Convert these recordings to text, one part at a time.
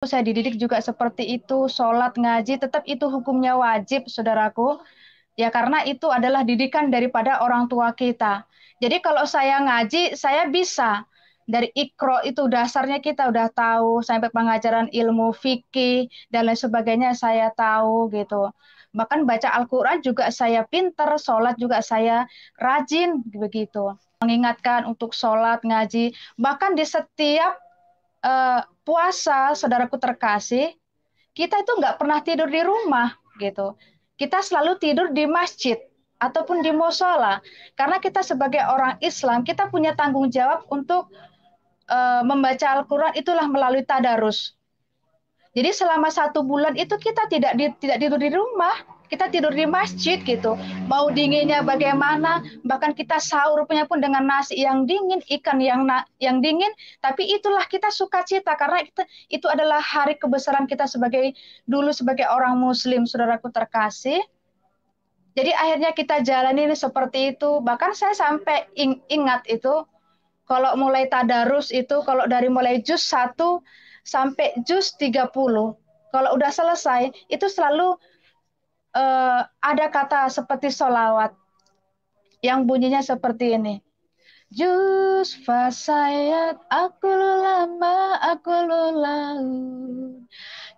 saya dididik juga seperti itu, sholat, ngaji, tetap itu hukumnya wajib, saudaraku. Ya karena itu adalah didikan daripada orang tua kita. Jadi kalau saya ngaji, saya bisa. Dari ikro itu dasarnya kita udah tahu, sampai pengajaran ilmu fikih dan lain sebagainya saya tahu gitu. Bahkan baca Al-Quran juga saya pinter, sholat juga saya rajin begitu. Mengingatkan untuk sholat, ngaji, bahkan di setiap puasa, saudaraku terkasih, kita itu nggak pernah tidur di rumah gitu. Kita selalu tidur di masjid ataupun di musola. Karena kita sebagai orang Islam, kita punya tanggung jawab untuk membaca Al-Quran itulah melalui tadarus. Jadi selama 1 bulan itu kita tidak tidur di rumah, kita tidur di masjid gitu. Mau dinginnya bagaimana, bahkan kita sahur punya pun dengan nasi yang dingin, ikan yang dingin, tapi itulah kita sukacita karena itu adalah hari kebesaran kita sebagai orang muslim, saudaraku terkasih. Jadi akhirnya kita jalani ini seperti itu. Bahkan saya sampai ingat itu kalau mulai tadarus itu kalau dari mulai juz 1 sampai juz 30. Kalau udah selesai itu selalu ada kata seperti sholawat yang bunyinya seperti ini. Juz fasayat aku lama aku laut.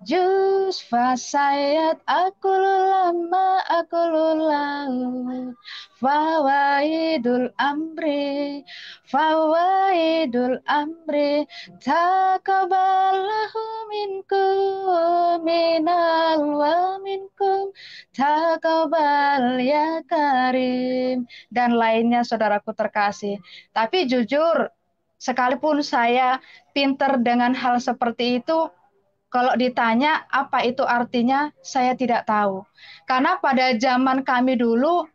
Juz fasayat aku lama aku laut. Fawaidul amri takabalahu minkum minal wa minkum takabal ya karim dan lainnya, saudaraku terkasih. Tapi jujur, sekalipun saya pinter dengan hal seperti itu, kalau ditanya apa itu artinya, saya tidak tahu. Karena pada zaman kami dulu,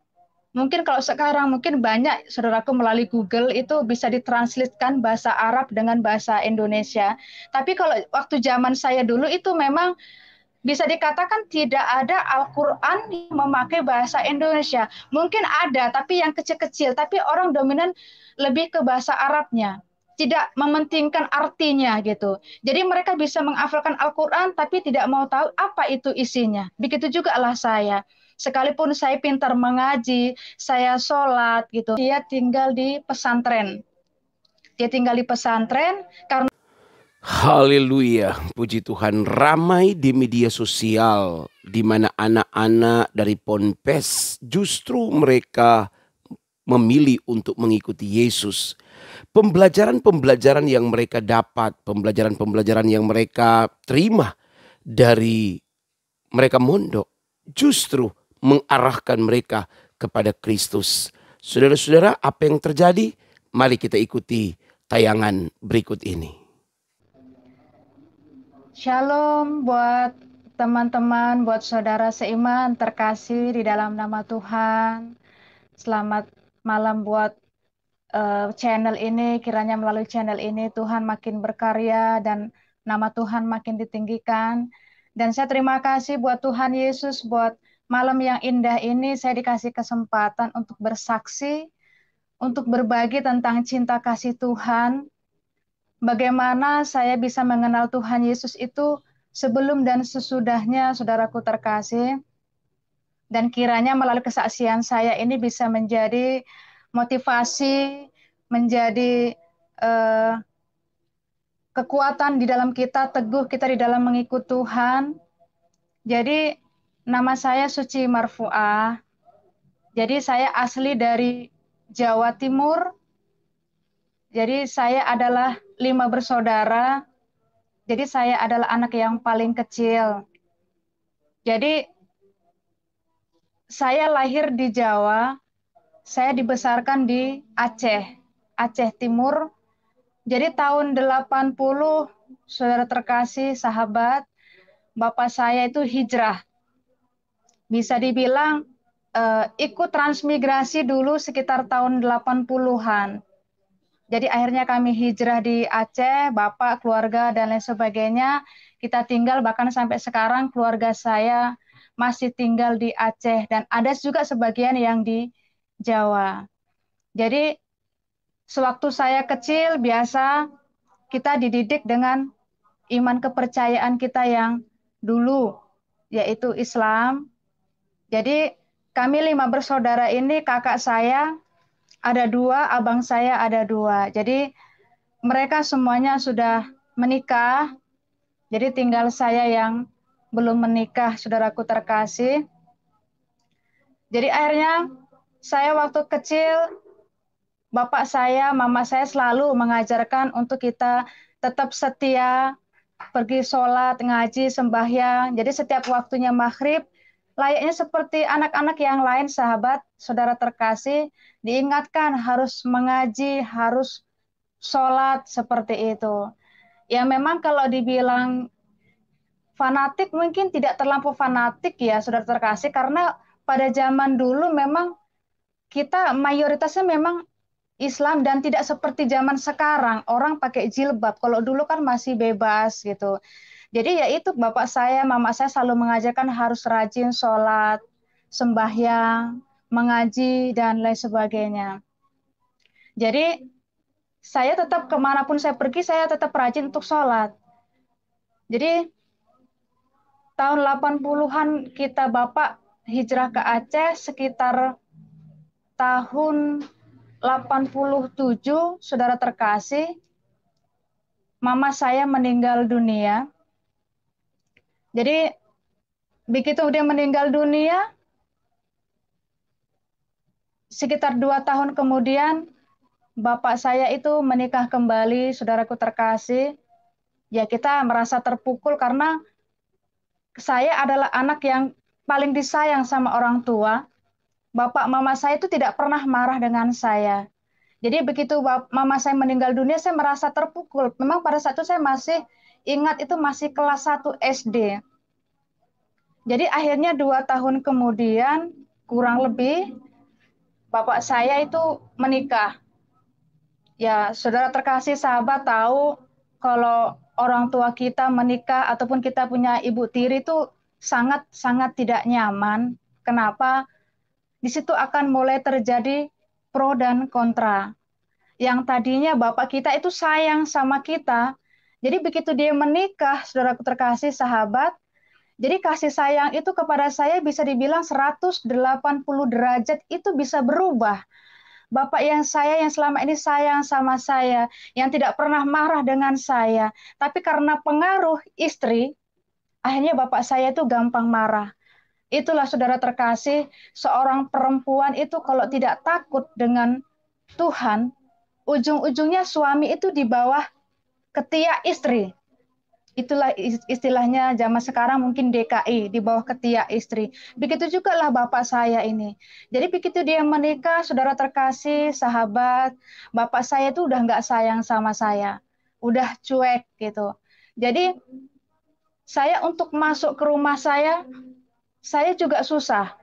mungkin kalau sekarang mungkin banyak saudaraku melalui Google itu bisa ditranslatekan bahasa Arab dengan bahasa Indonesia. Tapi kalau waktu zaman saya dulu itu memang bisa dikatakan tidak ada Al-Quran yang memakai bahasa Indonesia. Mungkin ada, tapi yang kecil-kecil. Tapi orang dominan lebih ke bahasa Arabnya. Tidak mementingkan artinya gitu. Jadi mereka bisa menghafalkan Al-Quran, tapi tidak mau tahu apa itu isinya. Begitu juga lah saya. Sekalipun saya pintar mengaji, saya sholat gitu. Dia tinggal di pesantren. Dia tinggal di pesantren karena Haleluya, puji Tuhan. Ramai di media sosial di mana anak-anak dari Ponpes justru mereka memilih untuk mengikuti Yesus. Pembelajaran-pembelajaran yang mereka dapat, pembelajaran-pembelajaran yang mereka terima dari mereka mondok justru mengarahkan mereka kepada Kristus. Saudara-saudara, apa yang terjadi? Mari kita ikuti tayangan berikut ini. Shalom buat teman-teman, buat saudara seiman terkasih di dalam nama Tuhan. Selamat malam buat channel ini. Kiranya melalui channel ini Tuhan makin berkarya dan nama Tuhan makin ditinggikan. Dan saya terima kasih buat Tuhan Yesus buat malam yang indah ini saya dikasih kesempatan untuk bersaksi, untuk berbagi tentang cinta kasih Tuhan. Bagaimana saya bisa mengenal Tuhan Yesus itu sebelum dan sesudahnya, saudaraku terkasih. Dan kiranya melalui kesaksian saya ini bisa menjadi motivasi, menjadi eh, kekuatan di dalam kita, teguh kita di dalam mengikut Tuhan. Jadi nama saya Suci Marfuah. Jadi saya asli dari Jawa Timur. Jadi saya adalah 5 bersaudara. Jadi saya adalah anak yang paling kecil. Jadi saya lahir di Jawa, saya dibesarkan di Aceh, Aceh Timur. Jadi tahun 80, saudara terkasih, sahabat, bapak saya itu hijrah. Bisa dibilang ikut transmigrasi dulu sekitar tahun 80-an. Jadi akhirnya kami hijrah di Aceh, bapak, keluarga, dan lain sebagainya. Kita tinggal bahkan sampai sekarang keluarga saya masih tinggal di Aceh. Dan ada juga sebagian yang di Jawa. Jadi sewaktu saya kecil biasa kita dididik dengan iman kepercayaan kita yang dulu, yaitu Islam. Jadi kami 5 bersaudara ini, kakak saya ada 2, abang saya ada 2. Jadi mereka semuanya sudah menikah. Jadi tinggal saya yang belum menikah, saudaraku terkasih. Jadi akhirnya saya waktu kecil, bapak saya, mama saya selalu mengajarkan untuk kita tetap setia, pergi sholat, ngaji, sembahyang. Jadi setiap waktunya maghrib, layaknya seperti anak-anak yang lain, sahabat, saudara terkasih, diingatkan harus mengaji, harus sholat, seperti itu. Ya memang kalau dibilang fanatik, mungkin tidak terlampau fanatik ya, saudara terkasih, karena pada zaman dulu memang kita mayoritasnya memang Islam dan tidak seperti zaman sekarang orang pakai jilbab. Kalau dulu kan masih bebas gitu. Jadi ya itu bapak saya, mama saya selalu mengajarkan harus rajin sholat, sembahyang, mengaji dan lain sebagainya. Jadi saya tetap kemanapun saya pergi, saya tetap rajin untuk sholat. Jadi tahun 80-an kita bapak hijrah ke Aceh sekitar tahun 87, saudara terkasih, mama saya meninggal dunia. Jadi begitu dia meninggal dunia, sekitar 2 tahun kemudian, bapak saya itu menikah kembali, saudaraku terkasih. Ya kita merasa terpukul karena saya adalah anak yang paling disayang sama orang tua. Bapak mama saya itu tidak pernah marah dengan saya. Jadi begitu mama saya meninggal dunia, saya merasa terpukul. Memang pada saat itu saya masih ingat itu masih kelas 1 SD. Jadi akhirnya 2 tahun kemudian, kurang lebih, bapak saya itu menikah. Ya, saudara terkasih, sahabat tahu kalau orang tua kita menikah ataupun kita punya ibu tiri itu sangat-sangat tidak nyaman. Kenapa? Di situ akan mulai terjadi pro dan kontra. Yang tadinya bapak kita itu sayang sama kita, jadi begitu dia menikah, saudaraku terkasih, sahabat, jadi kasih sayang itu kepada saya bisa dibilang 180 derajat itu bisa berubah. Bapak yang selama ini sayang sama saya, yang tidak pernah marah dengan saya, tapi karena pengaruh istri, akhirnya bapak saya itu gampang marah. Itulah saudara terkasih, seorang perempuan itu kalau tidak takut dengan Tuhan, ujung-ujungnya suami itu di bawah ketiak istri. Itulah istilahnya zaman sekarang mungkin DKI, di bawah ketiak istri. Begitu juga lah bapak saya ini. Jadi begitu dia menikah, saudara terkasih, sahabat, bapak saya itu udah nggak sayang sama saya. Udah cuek gitu. Jadi saya untuk masuk ke rumah saya juga susah.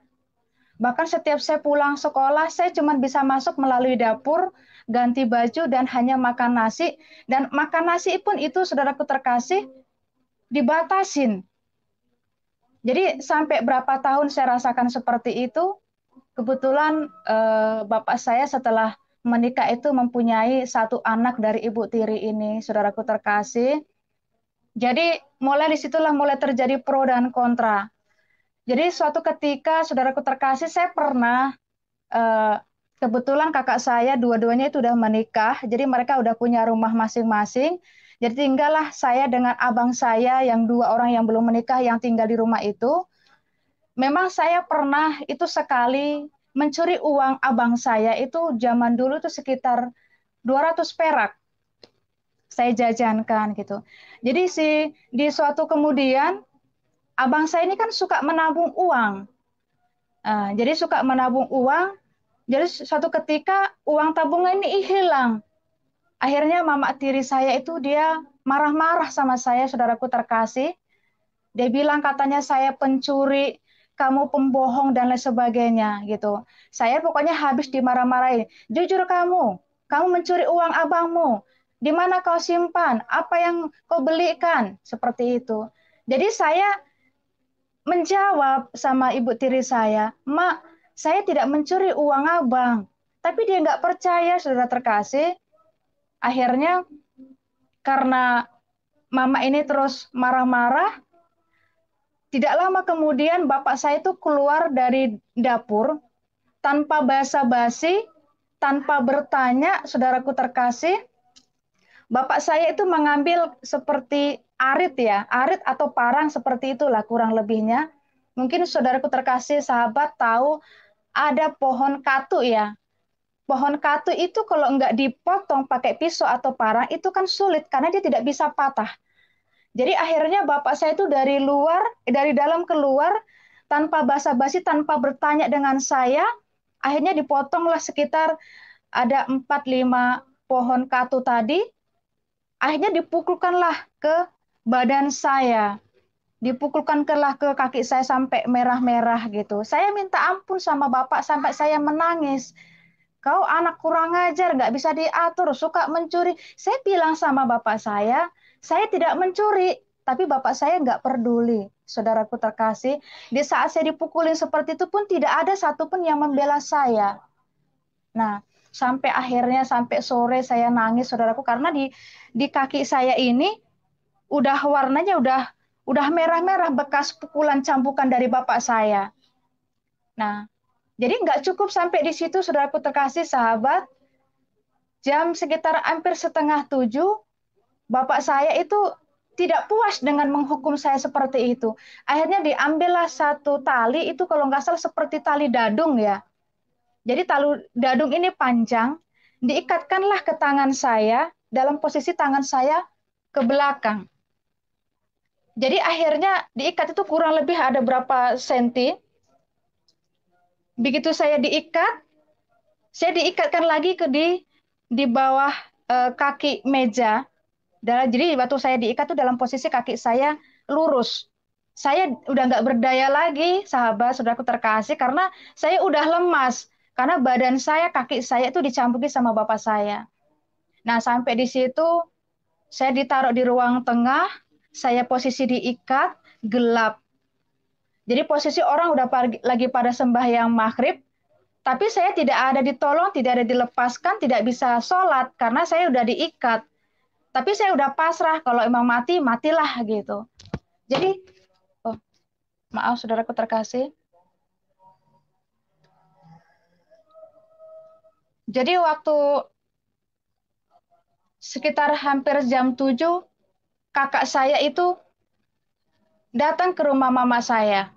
Bahkan setiap saya pulang sekolah, saya cuma bisa masuk melalui dapur, ganti baju, dan hanya makan nasi. Dan makan nasi pun itu, saudaraku terkasih, dibatasin. Jadi sampai berapa tahun saya rasakan seperti itu. Kebetulan bapak saya setelah menikah itu mempunyai 1 anak dari ibu tiri ini, saudaraku terkasih. Jadi mulai disitulah mulai terjadi pro dan kontra. Jadi suatu ketika, saudaraku terkasih, saya pernah eh, kebetulan kakak saya dua-duanya itu udah menikah, jadi mereka udah punya rumah masing-masing. Jadi tinggallah saya dengan abang saya yang 2 orang yang belum menikah yang tinggal di rumah itu. Memang saya pernah itu sekali mencuri uang abang saya itu zaman dulu itu sekitar 200 perak saya jajankan gitu. Jadi di suatu kemudian abang saya ini kan suka menabung uang. Jadi suka menabung uang. Jadi suatu ketika uang tabungan ini hilang. Akhirnya mama tiri saya itu dia marah-marah sama saya, saudaraku terkasih. Dia bilang katanya saya pencuri, kamu pembohong dan lain sebagainya gitu. Saya pokoknya habis dimarah-marahin. Jujur kamu mencuri uang abangmu. Di mana kau simpan? Apa yang kau belikan? Seperti itu. Jadi saya menjawab sama ibu tiri saya, Mak, saya tidak mencuri uang abang. Tapi dia nggak percaya, saudara terkasih. Akhirnya karena mama ini terus marah-marah. Tidak lama kemudian bapak saya itu keluar dari dapur tanpa basa-basi, tanpa bertanya, saudaraku terkasih, bapak saya itu mengambil seperti arit ya, arit atau parang seperti itulah kurang lebihnya. Mungkin saudaraku terkasih sahabat tahu ada pohon katu ya. Pohon katu itu kalau nggak dipotong pakai pisau atau parang itu kan sulit karena dia tidak bisa patah. Jadi akhirnya bapak saya itu dari dalam keluar tanpa basa-basi, tanpa bertanya dengan saya, akhirnya dipotonglah sekitar ada 4-5 pohon katu tadi, akhirnya dipukulkanlah ke badan saya. Dipukulkanlah ke kaki saya sampai merah-merah gitu. Saya minta ampun sama bapak sampai saya menangis. Kau anak kurang ajar, nggak bisa diatur, suka mencuri. Saya bilang sama bapak saya tidak mencuri. Tapi bapak saya nggak peduli. Saudaraku terkasih, di saat saya dipukulin seperti itu pun tidak ada satupun yang membela saya. Nah, sampai akhirnya sampai sore saya nangis, saudaraku, karena di kaki saya ini udah warnanya udah merah-merah bekas pukulan cambukan dari bapak saya. Nah, jadi nggak cukup sampai di situ, saudaraku terkasih sahabat. Jam sekitar hampir setengah 7, bapak saya itu tidak puas dengan menghukum saya seperti itu. Akhirnya diambillah satu tali, itu kalau nggak salah seperti tali dadung ya. Jadi tali dadung ini panjang, diikatkanlah ke tangan saya, dalam posisi tangan saya ke belakang. Jadi akhirnya diikat itu kurang lebih ada berapa senti. Begitu saya diikatkan lagi di bawah kaki meja. Jadi waktu saya diikat itu dalam posisi kaki saya lurus. Saya udah nggak berdaya lagi, sahabat, saudaraku terkasih, karena saya udah lemas. Karena badan saya, kaki saya itu dicambuki sama bapak saya. Nah, sampai di situ saya ditaruh di ruang tengah, saya posisi diikat, gelap. Jadi posisi orang udah lagi pada sembahyang maghrib, tapi saya tidak ada ditolong, tidak ada dilepaskan, tidak bisa sholat, karena saya udah diikat. Tapi saya udah pasrah, kalau emang mati, matilah gitu. Jadi, oh, maaf saudaraku terkasih. Jadi waktu sekitar hampir jam 7, kakak saya itu datang ke rumah mama saya.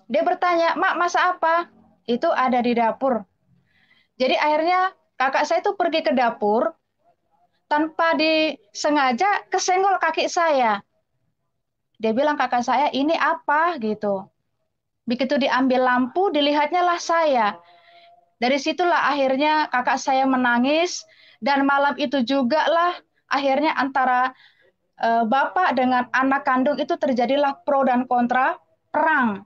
Dia bertanya, "Mak, masak apa?" Itu ada di dapur. Jadi akhirnya kakak saya itu pergi ke dapur, tanpa disengaja kesenggol kaki saya. Dia bilang, "Kakak saya, ini apa?" gitu. Begitu diambil lampu, dilihatnya lah saya. Dari situlah akhirnya kakak saya menangis, dan malam itu juga lah akhirnya antara bapak dengan anak kandung itu terjadilah pro dan kontra, perang.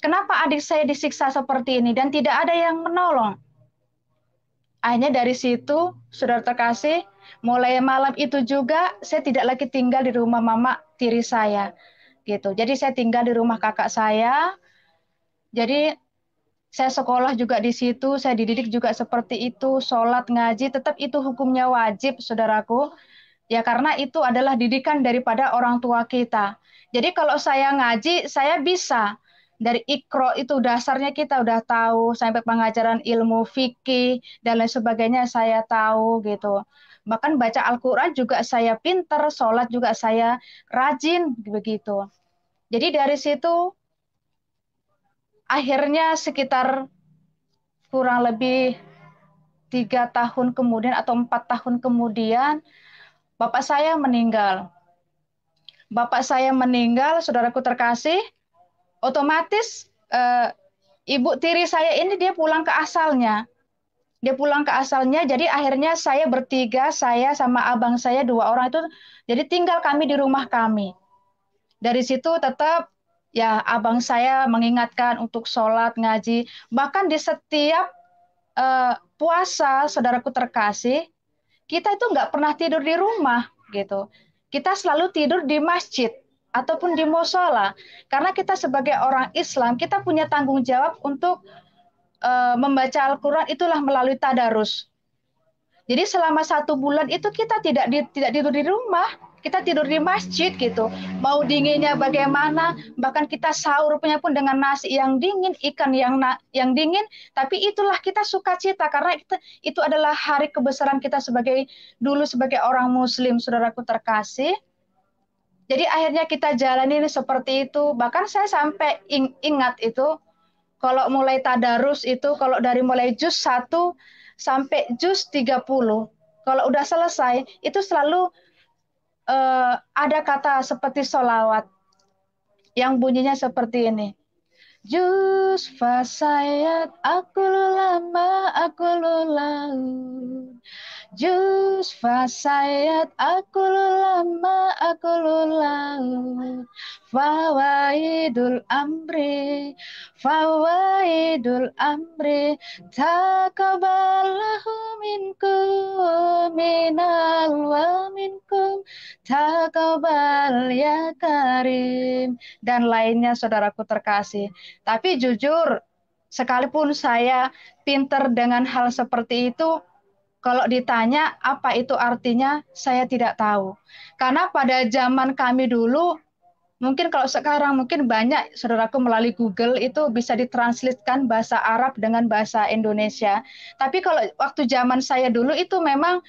Kenapa adik saya disiksa seperti ini dan tidak ada yang menolong? Akhirnya dari situ, saudara terkasih, mulai malam itu juga saya tidak lagi tinggal di rumah mama tiri saya. Gitu. Jadi saya tinggal di rumah kakak saya. Jadi saya sekolah juga di situ, saya dididik juga seperti itu, sholat, ngaji, tetap itu hukumnya wajib, saudaraku. Ya karena itu adalah didikan daripada orang tua kita. Jadi kalau saya ngaji, saya bisa. Dari ikro itu dasarnya kita udah tahu, sampai pengajaran ilmu fikih dan lain sebagainya saya tahu gitu. Bahkan baca Al-Quran juga saya pinter, sholat juga saya rajin begitu. Jadi dari situ akhirnya sekitar kurang lebih 3 tahun kemudian atau 4 tahun kemudian, bapak saya meninggal. Bapak saya meninggal, saudaraku terkasih, otomatis ibu tiri saya ini dia pulang ke asalnya. Dia pulang ke asalnya, jadi akhirnya saya bertiga, saya sama abang saya 2 orang itu, jadi tinggal kami di rumah kami. Dari situ tetap ya abang saya mengingatkan untuk sholat, ngaji, bahkan di setiap puasa, saudaraku terkasih, kita itu nggak pernah tidur di rumah gitu. Kita selalu tidur di masjid ataupun di musola, karena kita sebagai orang Islam kita punya tanggung jawab untuk membaca Al-Quran itulah melalui tadarus. Jadi selama 1 bulan itu kita tidak tidur di rumah, kita tidur di masjid gitu. Mau dinginnya bagaimana, bahkan kita sahur punya pun dengan nasi yang dingin, ikan yang dingin, tapi itulah kita sukacita karena itu adalah hari kebesaran kita sebagai orang muslim, saudaraku terkasih. Jadi akhirnya kita jalani seperti itu. Bahkan saya sampai ingat itu kalau mulai tadarus itu kalau dari mulai juz 1 sampai juz 30. Kalau udah selesai itu selalu ada kata seperti sholawat yang bunyinya seperti ini. Juz fasayat aku lama aku laut. Juz fasayat aku lama aku laut. Fawaidul amri taqabbalahu minkum minal wa minkum taqabbal ya karim, dan lainnya saudaraku terkasih. Tapi jujur, sekalipun saya pinter dengan hal seperti itu, kalau ditanya apa itu artinya, saya tidak tahu. Karena pada zaman kami dulu, mungkin kalau sekarang mungkin banyak saudaraku melalui Google itu bisa ditranslatekan bahasa Arab dengan bahasa Indonesia. Tapi kalau waktu zaman saya dulu itu memang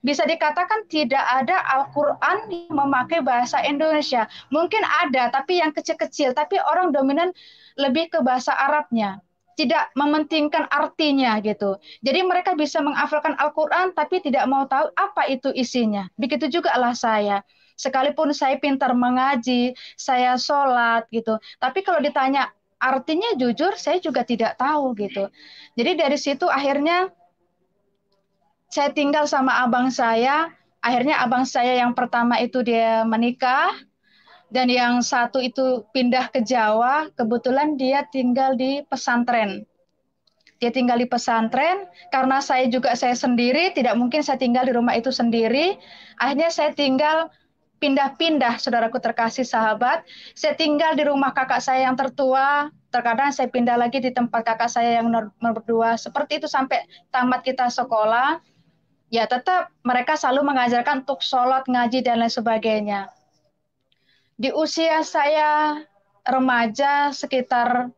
bisa dikatakan tidak ada Al-Quran yang memakai bahasa Indonesia. Mungkin ada, tapi yang kecil-kecil. Tapi orang dominan lebih ke bahasa Arabnya. Tidak mementingkan artinya gitu. Jadi mereka bisa menghafalkan Al-Quran, tapi tidak mau tahu apa itu isinya. Begitu juga lah saya. Sekalipun saya pintar mengaji, saya sholat gitu. Tapi kalau ditanya artinya jujur, saya juga tidak tahu gitu. Jadi dari situ akhirnya saya tinggal sama abang saya. Akhirnya abang saya yang pertama itu dia menikah. Dan yang satu itu pindah ke Jawa. Kebetulan dia tinggal di pesantren. Dia tinggal di pesantren. Karena saya sendiri, tidak mungkin saya tinggal di rumah itu sendiri. Akhirnya saya tinggal pindah-pindah, saudaraku terkasih sahabat. Saya tinggal di rumah kakak saya yang tertua. Terkadang saya pindah lagi di tempat kakak saya yang nomor 2. Seperti itu sampai tamat kita sekolah. Ya tetap mereka selalu mengajarkan untuk sholat, ngaji, dan lain sebagainya. Di usia saya remaja sekitar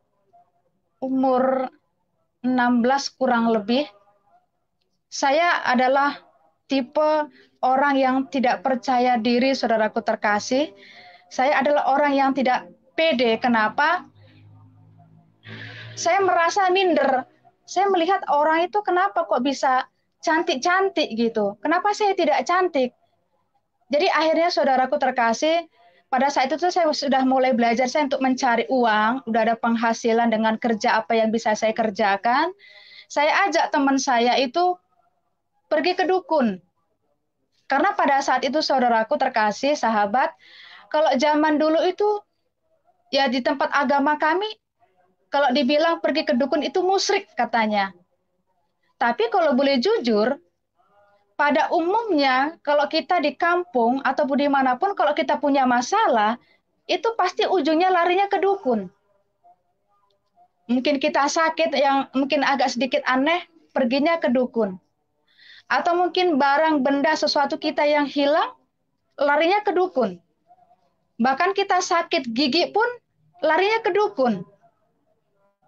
umur 16 kurang lebih, saya adalah tipe orang yang tidak percaya diri, saudaraku terkasih. Saya adalah orang yang tidak pede. Kenapa? Saya merasa minder. Saya melihat orang itu kenapa kok bisa cantik-cantik gitu. Kenapa saya tidak cantik? Jadi akhirnya saudaraku terkasih, pada saat itu saya sudah mulai belajar saya untuk mencari uang, udah ada penghasilan dengan kerja apa yang bisa saya kerjakan. Saya ajak teman saya itu pergi ke dukun. Karena pada saat itu saudaraku terkasih, sahabat, kalau zaman dulu itu ya di tempat agama kami, kalau dibilang pergi ke dukun itu musyrik katanya. Tapi kalau boleh jujur, pada umumnya kalau kita di kampung atau dimanapun kalau kita punya masalah, itu pasti ujungnya larinya ke dukun. Mungkin kita sakit yang mungkin agak sedikit aneh, perginya ke dukun. Atau mungkin barang benda sesuatu kita yang hilang, larinya ke dukun. Bahkan kita sakit gigi pun larinya ke dukun.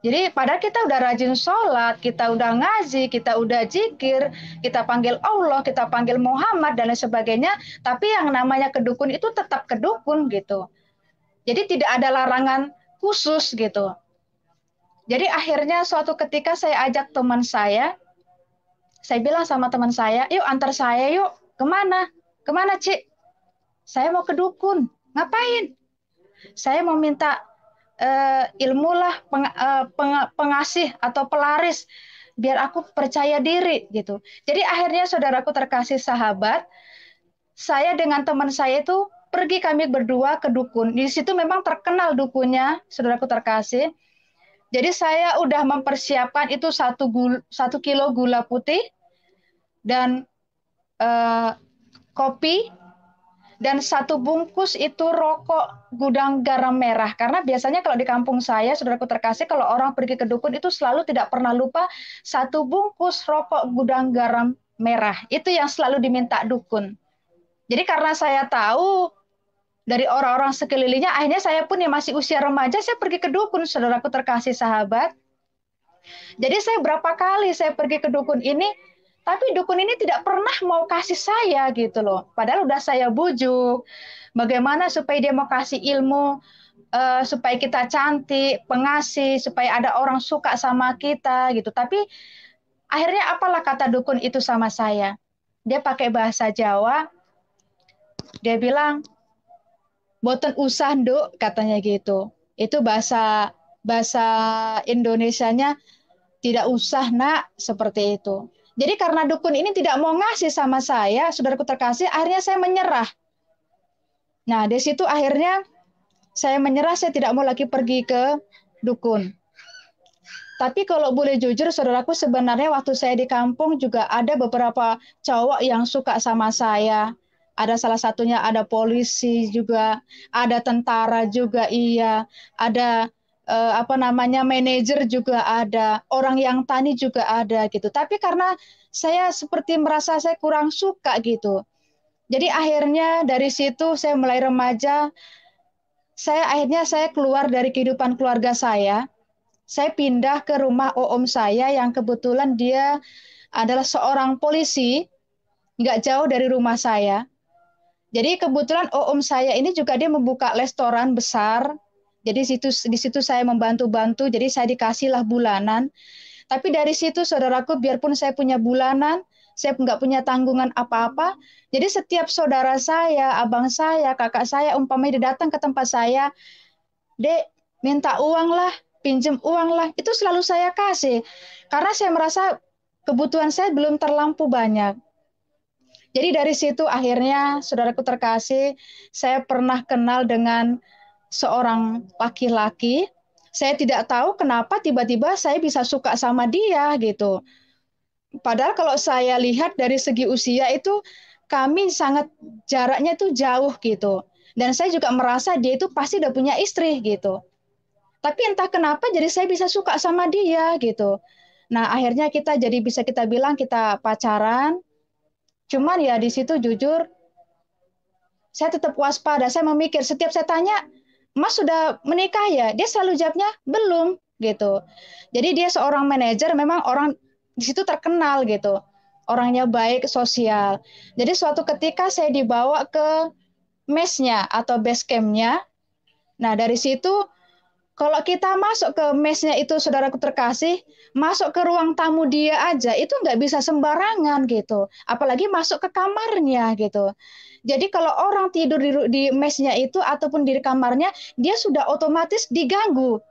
Jadi padahal kita udah rajin sholat, kita udah ngaji, kita udah zikir, kita panggil Allah, kita panggil Muhammad, dan lain sebagainya. Tapi yang namanya kedukun itu tetap kedukun gitu. Jadi tidak ada larangan khusus gitu. Jadi akhirnya suatu ketika saya ajak teman saya bilang sama teman saya, yuk antar saya yuk. Kemana? Kemana Cik? Saya mau ke dukun. Ngapain? Saya mau minta ilmu lah pengasih atau pelaris biar aku percaya diri gitu. Jadi akhirnya saudaraku terkasih sahabat, saya dengan teman saya itu pergi kami berdua ke dukun. Di situ memang terkenal dukunnya, saudaraku terkasih. Jadi saya udah mempersiapkan itu 1 kilo gula putih dan kopi, dan 1 bungkus itu rokok gudang garam merah. Karena biasanya kalau di kampung saya, saudaraku terkasih, kalau orang pergi ke dukun itu selalu tidak pernah lupa 1 bungkus rokok gudang garam merah. Itu yang selalu diminta dukun. Jadi karena saya tahu dari orang-orang sekelilingnya, akhirnya saya pun yang masih usia remaja, saya pergi ke dukun, saudaraku terkasih sahabat. Jadi saya berapa kali saya pergi ke dukun ini, tapi dukun ini tidak pernah mau kasih saya gitu loh. Padahal udah saya bujuk, bagaimana supaya dia mau kasih ilmu, supaya kita cantik, pengasih, supaya ada orang suka sama kita gitu. Tapi akhirnya apalah kata dukun itu sama saya? Dia pakai bahasa Jawa, dia bilang, boten usah nduk, katanya gitu. Itu bahasa bahasa Indonesianya, tidak usah nak, seperti itu. Jadi karena dukun ini tidak mau ngasih sama saya, saudaraku terkasih, akhirnya saya menyerah. Nah, di situ akhirnya saya menyerah, saya tidak mau lagi pergi ke dukun. Tapi kalau boleh jujur, saudaraku, sebenarnya waktu saya di kampung juga ada beberapa cowok yang suka sama saya. Ada salah satunya ada polisi juga, ada tentara juga, iya, ada apa namanya manajer juga ada, orang yang tani juga ada gitu. Tapi karena saya seperti merasa saya kurang suka gitu. Jadi akhirnya dari situ saya mulai remaja, saya keluar dari kehidupan keluarga saya pindah ke rumah om saya yang kebetulan dia adalah seorang polisi, nggak jauh dari rumah saya. Jadi kebetulan om saya ini juga dia membuka restoran besar. Jadi di situ saya membantu-bantu, jadi saya dikasihlah bulanan. Tapi dari situ saudaraku, biarpun saya punya bulanan, saya nggak punya tanggungan apa-apa. Jadi setiap saudara saya, abang saya, kakak saya, umpamanya dia datang ke tempat saya, Dek, minta uang lah, pinjem uang lah. Itu selalu saya kasih. Karena saya merasa kebutuhan saya belum terlampau banyak. Jadi dari situ akhirnya, saudaraku terkasih, saya pernah kenal dengan seorang laki-laki. Saya tidak tahu kenapa tiba-tiba saya bisa suka sama dia gitu. Padahal kalau saya lihat dari segi usia itu kami sangat jaraknya itu jauh gitu. Dan saya juga merasa dia itu pasti udah punya istri gitu. Tapi entah kenapa jadi saya bisa suka sama dia gitu. Nah, akhirnya kita jadi bisa kita bilang kita pacaran. Cuman ya di situ jujur saya tetap waspada. Saya memikir setiap saya tanya, "Mas sudah menikah ya?" Dia selalu jawabnya, "Belum." gitu. Jadi dia seorang manajer, memang orang di situ terkenal gitu. Orangnya baik, sosial. Jadi suatu ketika saya dibawa ke mesnya atau base campnya. Nah, dari situ kalau kita masuk ke mesnya itu, saudaraku terkasih, masuk ke ruang tamu dia aja, itu nggak bisa sembarangan gitu. Apalagi masuk ke kamarnya gitu. Jadi kalau orang tidur di mesnya itu ataupun di kamarnya, dia sudah otomatis diganggu.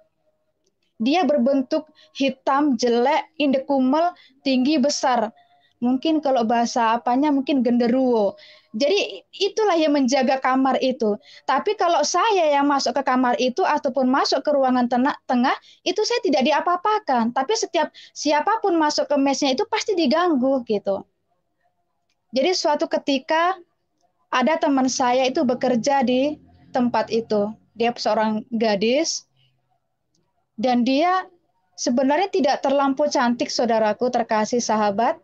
Dia berbentuk hitam, jelek, indekumel, tinggi, besar. Mungkin kalau bahasa apanya mungkin genderuwo. Jadi itulah yang menjaga kamar itu. Tapi kalau saya yang masuk ke kamar itu ataupun masuk ke ruangan tengah, itu saya tidak diapa-apakan. Tapi setiap siapapun masuk ke mesnya itu pasti diganggu gitu. Jadi suatu ketika ada teman saya itu bekerja di tempat itu. Dia seorang gadis dan dia sebenarnya tidak terlampau cantik, saudaraku terkasih sahabat.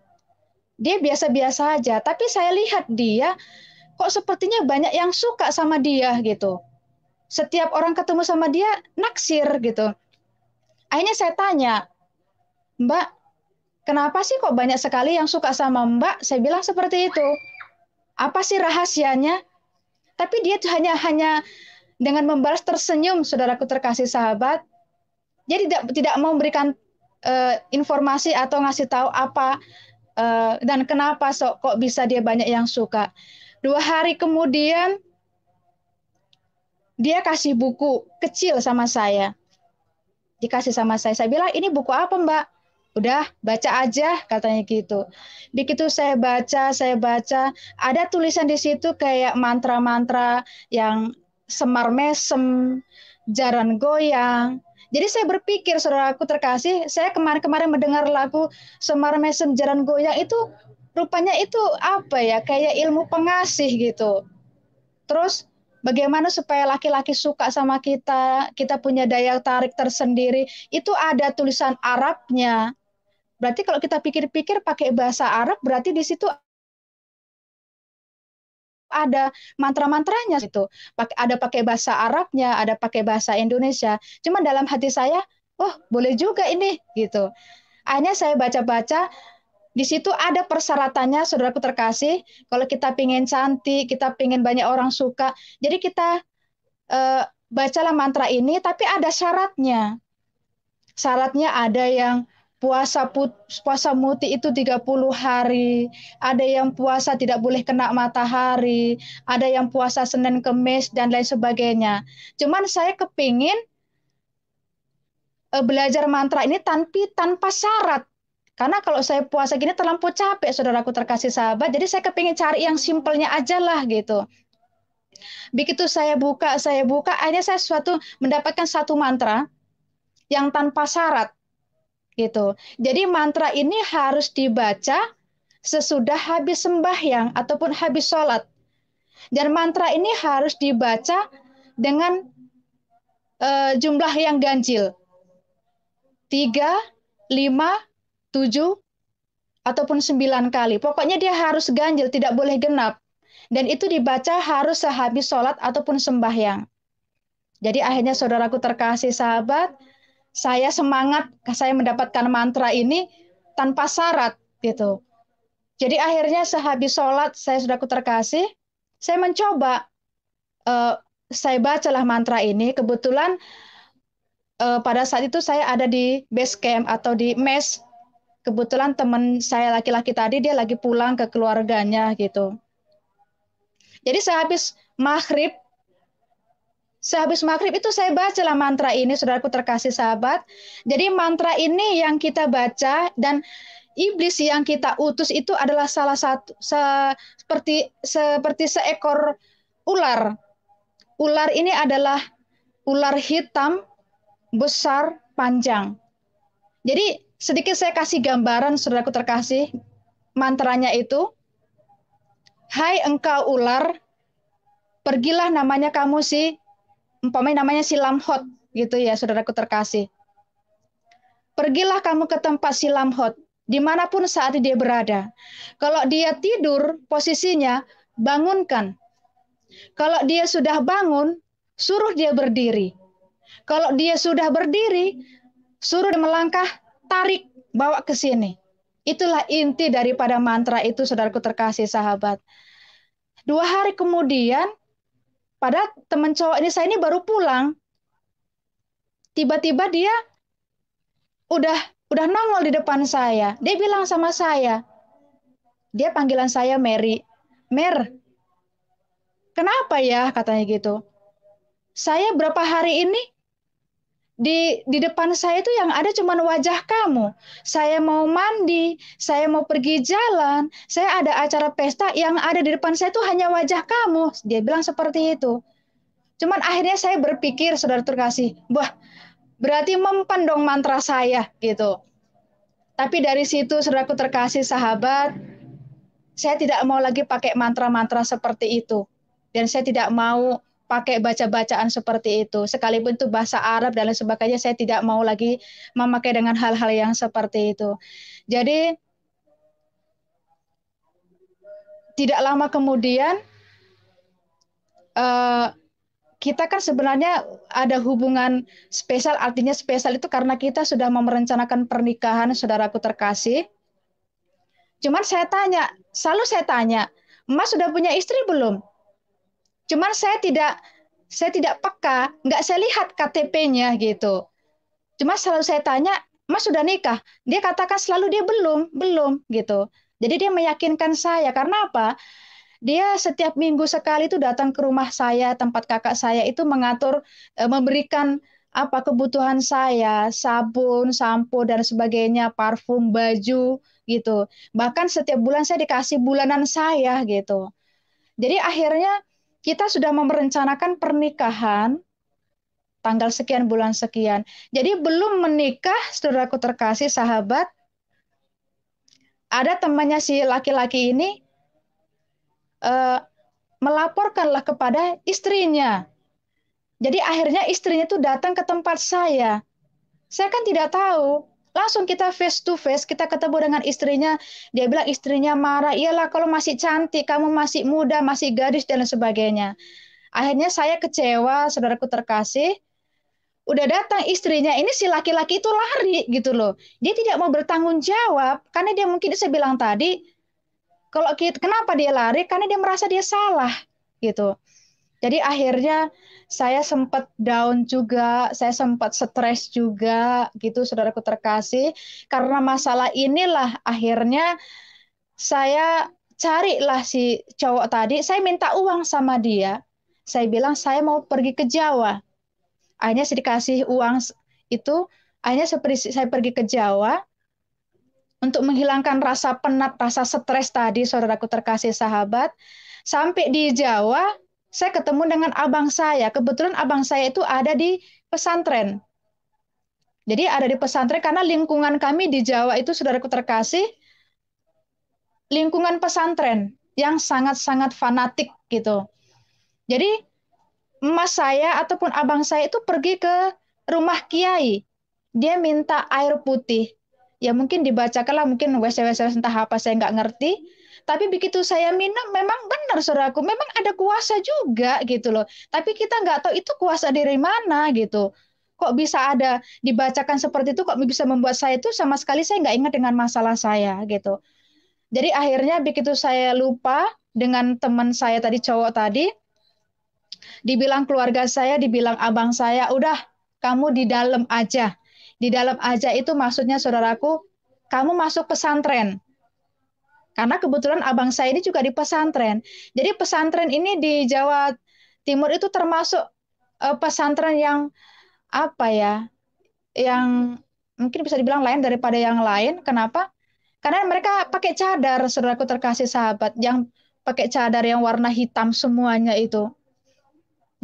Dia biasa-biasa aja, tapi saya lihat dia kok sepertinya banyak yang suka sama dia gitu. Setiap orang ketemu sama dia naksir gitu. Akhirnya saya tanya, "Mbak, kenapa sih kok banyak sekali yang suka sama Mbak?" Saya bilang seperti itu. "Apa sih rahasianya?" Tapi dia hanya hanya dengan membalas tersenyum, saudaraku terkasih sahabat. Dia tidak mau memberikan informasi atau ngasih tahu apa dan kenapa kok bisa dia banyak yang suka. 2 hari kemudian dia kasih buku kecil sama saya. Dikasih sama saya bilang, "Ini buku apa Mbak?" "Udah, baca aja," katanya gitu. Begitu saya baca, ada tulisan di situ kayak mantra-mantra yang semar mesem, jaran goyang. Jadi saya berpikir, saudaraku terkasih, saya kemarin-kemarin mendengar lagu semar mesem, jaran goyang itu rupanya itu apa ya, kayak ilmu pengasih gitu. Terus bagaimana supaya laki-laki suka sama kita, kita punya daya tarik tersendiri, itu ada tulisan Arabnya. Berarti kalau kita pikir-pikir pakai bahasa Arab, berarti di situ ada mantra-mantranya gitu. Ada pakai bahasa Arabnya, ada pakai bahasa Indonesia. Cuma dalam hati saya, oh boleh juga ini gitu. Akhirnya saya baca-baca, di situ ada persyaratannya, saudaraku terkasih. Kalau kita pengen cantik, kita pengen banyak orang suka, jadi kita bacalah mantra ini, tapi ada syaratnya. Syaratnya ada yang puasa muti itu 30 hari, ada yang puasa tidak boleh kena matahari, ada yang puasa Senin Kemis dan lain sebagainya. Cuman saya kepingin belajar mantra ini tanpa syarat. Karena kalau saya puasa gini terlampau capek, saudaraku terkasih sahabat. Jadi saya kepingin cari yang simpelnya aja lah gitu. Begitu saya buka, akhirnya saya mendapatkan satu mantra yang tanpa syarat gitu. Jadi mantra ini harus dibaca sesudah habis sembahyang ataupun habis sholat. Dan mantra ini harus dibaca dengan jumlah yang ganjil. 3, 5, 7, ataupun 9 kali. Pokoknya dia harus ganjil, tidak boleh genap. Dan itu dibaca harus sehabis sholat ataupun sembahyang. Jadi akhirnya saudaraku terkasih sahabat, saya semangat, saya mendapatkan mantra ini tanpa syarat gitu. Jadi akhirnya sehabis sholat, saya saudaraku terkasih, saya mencoba, saya bacalah mantra ini. Kebetulan pada saat itu saya ada di base camp atau di mes. Kebetulan teman saya laki-laki tadi dia lagi pulang ke keluarganya gitu. Jadi sehabis maghrib itu saya bacalah mantra ini, saudaraku terkasih sahabat. Jadi mantra ini yang kita baca dan iblis yang kita utus itu adalah salah satu seperti seekor ular. Ular ini adalah ular hitam besar panjang. Jadi sedikit saya kasih gambaran, saudaraku terkasih, mantranya itu, hai engkau ular, pergilah namanya kamu umpamanya namanya si Lamhot, gitu ya saudaraku terkasih. Pergilah kamu ke tempat si Lamhot, dimanapun saat dia berada. Kalau dia tidur, posisinya bangunkan. Kalau dia sudah bangun, suruh dia berdiri. Kalau dia sudah berdiri, suruh dia melangkah, tarik, bawa ke sini. Itulah inti daripada mantra itu, saudaraku terkasih sahabat. 2 hari kemudian, pada teman cowok ini, saya ini baru pulang. Tiba-tiba dia udah nongol di depan saya. Dia bilang sama saya, dia panggilan saya Mary. Mer, kenapa ya? Katanya gitu. Saya berapa hari ini di depan saya itu yang ada cuma wajah kamu. Saya mau mandi, saya mau pergi jalan, saya ada acara pesta, yang ada di depan saya itu hanya wajah kamu. Dia bilang seperti itu. Cuman akhirnya saya berpikir, saudara terkasih, wah berarti mempan dong mantra saya gitu. Tapi dari situ, saudaraku terkasih sahabat, saya tidak mau lagi pakai mantra-mantra seperti itu. Dan saya tidak mau pakai baca-bacaan seperti itu. Sekalipun itu bahasa Arab dan lain sebagainya, saya tidak mau lagi memakai dengan hal-hal yang seperti itu. Jadi, tidak lama kemudian, kita kan sebenarnya ada hubungan spesial, artinya spesial itu karena kita sudah merencanakan pernikahan, saudaraku terkasih. Cuman selalu saya tanya, Mas sudah punya istri belum? Cuman saya tidak peka, nggak saya lihat KTP-nya gitu. Cuma selalu saya tanya, Mas sudah nikah? Dia katakan selalu dia belum gitu. Jadi dia meyakinkan saya, karena apa? Dia setiap minggu sekali itu datang ke rumah saya, tempat kakak saya itu mengatur, memberikan apa kebutuhan saya, sabun, sampo dan sebagainya, parfum, baju gitu. Bahkan setiap bulan saya dikasih bulanan saya gitu. Jadi akhirnya kita sudah merencanakan pernikahan tanggal sekian bulan sekian. Jadi belum menikah, saudaraku terkasih sahabat, ada temannya si laki-laki ini melaporkanlah kepada istrinya. Jadi akhirnya istrinya itu datang ke tempat saya. Saya kan tidak tahu. langsung kita face to face, kita ketemu dengan istrinya. Dia bilang istrinya marah, iyalah kalau masih cantik, kamu masih muda, masih gadis dan lain sebagainya. Akhirnya saya kecewa, saudaraku terkasih. Udah datang istrinya, ini si laki-laki itu lari gitu loh. Dia tidak mau bertanggung jawab karena dia mungkin saya bilang tadi, kalau kita, kenapa dia lari? Karena dia merasa dia salah gitu. Jadi akhirnya saya sempat down juga, saya sempat stres juga gitu saudaraku terkasih. Karena masalah inilah akhirnya saya carilah si cowok tadi, saya minta uang sama dia. Saya bilang saya mau pergi ke Jawa. Akhirnya saya dikasih uang itu, akhirnya saya pergi ke Jawa untuk menghilangkan rasa penat, rasa stres tadi, saudaraku terkasih sahabat. Sampai di Jawa, saya ketemu dengan abang saya. Kebetulan abang saya itu ada di pesantren. Jadi ada di pesantren karena lingkungan kami di Jawa itu, saudaraku terkasih, lingkungan pesantren yang sangat-sangat fanatik gitu. Jadi emas saya ataupun abang saya itu pergi ke rumah kiai. Dia minta air putih. Ya mungkin dibacakanlah, mungkin wes-wes entah apa, saya nggak ngerti. Tapi begitu saya minum, memang benar saudaraku, memang ada kuasa juga gitu loh. Tapi kita nggak tahu itu kuasa dari mana gitu. Kok bisa ada dibacakan seperti itu, kok bisa membuat saya itu sama sekali saya nggak ingat dengan masalah saya gitu. Jadi akhirnya begitu saya lupa dengan teman saya tadi, cowok tadi, dibilang keluarga saya, dibilang abang saya, udah kamu di dalam aja. Di dalam aja itu maksudnya saudaraku, kamu masuk pesantren. Karena kebetulan abang saya ini juga di pesantren. Jadi pesantren ini di Jawa Timur itu termasuk pesantren yang apa ya, yang mungkin bisa dibilang lain daripada yang lain. Kenapa? Karena mereka pakai cadar, saudaraku terkasih sahabat, yang pakai cadar yang warna hitam semuanya itu.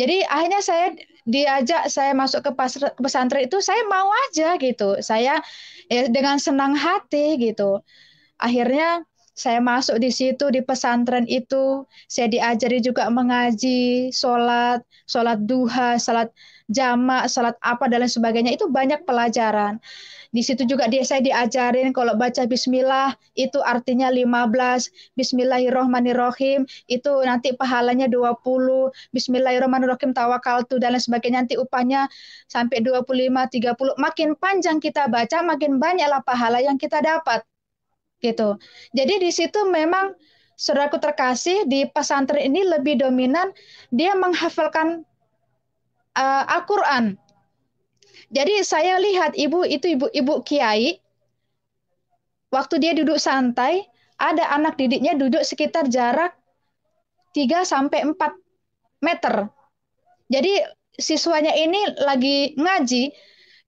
Jadi akhirnya saya diajak saya masuk ke pesantren itu, saya mau aja gitu. Saya ya, dengan senang hati gitu. Akhirnya saya masuk di situ di pesantren itu, saya diajari juga mengaji, sholat duha, sholat jamak, sholat apa dan lain sebagainya. Itu banyak pelajaran. Di situ juga saya diajarin kalau baca bismillah itu artinya 15, bismillahirrohmanirrohim itu nanti pahalanya 20, bismillahirrohmanirrohim tawakaltu dan lain sebagainya, nanti upahnya sampai 25, 30. Makin panjang kita baca, makin banyaklah pahala yang kita dapat. Gitu. Jadi di situ memang saudaraku terkasih di pesantren ini lebih dominan dia menghafalkan Al-Quran. Jadi saya lihat ibu kiai, waktu dia duduk santai, ada anak didiknya duduk sekitar jarak 3 sampai 4 meter. Jadi siswanya ini lagi ngaji,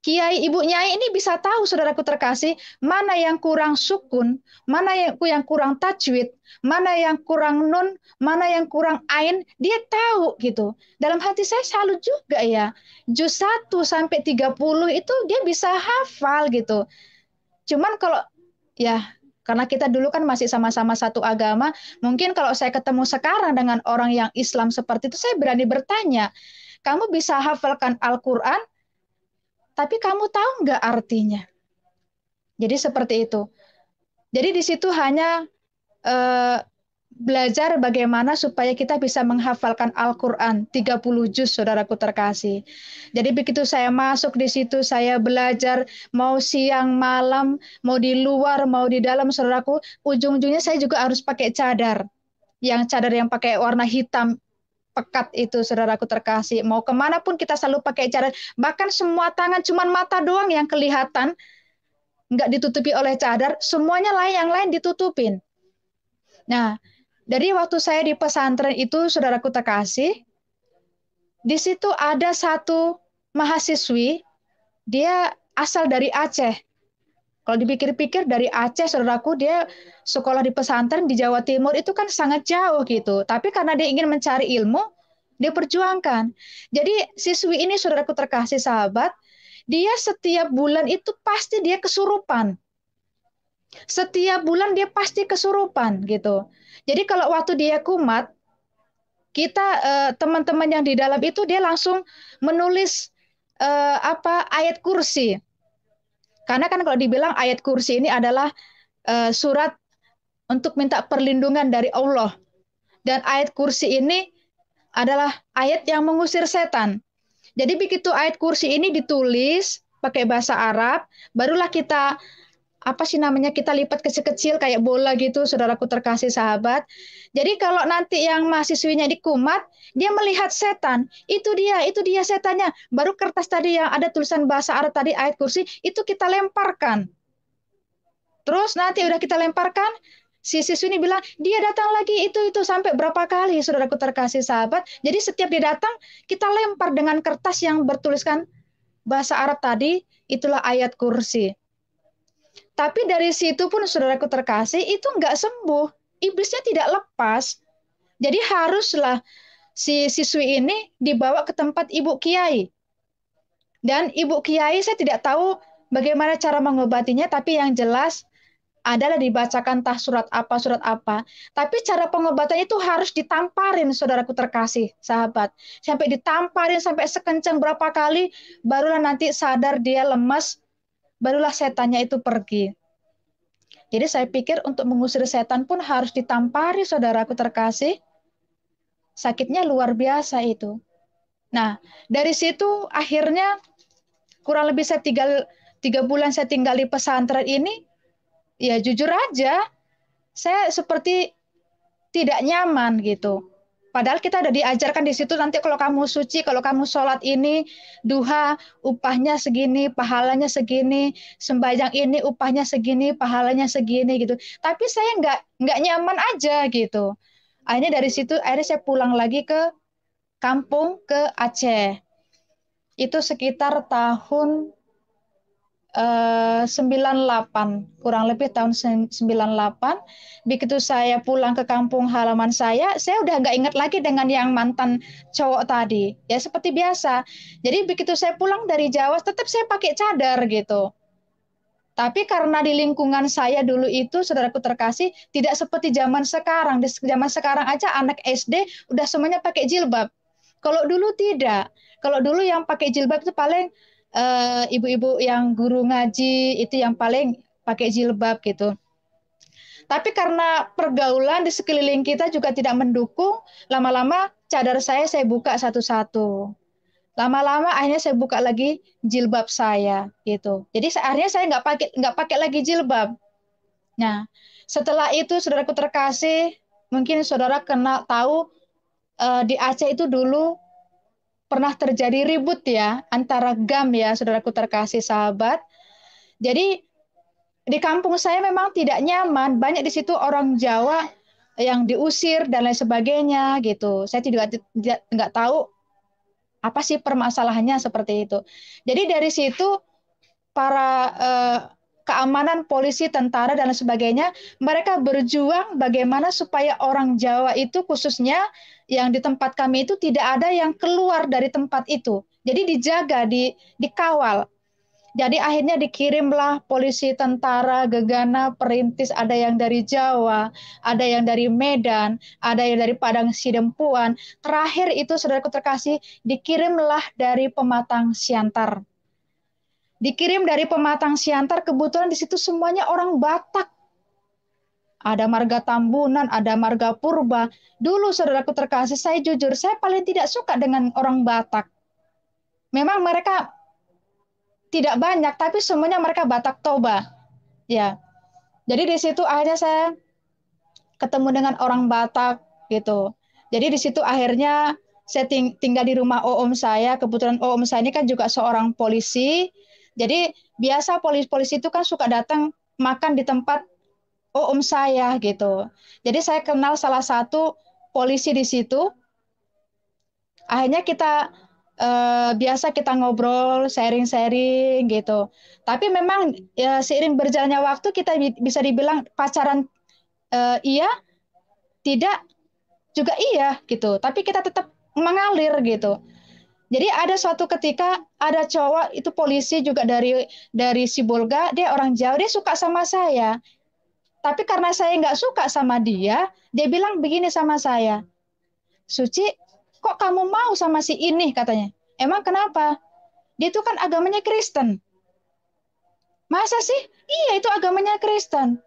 kiai ibu nyai ini bisa tahu saudaraku terkasih, mana yang kurang sukun, mana yang kurang tajwid, mana yang kurang nun, mana yang kurang ain, dia tahu gitu. Dalam hati saya salut juga ya. Juz 1 sampai 30 itu dia bisa hafal gitu. Cuman kalau ya karena kita dulu kan masih sama-sama satu agama, mungkin kalau saya ketemu sekarang dengan orang yang Islam seperti itu, saya berani bertanya, kamu bisa hafalkan Al-Quran, tapi kamu tahu nggak artinya? Jadi seperti itu. Jadi di situ hanya eh, belajar bagaimana supaya kita bisa menghafalkan Al-Quran 30 juz, saudaraku terkasih. Jadi begitu saya masuk di situ, saya belajar mau siang, malam, mau di luar, mau di dalam, saudaraku, ujung-ujungnya saya juga harus pakai cadar. Yang cadar yang pakai warna hitam, pekat itu, saudaraku terkasih. Mau kemana pun kita selalu pakai cadar. Bahkan semua tangan, cuman mata doang yang kelihatan, nggak ditutupi oleh cadar, semuanya lain yang lain ditutupin. Nah, dari waktu saya di pesantren itu, saudaraku terkasih, di situ ada satu mahasiswi, dia asal dari Aceh. Kalau dipikir-pikir dari Aceh, saudaraku, dia sekolah di pesantren di Jawa Timur itu kan sangat jauh gitu. Tapi karena dia ingin mencari ilmu, dia perjuangkan. Jadi siswi ini, saudaraku terkasih sahabat, dia setiap bulan itu pasti dia kesurupan. Setiap bulan dia pasti kesurupan gitu. Jadi kalau waktu dia kumat, kita teman-teman yang di dalam itu dia langsung menulis ayat kursi. Karena kan kalau dibilang ayat kursi ini adalah surat untuk minta perlindungan dari Allah. Dan ayat kursi ini adalah ayat yang mengusir setan. Jadi begitu ayat kursi ini ditulis pakai bahasa Arab, barulah kita apa sih namanya kita lipat kecil-kecil kayak bola gitu, saudaraku terkasih sahabat. Jadi kalau nanti yang mahasiswinya dikumat, dia melihat setan, itu dia setannya. Baru kertas tadi yang ada tulisan bahasa Arab tadi ayat kursi itu kita lemparkan. Terus nanti udah kita lemparkan, si siswi ini bilang, dia datang lagi itu sampai berapa kali, saudaraku terkasih sahabat. Jadi setiap dia datang, kita lempar dengan kertas yang bertuliskan bahasa Arab tadi, itulah ayat kursi. Tapi dari situ pun saudaraku terkasih, itu nggak sembuh. Iblisnya tidak lepas. Jadi haruslah si siswi ini dibawa ke tempat ibu kiai. Dan ibu kiai saya tidak tahu bagaimana cara mengobatinya, tapi yang jelas adalah dibacakan tah surat apa. Tapi cara pengobatan itu harus ditamparin, saudaraku terkasih, sahabat. Sampai ditamparin, sampai sekencang berapa kali, barulah nanti sadar dia lemas, barulah setannya itu pergi. Jadi saya pikir untuk mengusir setan pun harus ditampari, saudaraku terkasih. Sakitnya luar biasa itu. Nah, dari situ akhirnya kurang lebih saya tinggal 3 bulan saya tinggal di pesantren ini, ya jujur aja, saya seperti tidak nyaman gitu. Padahal kita ada diajarkan di situ nanti kalau kamu suci, kalau kamu sholat ini, duha, upahnya segini, pahalanya segini, sembahyang ini, upahnya segini, pahalanya segini gitu. Tapi saya nggak nyaman aja gitu. Akhirnya dari situ, akhirnya saya pulang lagi ke kampung ke Aceh. Itu sekitar tahun 98, kurang lebih tahun 98. Begitu saya pulang ke kampung halaman saya udah nggak ingat lagi dengan yang mantan cowok tadi. Ya seperti biasa. Jadi begitu saya pulang dari Jawa, tetap saya pakai cadar gitu. Tapi karena di lingkungan saya dulu itu, saudaraku terkasih, tidak seperti zaman sekarang. Di zaman sekarang aja anak SD udah semuanya pakai jilbab. Kalau dulu tidak. Kalau dulu yang pakai jilbab itu paling ibu-ibu yang guru ngaji itu yang paling pakai jilbab gitu. Tapi karena pergaulan di sekeliling kita juga tidak mendukung, lama-lama cadar saya buka satu-satu. Lama-lama akhirnya saya buka lagi jilbab saya gitu. Jadi akhirnya saya nggak pakai lagi jilbab. Nah, setelah itu saudaraku terkasih, mungkin saudara kenal tahu di Aceh itu dulu pernah terjadi ribut ya antara GAM ya saudaraku terkasih sahabat. Jadi di kampung saya memang tidak nyaman, banyak di situ orang Jawa yang diusir dan lain sebagainya gitu. Saya tidak nggak tahu apa sih permasalahannya seperti itu. Jadi dari situ para keamanan, polisi, tentara dan lain sebagainya, mereka berjuang bagaimana supaya orang Jawa itu khususnya yang di tempat kami itu tidak ada yang keluar dari tempat itu. Jadi dijaga, dikawal. Jadi akhirnya dikirimlah polisi, tentara, gegana, perintis, ada yang dari Jawa, ada yang dari Medan, ada yang dari Padang Sidempuan. Terakhir itu saudaraku terkasih, dikirimlah dari Pematang Siantar. Dikirim dari Pematang Siantar, kebetulan di situ semuanya orang Batak. Ada marga Tambunan, ada marga Purba. Dulu saudaraku terkasih, saya jujur, saya paling tidak suka dengan orang Batak. Memang mereka tidak banyak, tapi semuanya mereka Batak Toba. Ya, jadi di situ akhirnya saya ketemu dengan orang Batak gitu. Jadi di situ akhirnya saya tinggal di rumah OOM saya. Kebetulan OOM saya ini kan juga seorang polisi. Jadi biasa polisi-polisi itu kan suka datang makan di tempat OOM saya gitu. Jadi saya kenal salah satu polisi di situ. Akhirnya kita biasa kita ngobrol, sharing-sharing gitu. Tapi memang ya, seiring berjalannya waktu kita bisa dibilang pacaran iya, tidak juga iya gitu. Tapi kita tetap mengalir gitu. Jadi ada suatu ketika ada cowok itu polisi juga dari Sibolga, dia orang Jawa, dia suka sama saya. Tapi karena saya nggak suka sama dia bilang begini sama saya, Suci, kok kamu mau sama si ini katanya? Emang kenapa? Dia itu kan agamanya Kristen. Masa sih? Iya, itu agamanya Kristen.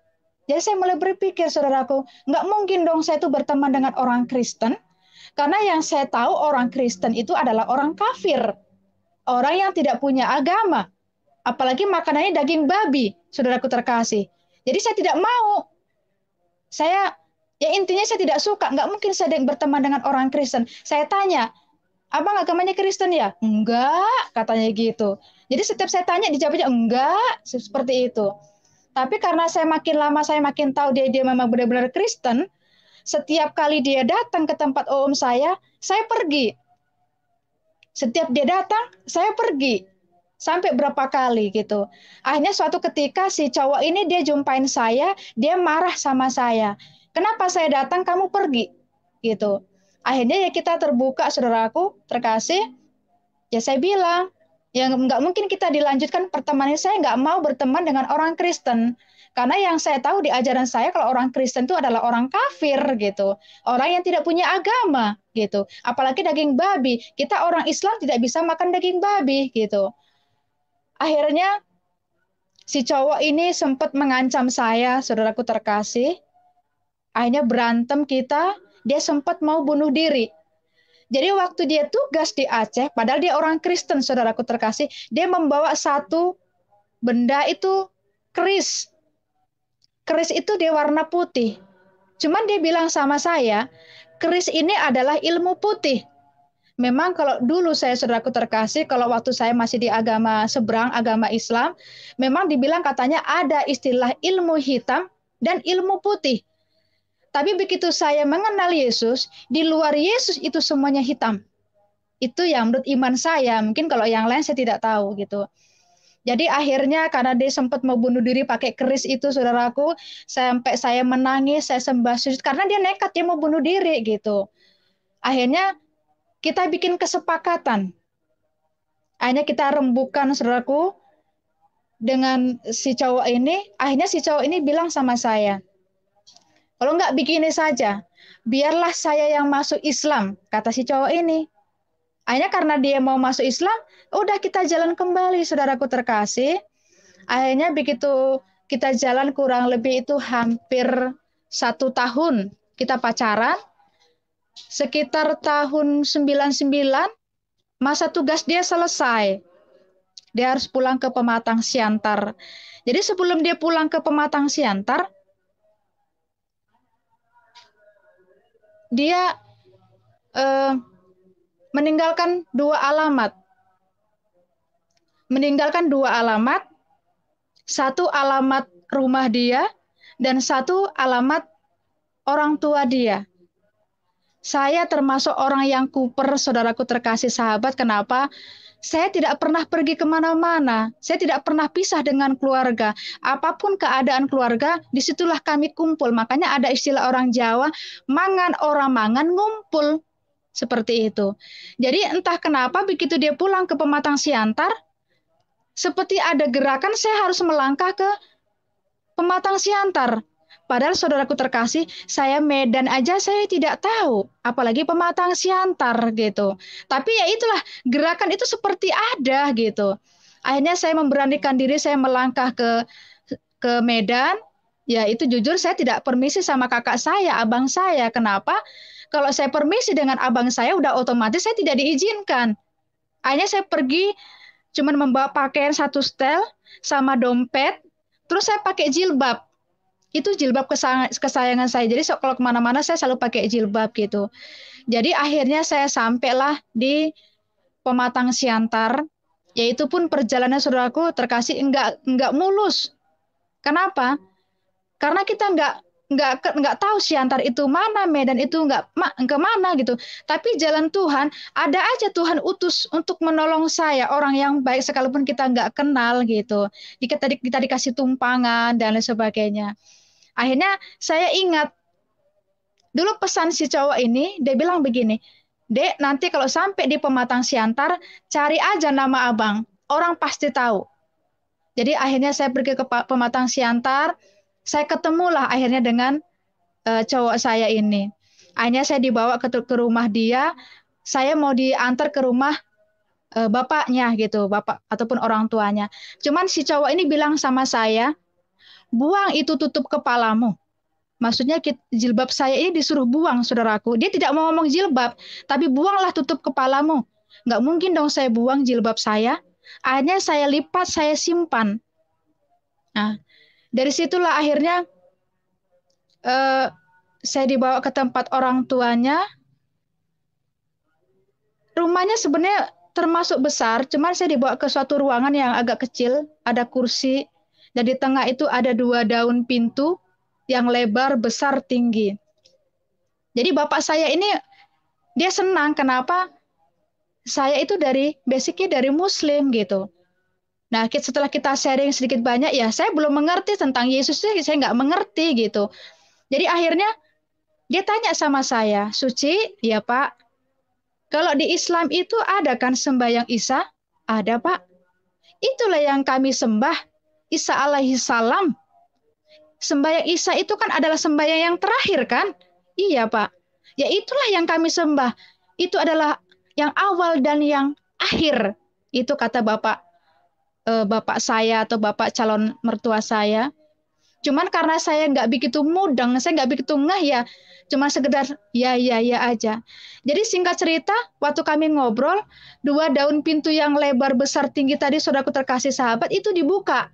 Jadi saya mulai berpikir, saudaraku, nggak mungkin dong saya itu berteman dengan orang Kristen, karena yang saya tahu orang Kristen itu adalah orang kafir, orang yang tidak punya agama, apalagi makanannya daging babi, saudaraku terkasih. Jadi saya tidak mau, saya ya intinya saya tidak suka, nggak mungkin saya berteman dengan orang Kristen. Saya tanya, abang agamanya Kristen ya? Enggak, katanya gitu. Jadi setiap saya tanya dijawabnya enggak, seperti itu. Tapi karena saya makin lama saya makin tahu dia memang benar-benar Kristen, setiap kali dia datang ke tempat om saya pergi. Setiap dia datang, saya pergi. Sampai berapa kali gitu. Akhirnya suatu ketika si cowok ini dia jumpain saya, dia marah sama saya. Kenapa saya datang, kamu pergi? Gitu. Akhirnya ya kita terbuka, saudaraku, terkasih. Ya saya bilang, ya nggak mungkin kita dilanjutkan pertemanan. Saya nggak mau berteman dengan orang Kristen. Karena yang saya tahu di ajaran saya kalau orang Kristen itu adalah orang kafir gitu. Orang yang tidak punya agama gitu. Apalagi daging babi. Kita orang Islam tidak bisa makan daging babi gitu. Akhirnya si cowok ini sempat mengancam saya, saudaraku terkasih. Akhirnya berantem kita, dia sempat mau bunuh diri. Jadi waktu dia tugas di Aceh, padahal dia orang Kristen, saudaraku terkasih, dia membawa satu benda itu keris. Keris itu dia warna putih. Cuman dia bilang sama saya, keris ini adalah ilmu putih. Memang kalau dulu saya saudaraku terkasih, kalau waktu saya masih di agama seberang, agama Islam, memang dibilang katanya ada istilah ilmu hitam dan ilmu putih. Tapi begitu saya mengenal Yesus, di luar Yesus itu semuanya hitam. Itu yang menurut iman saya, mungkin kalau yang lain saya tidak tahu gitu. Jadi akhirnya karena dia sempat mau bunuh diri pakai keris itu, saudaraku, sampai saya menangis, saya sembah sujud karena dia nekat dia mau bunuh diri gitu. Akhirnya kita bikin kesepakatan. Akhirnya kita rembukan, saudaraku, dengan si cowok ini. Akhirnya si cowok ini bilang sama saya, kalau nggak begini saja, biarlah saya yang masuk Islam, kata si cowok ini. Akhirnya karena dia mau masuk Islam, udah kita jalan kembali, saudaraku terkasih. Akhirnya begitu kita jalan kurang lebih itu hampir 1 tahun kita pacaran. Sekitar tahun 99, masa tugas dia selesai. Dia harus pulang ke Pematang Siantar. Jadi sebelum dia pulang ke Pematang Siantar, dia eh, meninggalkan 2 alamat. Meninggalkan 2 alamat, satu alamat rumah dia dan satu alamat orang tua dia. Saya termasuk orang yang kuper, saudaraku terkasih sahabat. Kenapa? Saya tidak pernah pergi kemana-mana. Saya tidak pernah pisah dengan keluarga. Apapun keadaan keluarga, disitulah kami kumpul. Makanya ada istilah orang Jawa, mangan orang mangan ngumpul. Seperti itu. Jadi entah kenapa begitu dia pulang ke Pematang Siantar, seperti ada gerakan saya harus melangkah ke Pematang Siantar. Padahal saudaraku terkasih, saya Medan aja saya tidak tahu, apalagi Pematang Siantar gitu. Tapi ya itulah, gerakan itu seperti ada gitu. Akhirnya saya memberanikan diri, saya melangkah ke Medan. Ya itu jujur saya tidak permisi sama kakak saya, abang saya. Kenapa? Kalau saya permisi dengan abang saya, udah otomatis saya tidak diizinkan. Akhirnya saya pergi, cuman membawa pakaian satu setel, sama dompet, terus saya pakai jilbab. Itu jilbab kesayangan saya. Jadi kalau kemana-mana saya selalu pakai jilbab gitu. Jadi akhirnya saya sampailah di Pematang Siantar. Yaitu pun perjalanan saudaraku terkasih enggak mulus. Kenapa? Karena kita enggak tahu Siantar itu mana, Medan itu enggak kemana gitu. Tapi jalan Tuhan, ada aja Tuhan utus untuk menolong saya, orang yang baik sekalipun kita enggak kenal gitu. Kita dikasih tumpangan dan lain sebagainya. Akhirnya saya ingat dulu pesan si cowok ini, dia bilang begini, Dek, nanti kalau sampai di Pematang Siantar, cari aja nama abang, orang pasti tahu. Jadi akhirnya saya pergi ke Pematang Siantar, saya ketemulah akhirnya dengan cowok saya ini. Akhirnya saya dibawa ke rumah dia, saya mau diantar ke rumah bapaknya gitu, bapak ataupun orang tuanya. Cuman si cowok ini bilang sama saya, buang itu tutup kepalamu. Maksudnya jilbab saya ini disuruh buang, saudaraku. Dia tidak mau ngomong jilbab, tapi buanglah tutup kepalamu. Nggak mungkin dong saya buang jilbab saya. Akhirnya saya lipat, saya simpan. Nah, dari situlah akhirnya eh, saya dibawa ke tempat orang tuanya. Rumahnya sebenarnya termasuk besar, cuman saya dibawa ke suatu ruangan yang agak kecil, ada kursi, dan di tengah itu ada 2 daun pintu yang lebar, besar, tinggi. Jadi bapak saya ini dia senang kenapa saya itu basicnya dari Muslim gitu. Nah, setelah kita sharing sedikit banyak ya, saya belum mengerti tentang Yesus, saya nggak mengerti gitu. Jadi akhirnya dia tanya sama saya, Suci, ya Pak, kalau di Islam itu ada kan sembahyang Isa? Ada Pak. Itulah yang kami sembah, Isa alaihi salam. Sembahyang Isa itu kan adalah sembahyang yang terakhir kan? Iya Pak. Ya itulah yang kami sembah. Itu adalah yang awal dan yang akhir. Itu kata bapak saya atau bapak calon mertua saya. Cuman karena saya nggak begitu mudeng, saya nggak begitu ngeh ya, cuma sekedar ya aja. Jadi singkat cerita, waktu kami ngobrol, 2 daun pintu yang lebar besar tinggi tadi saudaraku terkasih sahabat itu dibuka.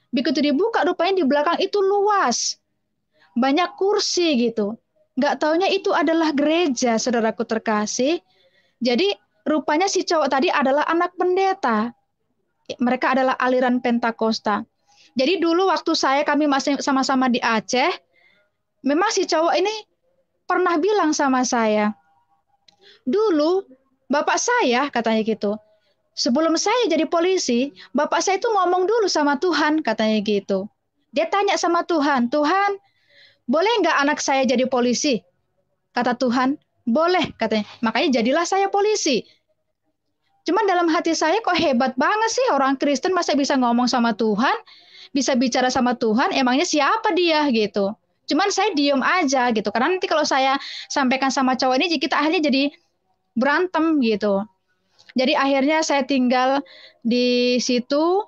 Begitu dibuka, rupanya di belakang itu luas, banyak kursi gitu. Nggak taunya itu adalah gereja, saudaraku terkasih. Jadi rupanya si cowok tadi adalah anak pendeta. Mereka adalah aliran Pentakosta. Jadi dulu waktu kami masih sama-sama di Aceh, memang si cowok ini pernah bilang sama saya, dulu bapak saya katanya gitu, sebelum saya jadi polisi, bapak saya itu ngomong dulu sama Tuhan katanya gitu. Dia tanya sama Tuhan, Tuhan, boleh nggak anak saya jadi polisi? Kata Tuhan, boleh katanya. Makanya jadilah saya polisi. Cuman dalam hati saya kok hebat banget sih orang Kristen masa bisa ngomong sama Tuhan, bisa bicara sama Tuhan, emangnya siapa dia gitu. Cuman saya diem aja gitu, karena nanti kalau saya sampaikan sama cowok ini, kita akhirnya jadi berantem gitu. Jadi akhirnya saya tinggal di situ,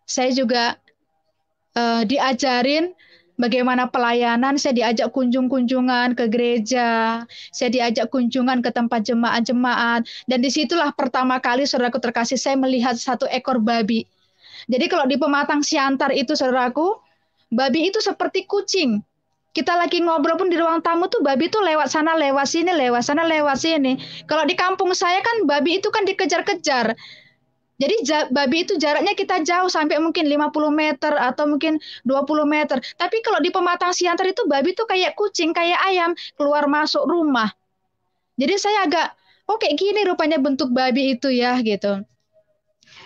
saya juga diajarin bagaimana pelayanan, saya diajak kunjungan ke gereja, saya diajak kunjungan ke tempat jemaat-jemaat, dan disitulah pertama kali saudaraku terkasih saya melihat 1 ekor babi. Jadi kalau di Pematang Siantar itu saudaraku, babi itu seperti kucing. Kita lagi ngobrol pun di ruang tamu tuh babi tuh lewat sana, lewat sini, lewat sana, lewat sini. Kalau di kampung saya kan babi itu kan dikejar-kejar. Jadi babi itu jaraknya kita jauh sampai mungkin 50 meter atau mungkin 20 meter. Tapi kalau di Pematang Siantar itu babi itu kayak kucing, kayak ayam, keluar masuk rumah. Jadi saya agak, oh kayak gini rupanya bentuk babi itu ya gitu.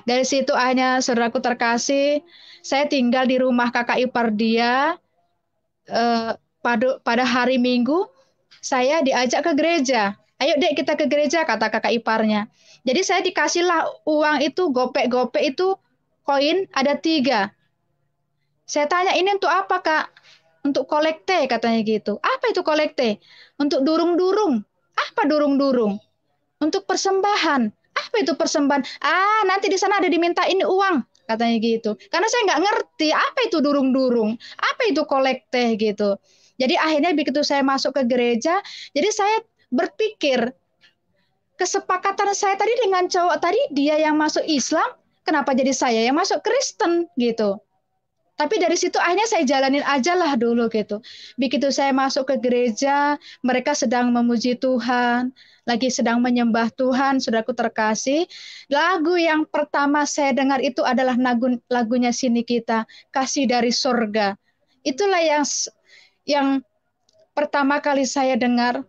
Dari situ akhirnya saudaraku terkasih, saya tinggal di rumah kakak ipar dia. Pada hari Minggu, saya diajak ke gereja. Ayo dek kita ke gereja, kata kakak iparnya. Jadi saya dikasihlah uang itu, gopek-gopek itu, koin ada 3. Saya tanya, ini untuk apa kak? Untuk kolekte, katanya gitu. Apa itu kolekte? Untuk durung-durung. Apa durung-durung? Untuk persembahan. Apa itu persembahan? Ah, nanti di sana ada dimintain uang, katanya gitu. Karena saya nggak ngerti apa itu durung-durung, apa itu kolekte gitu. Jadi akhirnya begitu saya masuk ke gereja, jadi saya berpikir kesepakatan saya tadi dengan cowok tadi, dia yang masuk Islam, kenapa jadi saya yang masuk Kristen gitu. Tapi dari situ akhirnya saya jalanin aja lah dulu gitu. Begitu saya masuk ke gereja, mereka sedang memuji Tuhan, lagi sedang menyembah Tuhan, saudaraku terkasih. Lagu yang pertama saya dengar itu adalah lagunya Sini Kita, Kasih dari Sorga. Itulah yang pertama kali saya dengar.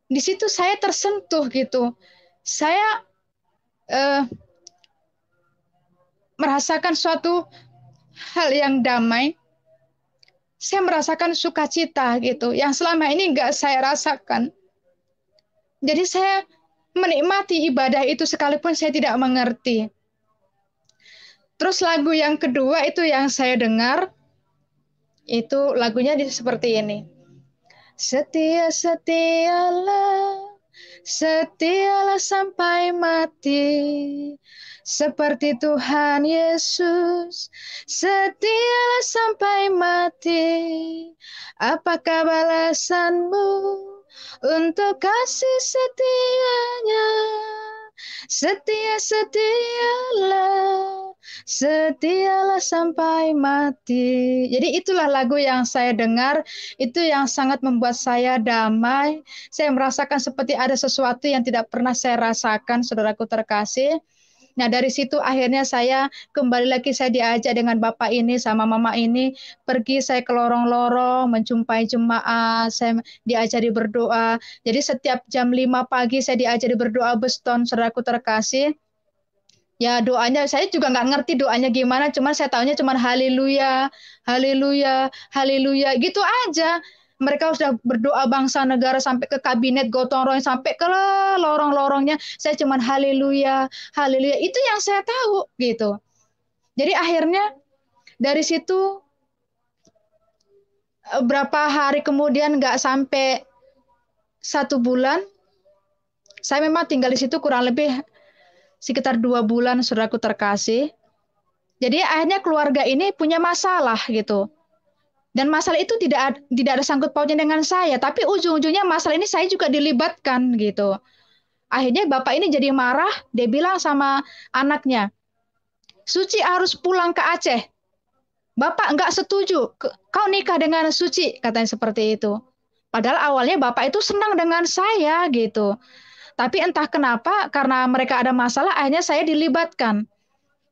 Di situ saya tersentuh gitu. Saya merasakan suatu hal yang damai. Saya merasakan sukacita gitu, yang selama ini nggak saya rasakan. Jadi saya menikmati ibadah itu sekalipun saya tidak mengerti. Terus lagu yang kedua itu yang saya dengar, itu lagunya seperti ini. Setia-setialah Setialah sampai mati, seperti Tuhan Yesus. Setialah sampai mati, apakah balasanmu untuk kasih setianya? Setia-setialah, setialah sampai mati. Jadi itulah lagu yang saya dengar, itu yang sangat membuat saya damai. Saya merasakan seperti ada sesuatu yang tidak pernah saya rasakan, saudaraku terkasih. Nah, dari situ akhirnya saya kembali lagi, saya diajak dengan bapak ini sama mama ini, pergi saya ke lorong-lorong, menjumpai jemaat, saya diajari berdoa. Jadi setiap jam 5 pagi saya diajari berdoa beston, saudaraku terkasih. Ya doanya, saya juga nggak ngerti doanya gimana, cuman saya tahunya cuman haleluya, haleluya, haleluya, gitu aja. Mereka sudah berdoa bangsa negara sampai ke kabinet gotong royong, sampai ke lorong-lorongnya. Saya cuman haleluya, haleluya. Itu yang saya tahu gitu. Jadi akhirnya dari situ berapa hari kemudian, nggak sampai 1 bulan, saya memang tinggal di situ kurang lebih sekitar 2 bulan, saudaraku terkasih. Jadi akhirnya keluarga ini punya masalah gitu. Dan masalah itu tidak ada sangkut pautnya dengan saya, tapi ujung-ujungnya masalah ini saya juga dilibatkan gitu. Akhirnya bapak ini jadi marah, dia bilang sama anaknya, Suci harus pulang ke Aceh. Bapak nggak setuju, kau nikah dengan Suci, katanya seperti itu. Padahal awalnya bapak itu senang dengan saya gitu. Tapi entah kenapa, karena mereka ada masalah, akhirnya saya dilibatkan.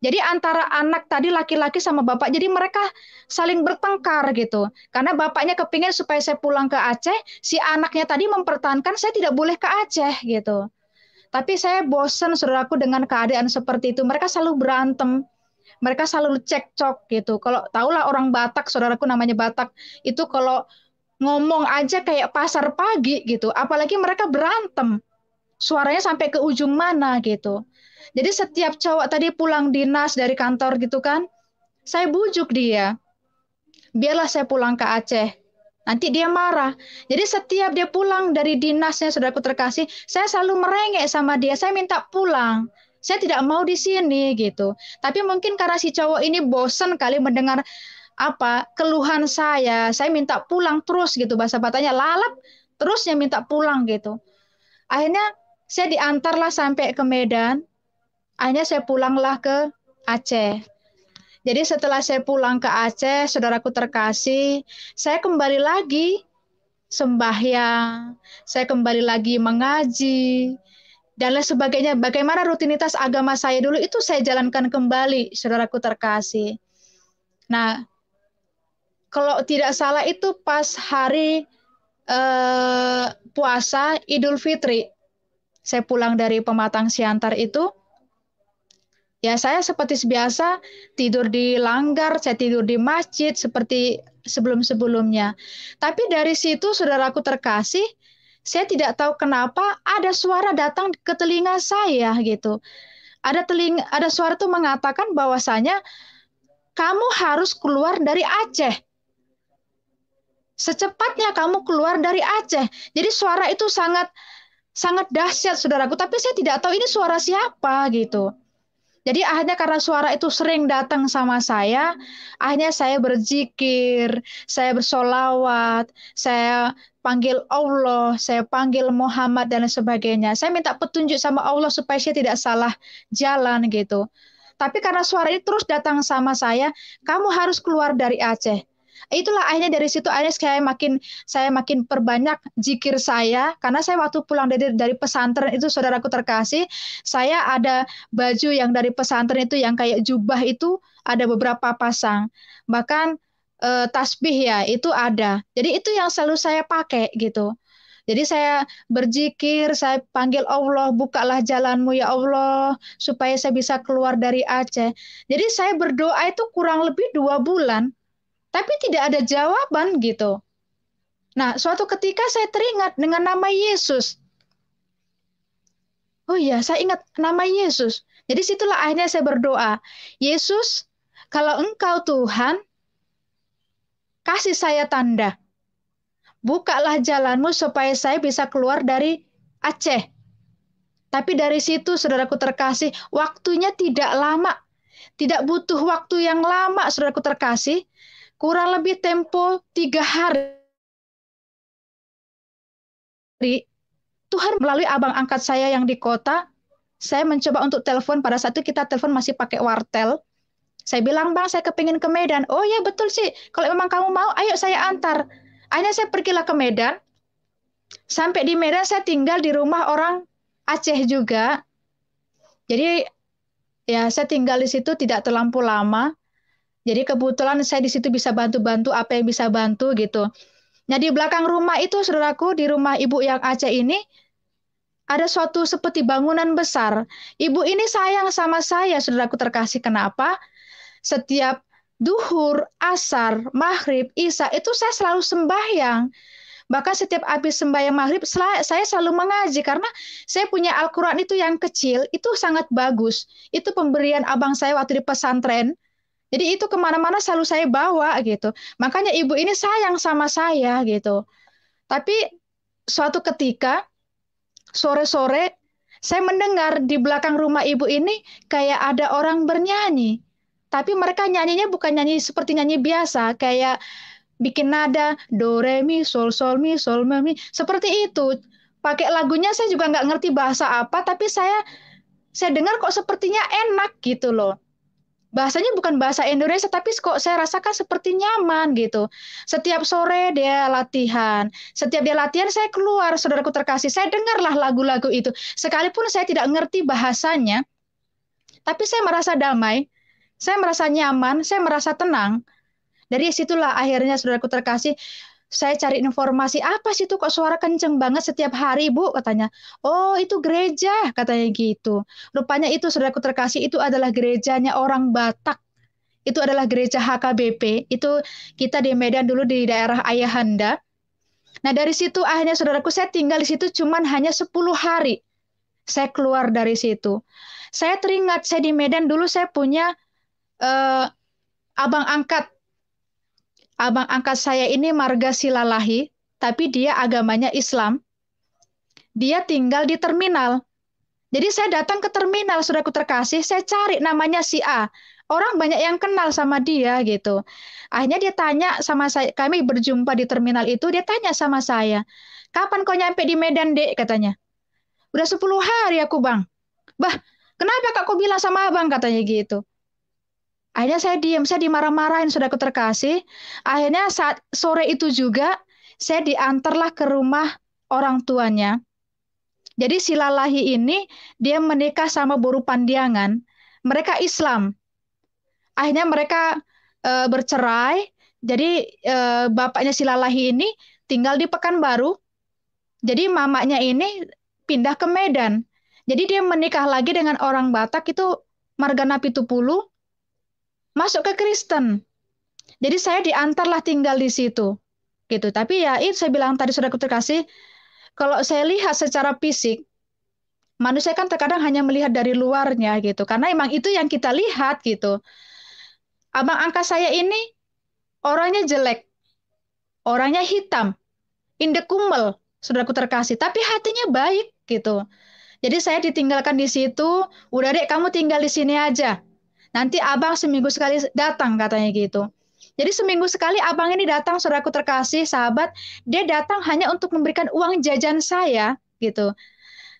Jadi antara anak tadi laki-laki sama bapak, jadi mereka saling bertengkar gitu. Karena bapaknya kepingin supaya saya pulang ke Aceh, si anaknya tadi mempertahankan saya tidak boleh ke Aceh gitu. Tapi saya bosan, saudaraku, dengan keadaan seperti itu. Mereka selalu berantem, mereka selalu cekcok gitu. Kalau tahulah orang Batak, saudaraku namanya Batak, itu kalau ngomong aja kayak pasar pagi gitu. Apalagi mereka berantem, suaranya sampai ke ujung mana gitu. Jadi setiap cowok tadi pulang dinas dari kantor gitu kan, saya bujuk dia, biarlah saya pulang ke Aceh. Nanti dia marah. Jadi setiap dia pulang dari dinasnya, saudaraku terkasih, saya selalu merengek sama dia, saya minta pulang. Saya tidak mau di sini gitu. Tapi mungkin karena si cowok ini bosan kali mendengar keluhan saya minta pulang terus gitu, bahasa Bataknya lalap, terusnya minta pulang gitu. Akhirnya saya diantarlah sampai ke Medan. Akhirnya saya pulanglah ke Aceh. Jadi setelah saya pulang ke Aceh, saudaraku terkasih, saya kembali lagi sembahyang, saya kembali lagi mengaji, dan lain sebagainya. Bagaimana rutinitas agama saya dulu itu saya jalankan kembali, saudaraku terkasih. Nah, kalau tidak salah itu pas hari puasa Idul Fitri, saya pulang dari Pematang Siantar itu, ya saya seperti biasa tidur di langgar, saya tidur di masjid seperti sebelum-sebelumnya. Tapi dari situ, saudaraku terkasih, saya tidak tahu kenapa ada suara datang ke telinga saya gitu. Ada suara itu mengatakan bahwasanya kamu harus keluar dari Aceh. Secepatnya kamu keluar dari Aceh. Jadi suara itu sangat sangat dahsyat, saudaraku. Tapi saya tidak tahu ini suara siapa gitu. Jadi akhirnya karena suara itu sering datang sama saya, akhirnya saya berzikir, saya bersolawat, saya panggil Allah, saya panggil Muhammad dan sebagainya. Saya minta petunjuk sama Allah supaya saya tidak salah jalan gitu. Tapi karena suara ini terus datang sama kamu harus keluar dari Aceh. Itulah akhirnya dari situ akhirnya saya makin perbanyak zikir saya, karena saya waktu pulang dari pesantren itu, saudaraku terkasih, saya ada baju yang dari pesantren itu yang kayak jubah itu ada beberapa pasang. Bahkan tasbih ya itu ada. Jadi itu yang selalu saya pakai gitu. Jadi saya berzikir, saya panggil Allah, bukalah jalanmu ya Allah, supaya saya bisa keluar dari Aceh. Jadi saya berdoa itu kurang lebih 2 bulan, tapi tidak ada jawaban gitu. Nah, suatu ketika saya teringat dengan nama Yesus. Oh iya, saya ingat nama Yesus. Jadi situlah akhirnya saya berdoa, Yesus, kalau Engkau Tuhan, kasih saya tanda. Bukalah jalanmu supaya saya bisa keluar dari Aceh. Tapi dari situ, saudaraku terkasih, waktunya tidak lama. Tidak butuh waktu yang lama, saudaraku terkasih. Kurang lebih tempo 3 hari. Tuhan melalui abang angkat saya yang di kota, saya mencoba untuk telepon. Pada saat itu kita telepon masih pakai wartel. Saya bilang, Bang, saya kepingin ke Medan. Oh ya, betul sih. Kalau memang kamu mau, ayo saya antar. Akhirnya saya pergilah ke Medan. Sampai di Medan saya tinggal di rumah orang Aceh juga. Jadi ya saya tinggal di situ tidak terlampau lama. Jadi kebetulan saya di situ bisa bantu-bantu apa yang bisa bantu gitu. Nah di belakang rumah itu saudaraku, di rumah ibu yang Aceh ini ada suatu seperti bangunan besar. Ibu ini sayang sama saya, saudaraku terkasih. Kenapa? Setiap duhur, asar, maghrib, isya itu saya selalu sembahyang. Bahkan setiap habis sembahyang maghrib, saya selalu mengaji karena saya punya Al-Quran itu yang kecil, itu sangat bagus. Itu pemberian abang saya waktu di pesantren. Jadi itu kemana-mana selalu saya bawa gitu. Makanya ibu ini sayang sama saya gitu. Tapi suatu ketika sore-sore saya mendengar di belakang rumah ibu ini kayak ada orang bernyanyi. Tapi mereka nyanyinya bukan nyanyi seperti nyanyi biasa, kayak bikin nada do re mi sol me mi seperti itu. Pakai lagunya saya juga nggak ngerti bahasa apa, tapi saya dengar kok sepertinya enak gitu loh. Bahasanya bukan bahasa Indonesia, tapi kok saya rasakan seperti nyaman gitu. Setiap sore dia latihan. Setiap dia latihan, saya keluar, saudaraku terkasih. Saya dengarlah lagu-lagu itu. Sekalipun saya tidak ngerti bahasanya, tapi saya merasa damai, saya merasa nyaman, saya merasa tenang. Dari situlah akhirnya, saudaraku terkasih, saya cari informasi, apa sih itu kok suara kenceng banget setiap hari, Bu? Katanya. Oh, itu gereja, katanya gitu. Rupanya itu, saudaraku terkasih, itu adalah gerejanya orang Batak. Itu adalah gereja HKBP. Itu kita di Medan dulu di daerah Ayahanda. Nah, dari situ akhirnya, saudaraku, saya tinggal di situ cuman hanya 10 hari. Saya keluar dari situ. Saya teringat, saya di Medan dulu saya punya eh, abang angkat. Abang angkat saya ini marga Silalahi, tapi dia agamanya Islam. Dia tinggal di terminal. Jadi saya datang ke terminal, saudaraku terkasih, saya cari namanya si A. Orang banyak yang kenal sama dia gitu. Akhirnya dia tanya sama saya, kami berjumpa di terminal itu, dia tanya sama saya, kapan kau nyampe di Medan, Dek? Katanya. Udah 10 hari aku, Bang. Bah, kenapa kak kau bilang sama abang? Katanya gitu. Akhirnya saya diam, saya dimarah-marahin, saudaraku terkasih. Akhirnya saat sore itu juga, saya diantarlah ke rumah orang tuanya. Jadi si Lalahi ini dia menikah sama Boru Pandiangan. Mereka Islam. Akhirnya mereka bercerai. Jadi bapaknya si Lalahi ini tinggal di Pekanbaru. Jadi mamanya ini pindah ke Medan. Jadi dia menikah lagi dengan orang Batak itu Margana Pitupulu, masuk ke Kristen. Jadi saya diantarlah tinggal di situ. Gitu. Tapi ya itu saya bilang tadi sudah terkasih, kalau saya lihat secara fisik, manusia kan terkadang hanya melihat dari luarnya gitu. Karena emang itu yang kita lihat gitu. Abang angkat saya ini orangnya jelek, orangnya hitam, indekumel, saudaraku terkasih. Tapi hatinya baik gitu. Jadi saya ditinggalkan di situ, udah dek kamu tinggal di sini aja. Nanti abang seminggu sekali datang katanya gitu. Jadi seminggu sekali abang ini datang, saudaraku terkasih, sahabat, dia datang hanya untuk memberikan uang jajan saya gitu.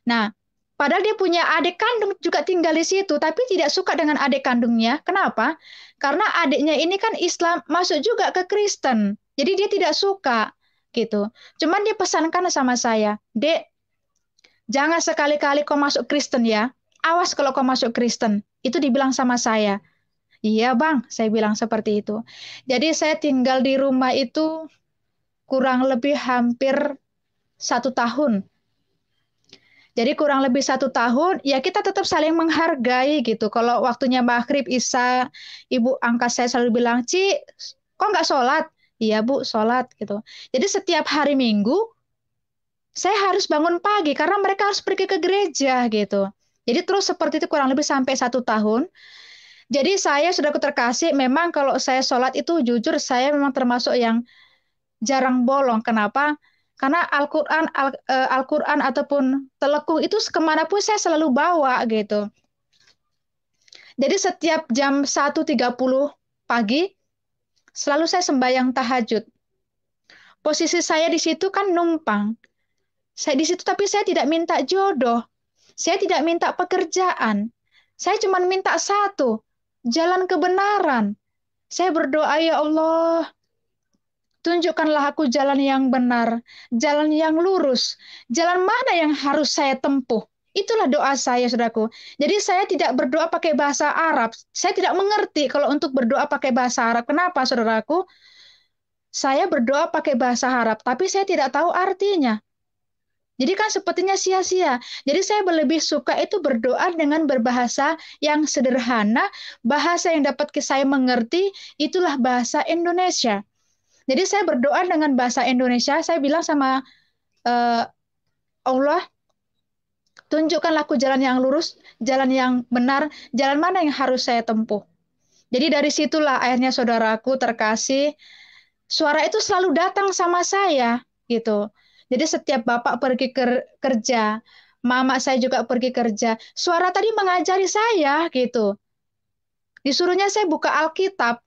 Nah, padahal dia punya adik kandung juga tinggal di situ, tapi tidak suka dengan adik kandungnya. Kenapa? Karena adiknya ini kan Islam, masuk juga ke Kristen. Jadi dia tidak suka gitu. Cuman dia pesankan sama saya, Dek, jangan sekali-kali kau masuk Kristen ya. Awas kalau kau masuk Kristen. Itu dibilang sama saya. Iya bang, saya bilang seperti itu. Jadi saya tinggal di rumah itu kurang lebih hampir 1 tahun. Jadi kurang lebih 1 tahun, ya kita tetap saling menghargai gitu. Kalau waktunya maghrib, isya, ibu angkat saya selalu bilang, Ci, kok nggak sholat? Iya bu, sholat gitu. Jadi setiap hari Minggu, saya harus bangun pagi karena mereka harus pergi ke gereja gitu. Jadi terus seperti itu kurang lebih sampai 1 tahun. Jadi saya sudah terkasih, memang kalau saya sholat itu jujur saya memang termasuk yang jarang bolong. Kenapa? Karena Al-Quran ataupun telekung itu kemanapun saya selalu bawa gitu. Jadi setiap jam 1.30 pagi selalu saya sembahyang tahajud. Posisi saya di situ kan numpang. Saya di situ tapi saya tidak minta jodoh. Saya tidak minta pekerjaan. Saya cuma minta satu, jalan kebenaran. Saya berdoa, ya Allah, tunjukkanlah aku jalan yang benar, jalan yang lurus, jalan mana yang harus saya tempuh. Itulah doa saya, saudaraku. Jadi saya tidak berdoa pakai bahasa Arab. Saya tidak mengerti kalau untuk berdoa pakai bahasa Arab. Kenapa, saudaraku? Saya berdoa pakai bahasa Arab, tapi saya tidak tahu artinya. Jadi kan sepertinya sia-sia. Jadi saya lebih suka itu berdoa dengan berbahasa yang sederhana, bahasa yang dapat saya mengerti, itulah bahasa Indonesia. Jadi saya berdoa dengan bahasa Indonesia, saya bilang sama Allah, tunjukkanlah aku jalan yang lurus, jalan yang benar, jalan mana yang harus saya tempuh. Jadi dari situlah akhirnya saudaraku terkasih, suara itu selalu datang sama saya gitu. Jadi setiap bapak pergi kerja, mama saya juga pergi kerja, suara tadi mengajari saya gitu. Disuruhnya saya buka Alkitab.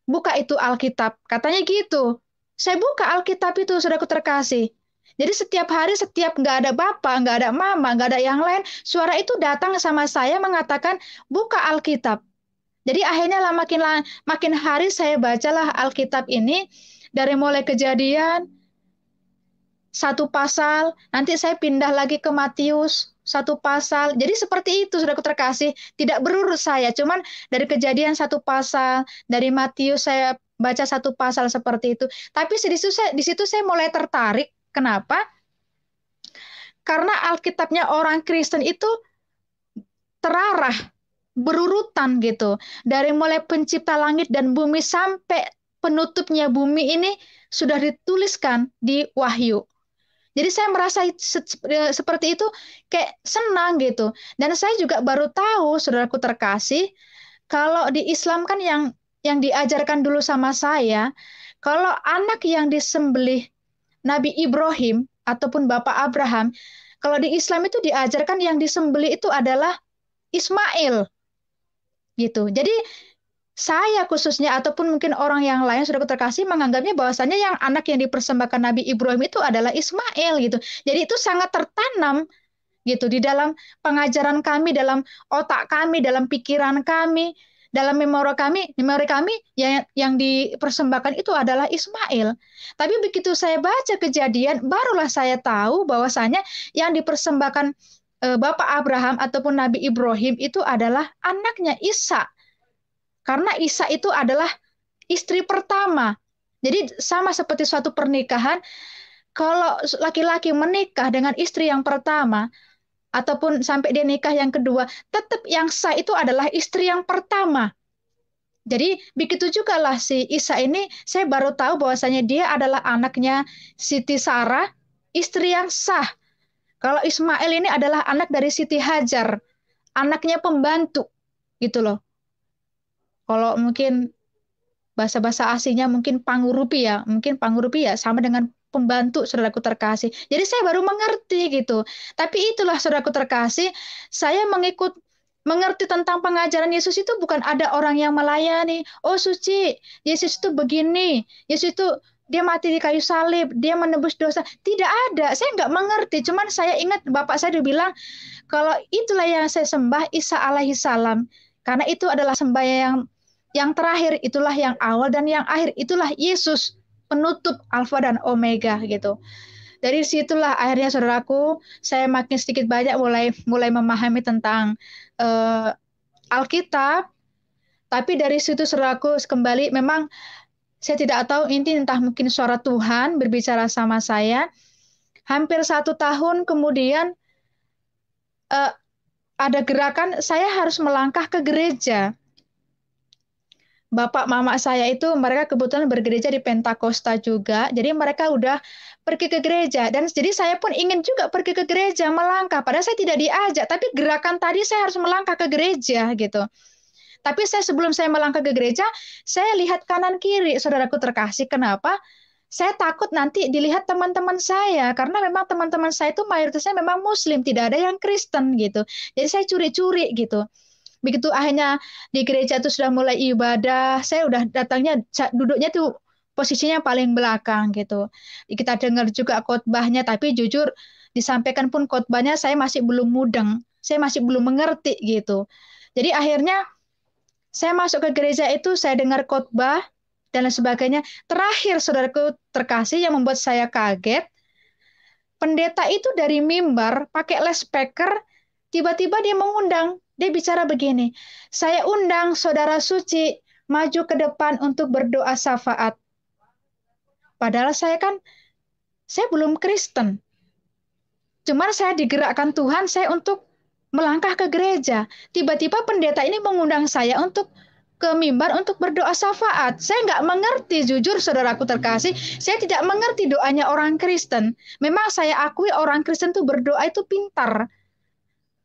Buka itu Alkitab, katanya gitu. Saya buka Alkitab itu, saudaraku terkasih. Jadi setiap hari, setiap nggak ada bapak, nggak ada mama, nggak ada yang lain, suara itu datang sama saya mengatakan, buka Alkitab. Jadi akhirnya lah makin hari saya bacalah Alkitab ini, dari mulai Kejadian, satu pasal, nanti saya pindah lagi ke Matius, satu pasal. Jadi seperti itu, saudaraku terkasih, tidak berurut saya, cuman dari Kejadian satu pasal, dari Matius saya baca satu pasal seperti itu. Tapi di situ saya mulai tertarik. Kenapa? Karena Alkitabnya orang Kristen itu terarah, berurutan gitu. Dari mulai pencipta langit dan bumi sampai penutupnya bumi ini sudah dituliskan di Wahyu. Jadi saya merasa seperti itu kayak senang gitu. Dan saya juga baru tahu, saudaraku terkasih, kalau di Islam kan yang diajarkan dulu sama saya, kalau anak yang disembelih Nabi Ibrahim ataupun Bapak Abraham, kalau di Islam itu diajarkan yang disembelih itu adalah Ismail gitu. Jadi saya khususnya ataupun mungkin orang yang lain sudah terkasih menganggapnya bahwasannya yang anak yang dipersembahkan Nabi Ibrahim itu adalah Ismail gitu. Jadi itu sangat tertanam gitu di dalam pengajaran kami, dalam otak kami, dalam pikiran kami, dalam memori kami yang dipersembahkan itu adalah Ismail. Tapi begitu saya baca Kejadian, barulah saya tahu bahwasanya yang dipersembahkan Bapak Abraham ataupun Nabi Ibrahim itu adalah anaknya Isa. Karena Isa itu adalah istri pertama. Jadi sama seperti suatu pernikahan, kalau laki-laki menikah dengan istri yang pertama, ataupun sampai dia nikah yang kedua, tetap yang sah itu adalah istri yang pertama. Jadi begitu juga lah si Isa ini, saya baru tahu bahwasanya dia adalah anaknya Siti Sarah, istri yang sah. Kalau Ismail ini adalah anak dari Siti Hajar, anaknya pembantu, gitu loh. Kalau mungkin bahasa-bahasa aslinya mungkin pangurupi ya, sama dengan pembantu, saudaraku terkasih. Jadi saya baru mengerti gitu. Tapi itulah, saudaraku terkasih, saya mengerti tentang pengajaran Yesus itu bukan ada orang yang melayani. Oh suci, Yesus itu begini, Yesus itu dia mati di kayu salib, dia menebus dosa. Tidak ada, saya nggak mengerti. Cuman saya ingat bapak saya bilang, kalau itulah yang saya sembah, Isa alaihi salam. Karena itu adalah sembahyang yang terakhir, itulah yang awal dan yang akhir, itulah Yesus, penutup Alfa dan Omega gitu. Dari situlah akhirnya saudaraku, saya makin sedikit banyak mulai memahami tentang Alkitab. Tapi dari situ saudaraku kembali, memang saya tidak tahu ini entah mungkin suara Tuhan berbicara sama saya. Hampir 1 tahun kemudian ada gerakan saya harus melangkah ke gereja. Bapak mama saya itu mereka kebetulan bergereja di Pentakosta juga. Jadi mereka udah pergi ke gereja dan jadi saya pun ingin juga pergi ke gereja melangkah. Padahal saya tidak diajak, tapi gerakan tadi saya harus melangkah ke gereja gitu. Tapi sebelum saya melangkah ke gereja, saya lihat kanan kiri, saudaraku terkasih. Kenapa? Saya takut nanti dilihat teman-teman saya, karena memang teman-teman saya itu mayoritasnya memang Muslim, tidak ada yang Kristen gitu. Jadi saya curi-curi gitu. Begitu akhirnya di gereja itu sudah mulai ibadah, saya udah datangnya duduknya tuh posisinya paling belakang gitu. Kita dengar juga khotbahnya, tapi jujur disampaikan pun khotbahnya saya masih belum mudeng, saya masih belum mengerti gitu. Jadi akhirnya saya masuk ke gereja itu, saya dengar khotbah dan lain sebagainya. Terakhir, saudaraku terkasih, yang membuat saya kaget, pendeta itu dari mimbar pakai loudspeaker, tiba-tiba dia mengundang, dia bicara begini, saya undang saudara suci maju ke depan untuk berdoa syafaat. Padahal saya belum Kristen. Cuman saya digerakkan Tuhan, saya untuk melangkah ke gereja. Tiba-tiba pendeta ini mengundang saya untuk ke mimbar untuk berdoa syafaat. Saya nggak mengerti, jujur saudaraku terkasih, saya tidak mengerti doanya orang Kristen. Memang saya akui orang Kristen tuh berdoa itu pintar.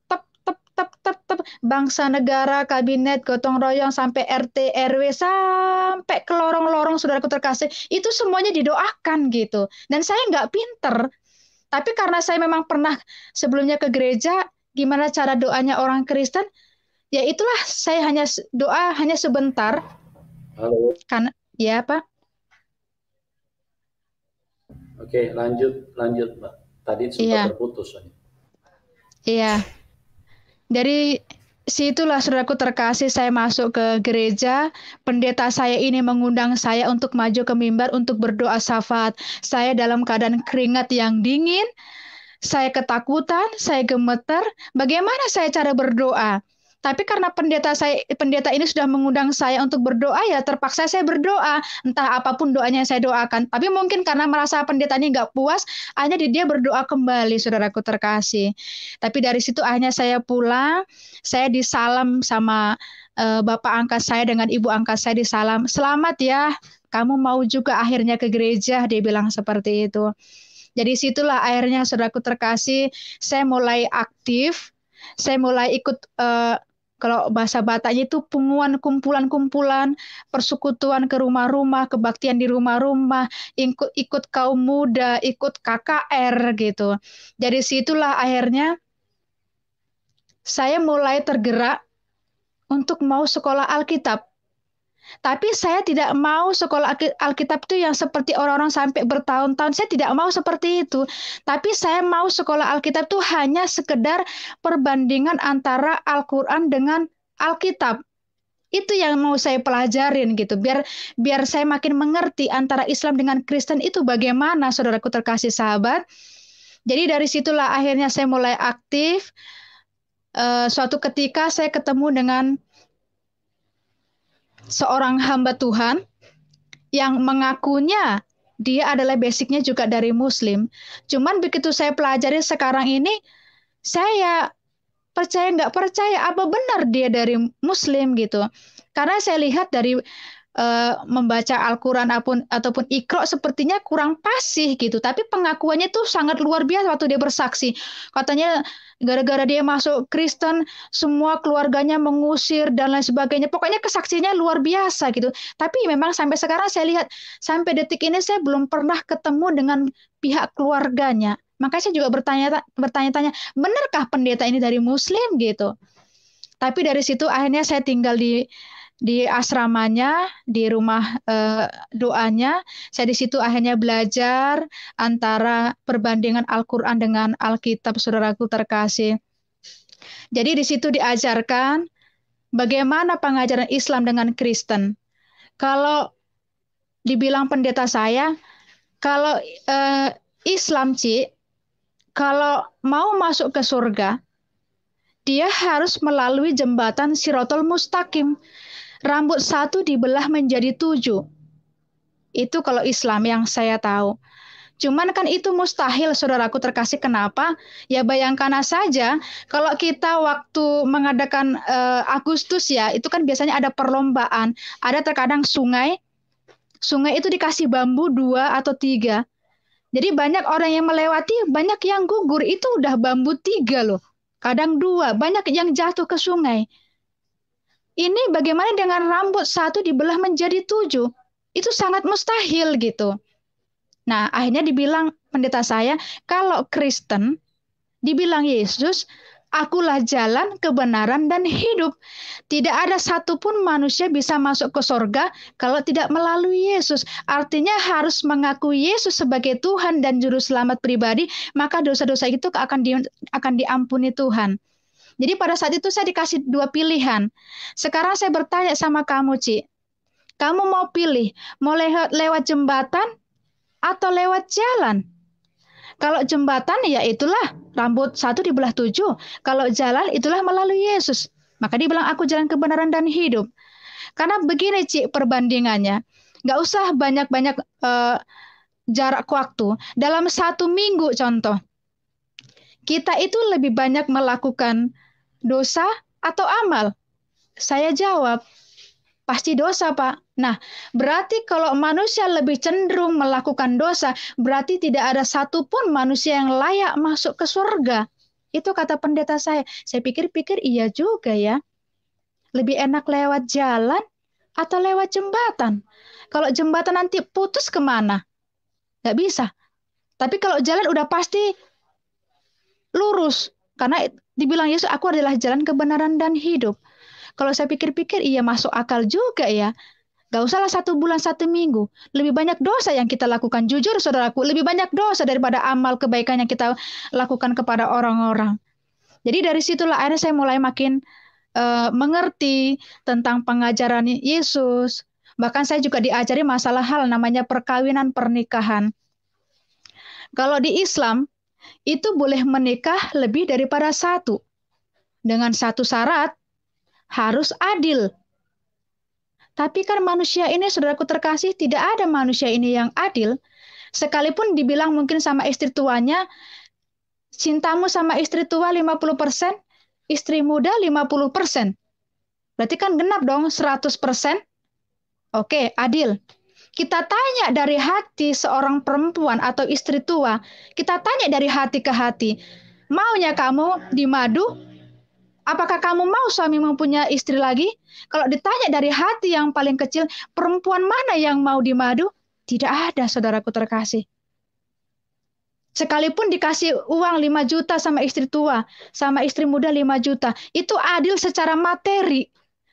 Tep, tep, tep, tep, tep. Bangsa, negara, kabinet, gotong royong, sampai RT, RW, sampai ke lorong-lorong saudaraku terkasih. Itu semuanya didoakan gitu. Dan saya nggak pinter. Tapi karena saya memang pernah sebelumnya ke gereja, gimana cara doanya orang Kristen, ya itulah saya hanya doa hanya sebentar. Halo. Karena ya Pak. Oke, lanjut Mbak. Tadi sempat terputus. Iya. Dari situlah saudaraku terkasih, saya masuk ke gereja, pendeta saya ini mengundang saya untuk maju ke mimbar untuk berdoa syafaat. Saya dalam keadaan keringat yang dingin, saya ketakutan, saya gemeter. Bagaimana saya cara berdoa? Tapi karena pendeta ini sudah mengundang saya untuk berdoa, ya terpaksa saya berdoa. Entah apapun doanya yang saya doakan. Tapi mungkin karena merasa pendeta ini nggak puas, akhirnya dia berdoa kembali, saudaraku terkasih. Tapi dari situ akhirnya saya pulang, saya disalam sama bapak angkat saya dengan ibu angkat saya, disalam. Selamat ya, kamu mau juga akhirnya ke gereja, dia bilang seperti itu. Jadi situlah akhirnya saudaraku terkasih, saya mulai aktif, saya mulai ikut kalau bahasa Bataknya itu punguan kumpulan-kumpulan, persekutuan ke rumah-rumah, kebaktian di rumah-rumah, ikut kaum muda, ikut KKR gitu. Dari situlah akhirnya saya mulai tergerak untuk mau sekolah Alkitab. Tapi saya tidak mau sekolah Alkitab itu yang seperti orang-orang sampai bertahun-tahun. Saya tidak mau seperti itu. Tapi saya mau sekolah Alkitab itu hanya sekedar perbandingan antara Al-Quran dengan Alkitab. Itu yang mau saya pelajarin gitu. Biar saya makin mengerti antara Islam dengan Kristen itu bagaimana, saudaraku terkasih sahabat. Jadi dari situlah akhirnya saya mulai aktif. Suatu ketika saya ketemu dengan seorang hamba Tuhan yang mengakunya dia adalah basicnya juga dari Muslim. Cuman begitu saya pelajari sekarang ini, saya percaya nggak percaya apa benar dia dari Muslim gitu. Karena saya lihat dari membaca Al-Quran ataupun Iqra sepertinya kurang fasih gitu. Tapi pengakuannya tuh sangat luar biasa waktu dia bersaksi. Katanya gara-gara dia masuk Kristen, semua keluarganya mengusir dan lain sebagainya. Pokoknya kesaksiannya luar biasa gitu. Tapi memang sampai sekarang saya lihat, sampai detik ini saya belum pernah ketemu dengan pihak keluarganya. Makanya saya juga bertanya-tanya, benarkah pendeta ini dari Muslim gitu? Tapi dari situ akhirnya saya tinggal di asramanya, di rumah doanya. Saya di situ akhirnya belajar antara perbandingan Al-Quran dengan Alkitab, saudaraku terkasih. Jadi di situ diajarkan bagaimana pengajaran Islam dengan Kristen. Kalau dibilang pendeta saya, kalau Islam, kalau mau masuk ke surga, dia harus melalui jembatan Siratul Mustaqim. Rambut satu dibelah menjadi 7. Itu kalau Islam yang saya tahu. Cuman kan itu mustahil, saudaraku terkasih. Kenapa? Ya bayangkan saja, kalau kita waktu mengadakan Agustus ya, itu kan biasanya ada perlombaan. Ada terkadang sungai itu dikasih bambu 2 atau 3. Jadi banyak orang yang melewati, banyak yang gugur. Itu udah bambu 3 loh. Kadang 2, banyak yang jatuh ke sungai. Ini bagaimana dengan rambut satu dibelah menjadi 7? Itu sangat mustahil gitu. Nah, akhirnya dibilang pendeta saya, kalau Kristen, dibilang Yesus, akulah jalan, kebenaran, dan hidup. Tidak ada satupun manusia bisa masuk ke sorga kalau tidak melalui Yesus. Artinya harus mengakui Yesus sebagai Tuhan dan Juru Selamat pribadi, maka dosa-dosa itu akan diampuni Tuhan. Jadi pada saat itu saya dikasih dua pilihan. Sekarang saya bertanya sama kamu, Ci. Kamu mau pilih, mau lewat jembatan atau lewat jalan? Kalau jembatan, ya itulah rambut satu dibelah 7. Kalau jalan, itulah melalui Yesus. Maka dia bilang, aku jalan kebenaran dan hidup. Karena begini, Ci, perbandingannya. Nggak usah banyak-banyak jarak waktu. Dalam 1 minggu, contoh. Kita itu lebih banyak melakukan dosa atau amal? Saya jawab, pasti dosa, Pak. Nah, berarti kalau manusia lebih cenderung melakukan dosa, berarti tidak ada satupun manusia yang layak masuk ke surga. Itu kata pendeta saya. Saya pikir-pikir iya juga ya. Lebih enak lewat jalan atau lewat jembatan. Kalau jembatan nanti putus kemana? Nggak bisa. Tapi kalau jalan udah pasti lurus. Karena dibilang Yesus, aku adalah jalan kebenaran dan hidup. Kalau saya pikir-pikir, iya masuk akal juga ya. Gak usahlah 1 bulan 1 minggu. Lebih banyak dosa yang kita lakukan. Jujur saudaraku, lebih banyak dosa daripada amal kebaikan yang kita lakukan kepada orang-orang. Jadi dari situlah akhirnya saya mulai makin mengerti tentang pengajaran Yesus. Bahkan saya juga diajari masalah hal namanya perkawinan pernikahan. Kalau di Islam, itu boleh menikah lebih daripada 1. Dengan 1 syarat, harus adil. Tapi kan manusia ini, saudaraku terkasih, tidak ada manusia ini yang adil. Sekalipun dibilang mungkin sama istri tuanya, cintamu sama istri tua 50%, istri muda 50%. Berarti kan genap dong 100%. Oke, adil. Kita tanya dari hati seorang perempuan atau istri tua, kita tanya dari hati ke hati, maunya kamu dimadu? Apakah kamu mau suami mempunyai istri lagi? Kalau ditanya dari hati yang paling kecil, perempuan mana yang mau dimadu? Tidak ada, saudaraku terkasih. Sekalipun dikasih uang 5 juta sama istri tua, sama istri muda 5 juta, itu adil secara materi.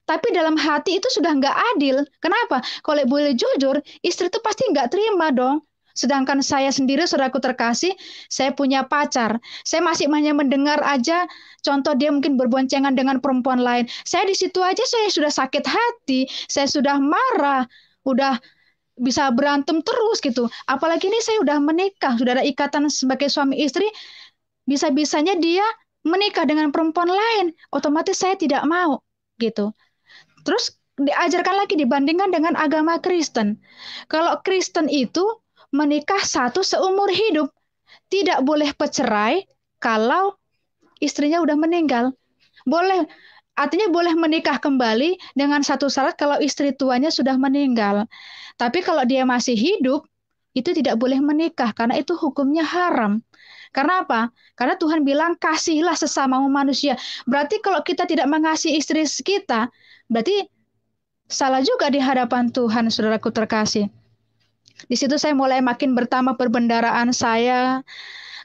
Tapi dalam hati itu sudah nggak adil. Kenapa? Kalau boleh jujur, istri itu pasti nggak terima dong. Sedangkan saya sendiri, saudaraku terkasih, saya punya pacar. Saya masih hanya mendengar aja, contoh dia mungkin berboncengan dengan perempuan lain. Saya di situ aja saya sudah sakit hati, saya sudah marah, udah bisa berantem terus gitu. Apalagi ini saya udah menikah, sudah ada ikatan sebagai suami istri, bisa-bisanya dia menikah dengan perempuan lain. Otomatis saya tidak mau gitu. Terus diajarkan lagi dibandingkan dengan agama Kristen. Kalau Kristen itu menikah 1 seumur hidup. Tidak boleh bercerai kalau istrinya udah meninggal. Boleh, artinya boleh menikah kembali dengan 1 syarat kalau istri tuanya sudah meninggal. Tapi kalau dia masih hidup, itu tidak boleh menikah karena itu hukumnya haram. Karena apa? Karena Tuhan bilang kasihilah sesamamu manusia. Berarti kalau kita tidak mengasihi istri kita, berarti salah juga di hadapan Tuhan, saudaraku terkasih. Di situ saya mulai makin bertambah perbendaraan saya.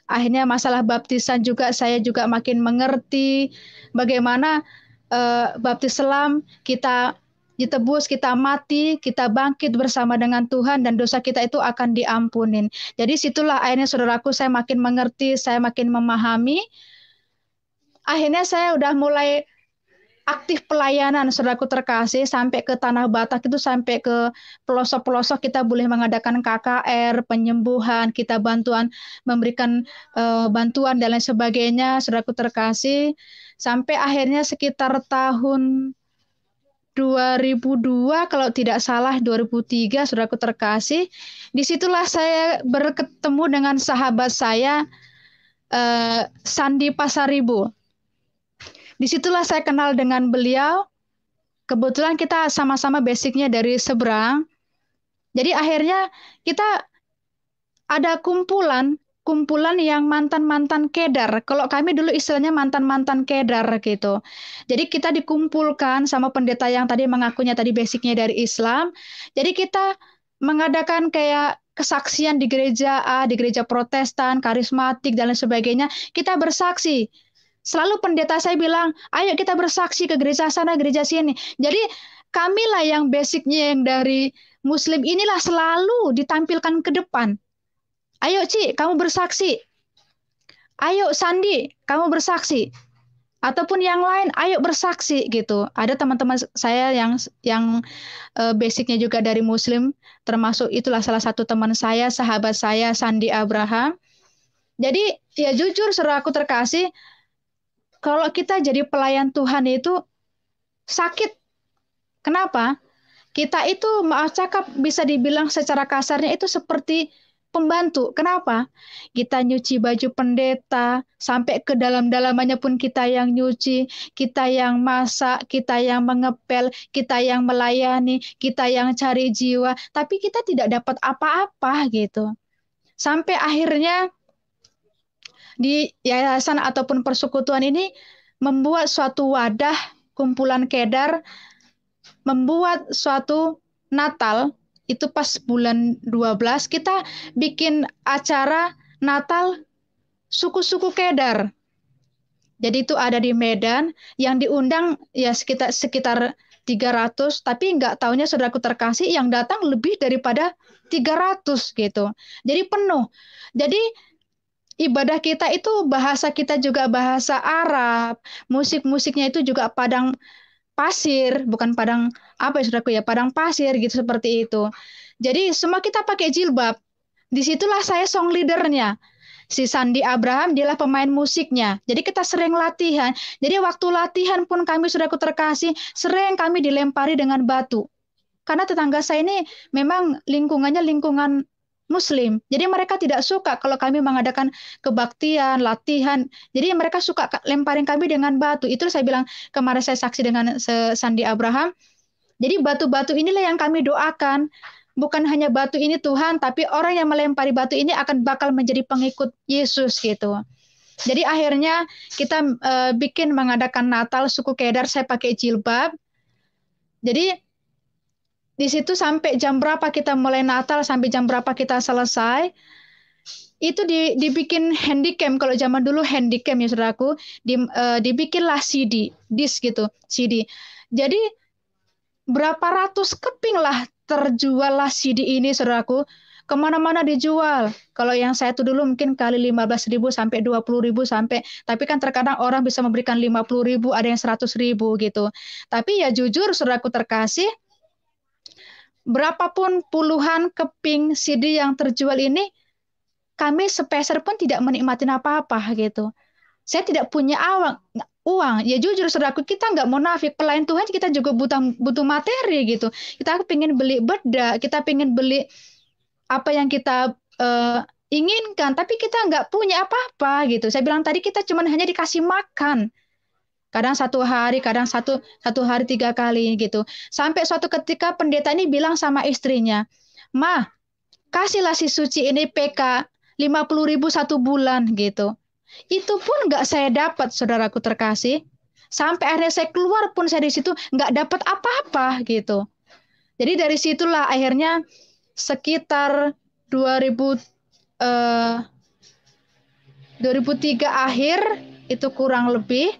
Akhirnya masalah baptisan juga saya juga makin mengerti bagaimana baptis selam kita ditebus, kita mati, kita bangkit bersama dengan Tuhan dan dosa kita itu akan diampunin. Jadi situlah akhirnya saudaraku saya makin mengerti, saya makin memahami. Akhirnya saya udah mulai aktif pelayanan, saudaraku terkasih, sampai ke Tanah Batak itu, sampai ke pelosok-pelosok kita boleh mengadakan KKR, penyembuhan, kita memberikan bantuan dan lain sebagainya, saudaraku terkasih, sampai akhirnya sekitar tahun 2002, kalau tidak salah 2003, saudaraku terkasih, disitulah saya bertemu dengan sahabat saya, Sandi Pasaribu. Disitulah saya kenal dengan beliau. Kebetulan kita sama-sama basicnya dari seberang. Jadi akhirnya kita ada kumpulan yang mantan-mantan kedar. Kalau kami dulu istilahnya mantan-mantan kedar gitu. Jadi kita dikumpulkan sama pendeta yang tadi mengakunya tadi basicnya dari Islam. Jadi kita mengadakan kayak kesaksian di gereja A, di gereja Protestan, karismatik, dan lain sebagainya, kita bersaksi. Selalu pendeta saya bilang, ayo kita bersaksi ke gereja sana, gereja sini. Jadi kamilah yang basicnya yang dari Muslim inilah selalu ditampilkan ke depan. Ayo Ci, kamu bersaksi. Ayo Sandi, kamu bersaksi. Ataupun yang lain, ayo bersaksi gitu. Ada teman-teman saya yang basicnya juga dari Muslim, termasuk itulah salah satu teman saya, sahabat saya, Sandi Abraham. Jadi ya jujur, saudaraku terkasih, kalau kita jadi pelayan Tuhan itu sakit. Kenapa? Kita itu maaf cakap bisa dibilang secara kasarnya itu seperti pembantu. Kenapa? Kita nyuci baju pendeta, sampai ke dalam-dalamannya pun kita yang nyuci, kita yang masak, kita yang mengepel, kita yang melayani, kita yang cari jiwa, tapi kita tidak dapat apa-apa gitu. Sampai akhirnya di yayasan ataupun persekutuan ini membuat suatu wadah kumpulan kedar, membuat suatu Natal. Itu pas bulan 12 kita bikin acara Natal suku-suku Kedar. Jadi itu ada di Medan, yang diundang ya sekitar 300, tapi nggak taunya saudaraku terkasih yang datang lebih daripada 300 gitu. Jadi penuh. Jadi ibadah kita itu bahasa kita juga bahasa Arab, musik-musiknya itu juga padang pasir, bukan padang apa ya saudaraku ya, padang pasir gitu seperti itu. Jadi semua kita pakai jilbab. Disitulah saya song leadernya. Si Sandi Abraham dialah pemain musiknya. Jadi kita sering latihan. Jadi waktu latihan pun kami saudaraku terkasih, sering kami dilempari dengan batu. Karena tetangga saya ini memang lingkungannya lingkungan Muslim. Jadi mereka tidak suka kalau kami mengadakan kebaktian, latihan. Jadi mereka suka lemparin kami dengan batu. Itu saya bilang kemarin saya saksi dengan Sandi Abraham. Jadi batu-batu inilah yang kami doakan. Bukan hanya batu ini Tuhan, tapi orang yang melempari batu ini akan bakal menjadi pengikut Yesus gitu. Jadi akhirnya kita bikin mengadakan Natal suku Kedar, saya pakai jilbab. Jadi di situ sampai jam berapa kita mulai Natal, sampai jam berapa kita selesai, itu dibikin handycam. Kalau zaman dulu handycam ya saudaraku, dibikinlah CD, disk gitu, CD. Jadi berapa ratus keping lah terjual lah CD ini saudaraku, kemana-mana dijual. Kalau yang saya tuh dulu mungkin kali 15.000 sampai 20.000 sampai, tapi kan terkadang orang bisa memberikan 50.000, ada yang 100.000 gitu. Tapi ya jujur saudaraku terkasih, berapapun puluhan keping CD yang terjual ini, kami sepeser pun tidak menikmati apa-apa gitu. Saya tidak punya uang. Ya jujur saudaraku, kita nggak munafik. Pelayan Tuhan kita juga butuh materi gitu. Kita pengen beli bedak, kita pengen beli apa yang kita inginkan, tapi kita nggak punya apa-apa gitu. Saya bilang tadi kita cuma hanya dikasih makan. Kadang 1 hari, kadang satu hari 3 kali gitu. Sampai suatu ketika pendeta ini bilang sama istrinya, "Ma, kasihlah si Suci ini PK 50.000 1 bulan gitu." Itu pun nggak saya dapat, saudaraku terkasih. Sampai akhirnya saya keluar pun saya di situ nggak dapat apa-apa gitu. Jadi dari situlah akhirnya sekitar 2003 akhir itu kurang lebih,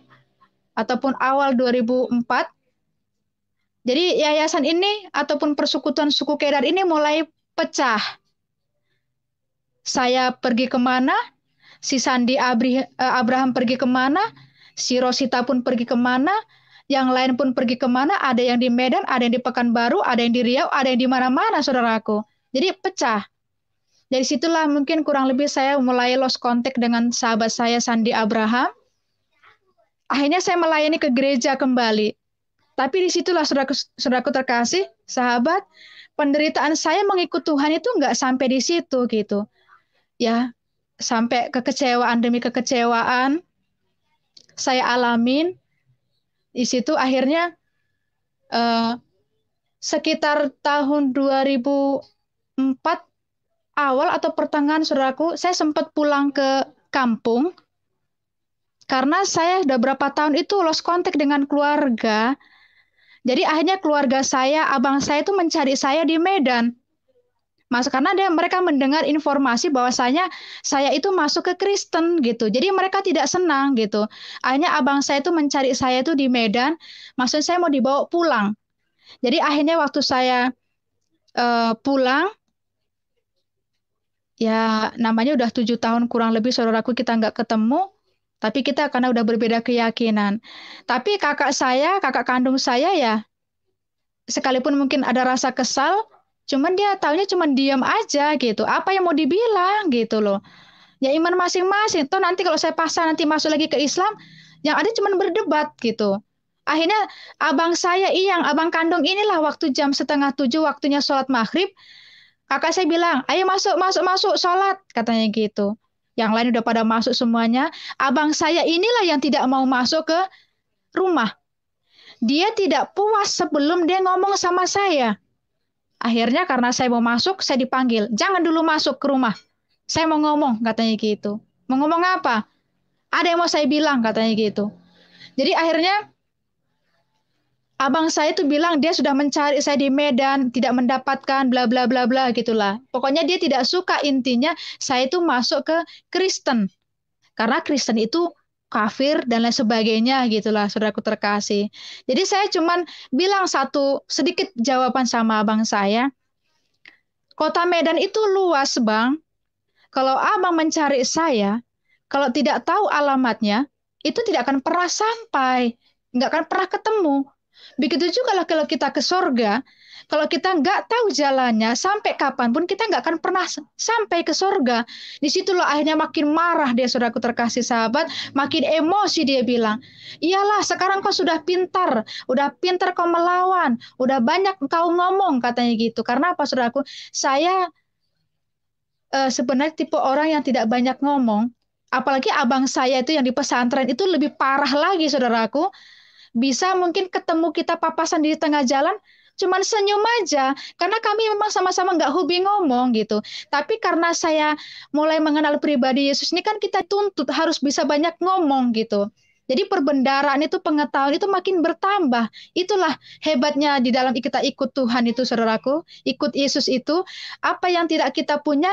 ataupun awal 2004. Jadi yayasan ini ataupun persekutuan suku Kedar ini mulai pecah. Saya pergi kemana, si Sandi Abraham pergi kemana, si Rosita pun pergi kemana, yang lain pun pergi kemana, ada yang di Medan, ada yang di Pekanbaru, ada yang di Riau, ada yang di mana-mana saudaraku. Jadi pecah. Dari situlah mungkin kurang lebih saya mulai lost contact dengan sahabat saya Sandi Abraham. Akhirnya saya melayani ke gereja kembali. Tapi disitulah saudaraku terkasih, sahabat, penderitaan saya mengikut Tuhan itu nggak sampai di situ gitu. Ya, sampai kekecewaan demi kekecewaan saya alamin. Di situ akhirnya sekitar tahun 2004 awal atau pertengahan saudaraku, saya sempat pulang ke kampung. Karena saya udah berapa tahun itu lost contact dengan keluarga. Jadi akhirnya keluarga saya, abang saya itu mencari saya di Medan. Karena mereka mendengar informasi bahwasanya saya itu masuk ke Kristen gitu. Jadi mereka tidak senang gitu. Akhirnya abang saya itu mencari saya itu di Medan. Maksud saya mau dibawa pulang. Jadi akhirnya waktu saya pulang, ya namanya udah 7 tahun kurang lebih saudaraku kita nggak ketemu. Tapi kita karena udah berbeda keyakinan. Tapi kakak kandung saya ya, sekalipun mungkin ada rasa kesal, cuman dia taunya cuman diam aja gitu. Apa yang mau dibilang gitu loh. Ya iman masing-masing. Toh nanti kalau saya paksa nanti masuk lagi ke Islam, yang ada cuman berdebat gitu. Akhirnya abang kandung inilah waktu jam 6:30 waktunya sholat maghrib, kakak saya bilang, ayo masuk, masuk, masuk, sholat, katanya gitu. Yang lain udah pada masuk semuanya. Abang saya inilah yang tidak mau masuk ke rumah. Dia tidak puas sebelum dia ngomong sama saya. Akhirnya karena saya mau masuk, saya dipanggil. Jangan dulu masuk ke rumah. Saya mau ngomong, katanya gitu. Mau ngomong apa? Ada yang mau saya bilang, katanya gitu. Jadi akhirnya abang saya itu bilang dia sudah mencari saya di Medan, tidak mendapatkan, bla bla bla bla gitulah. Pokoknya dia tidak suka, intinya saya itu masuk ke Kristen. Karena Kristen itu kafir dan lain sebagainya gitulah, saudaraku terkasih. Jadi saya cuman bilang satu sedikit jawaban sama abang saya. Kota Medan itu luas, Bang. Kalau abang mencari saya, kalau tidak tahu alamatnya, itu tidak akan pernah sampai, nggak akan pernah ketemu. Begitu juga lah kalau kita ke sorga, kalau kita nggak tahu jalannya, sampai kapanpun kita nggak akan pernah sampai ke sorga. Disitulah akhirnya makin marah dia, saudaraku terkasih sahabat, makin emosi dia bilang, iyalah sekarang kau sudah pintar kau melawan, udah banyak kau ngomong, katanya gitu. Karena apa, saudaraku? Saya sebenarnya tipe orang yang tidak banyak ngomong. Apalagi abang saya itu yang di pesantren itu lebih parah lagi, saudaraku. Bisa mungkin ketemu kita papasan di tengah jalan, cuman senyum aja. Karena kami memang sama-sama nggak hobi ngomong gitu. Tapi karena saya mulai mengenal pribadi Yesus ini kan kita tuntut harus bisa banyak ngomong gitu. Jadi perbendaharaan itu, pengetahuan itu makin bertambah. Itulah hebatnya di dalam kita ikut Tuhan itu, saudaraku. Ikut Yesus itu, apa yang tidak kita punya,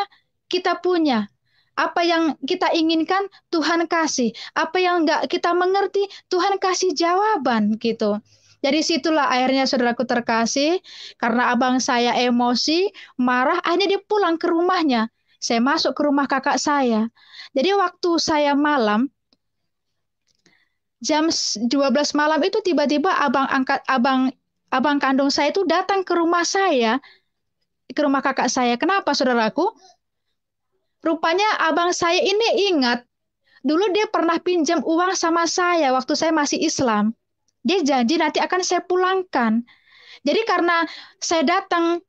kita punya. Apa yang kita inginkan, Tuhan kasih. Apa yang enggak kita mengerti, Tuhan kasih jawaban gitu. Jadi situlah akhirnya, saudaraku terkasih, karena abang saya emosi, marah, akhirnya dia pulang ke rumahnya. Saya masuk ke rumah kakak saya. Jadi waktu saya malam, jam 12 malam itu tiba-tiba abang kandung saya itu datang ke rumah saya, ke rumah kakak saya. Kenapa, saudaraku? Rupanya abang saya ini ingat, dulu dia pernah pinjam uang sama saya waktu saya masih Islam. Dia janji nanti akan saya pulangkan. Jadi karena saya datang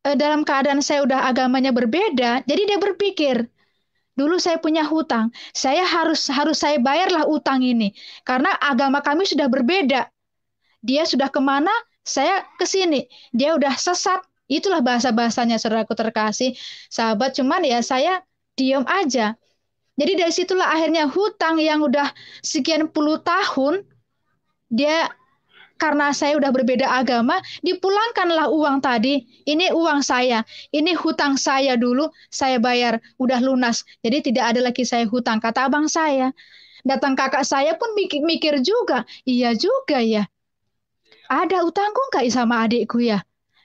dalam keadaan saya udah agamanya berbeda, jadi dia berpikir, dulu saya punya hutang, harus saya bayarlah utang ini. Karena agama kami sudah berbeda. Dia sudah kemana, saya ke sini. Dia udah sesat. Itulah bahasa-bahasanya, saudaraku terkasih. Sahabat, cuman ya saya diam aja. Jadi dari situlah akhirnya hutang yang udah sekian puluh tahun, dia karena saya udah berbeda agama, dipulangkanlah uang tadi. Ini uang saya, ini hutang saya dulu, saya bayar, udah lunas. Jadi tidak ada lagi saya hutang, kata abang saya. Datang kakak saya pun mikir juga, iya juga ya. Ada utangku nggak sama adikku ya?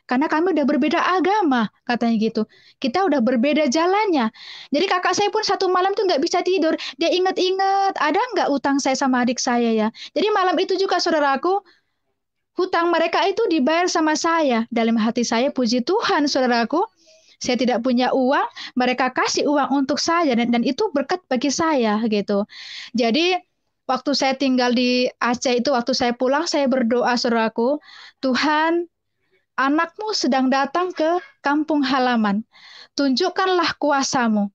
Karena kami udah berbeda agama, katanya gitu. Kita udah berbeda jalannya. Jadi kakak saya pun satu malam tuh nggak bisa tidur. Dia inget-inget, ada nggak utang saya sama adik saya ya? Jadi malam itu juga, saudaraku, hutang mereka itu dibayar sama saya. Dalam hati saya, puji Tuhan, saudaraku, saya tidak punya uang, mereka kasih uang untuk saya, dan itu berkat bagi saya gitu. Jadi waktu saya tinggal di Aceh itu, waktu saya pulang, saya berdoa, saudaraku, Tuhan, anakmu sedang datang ke kampung halaman. Tunjukkanlah kuasamu.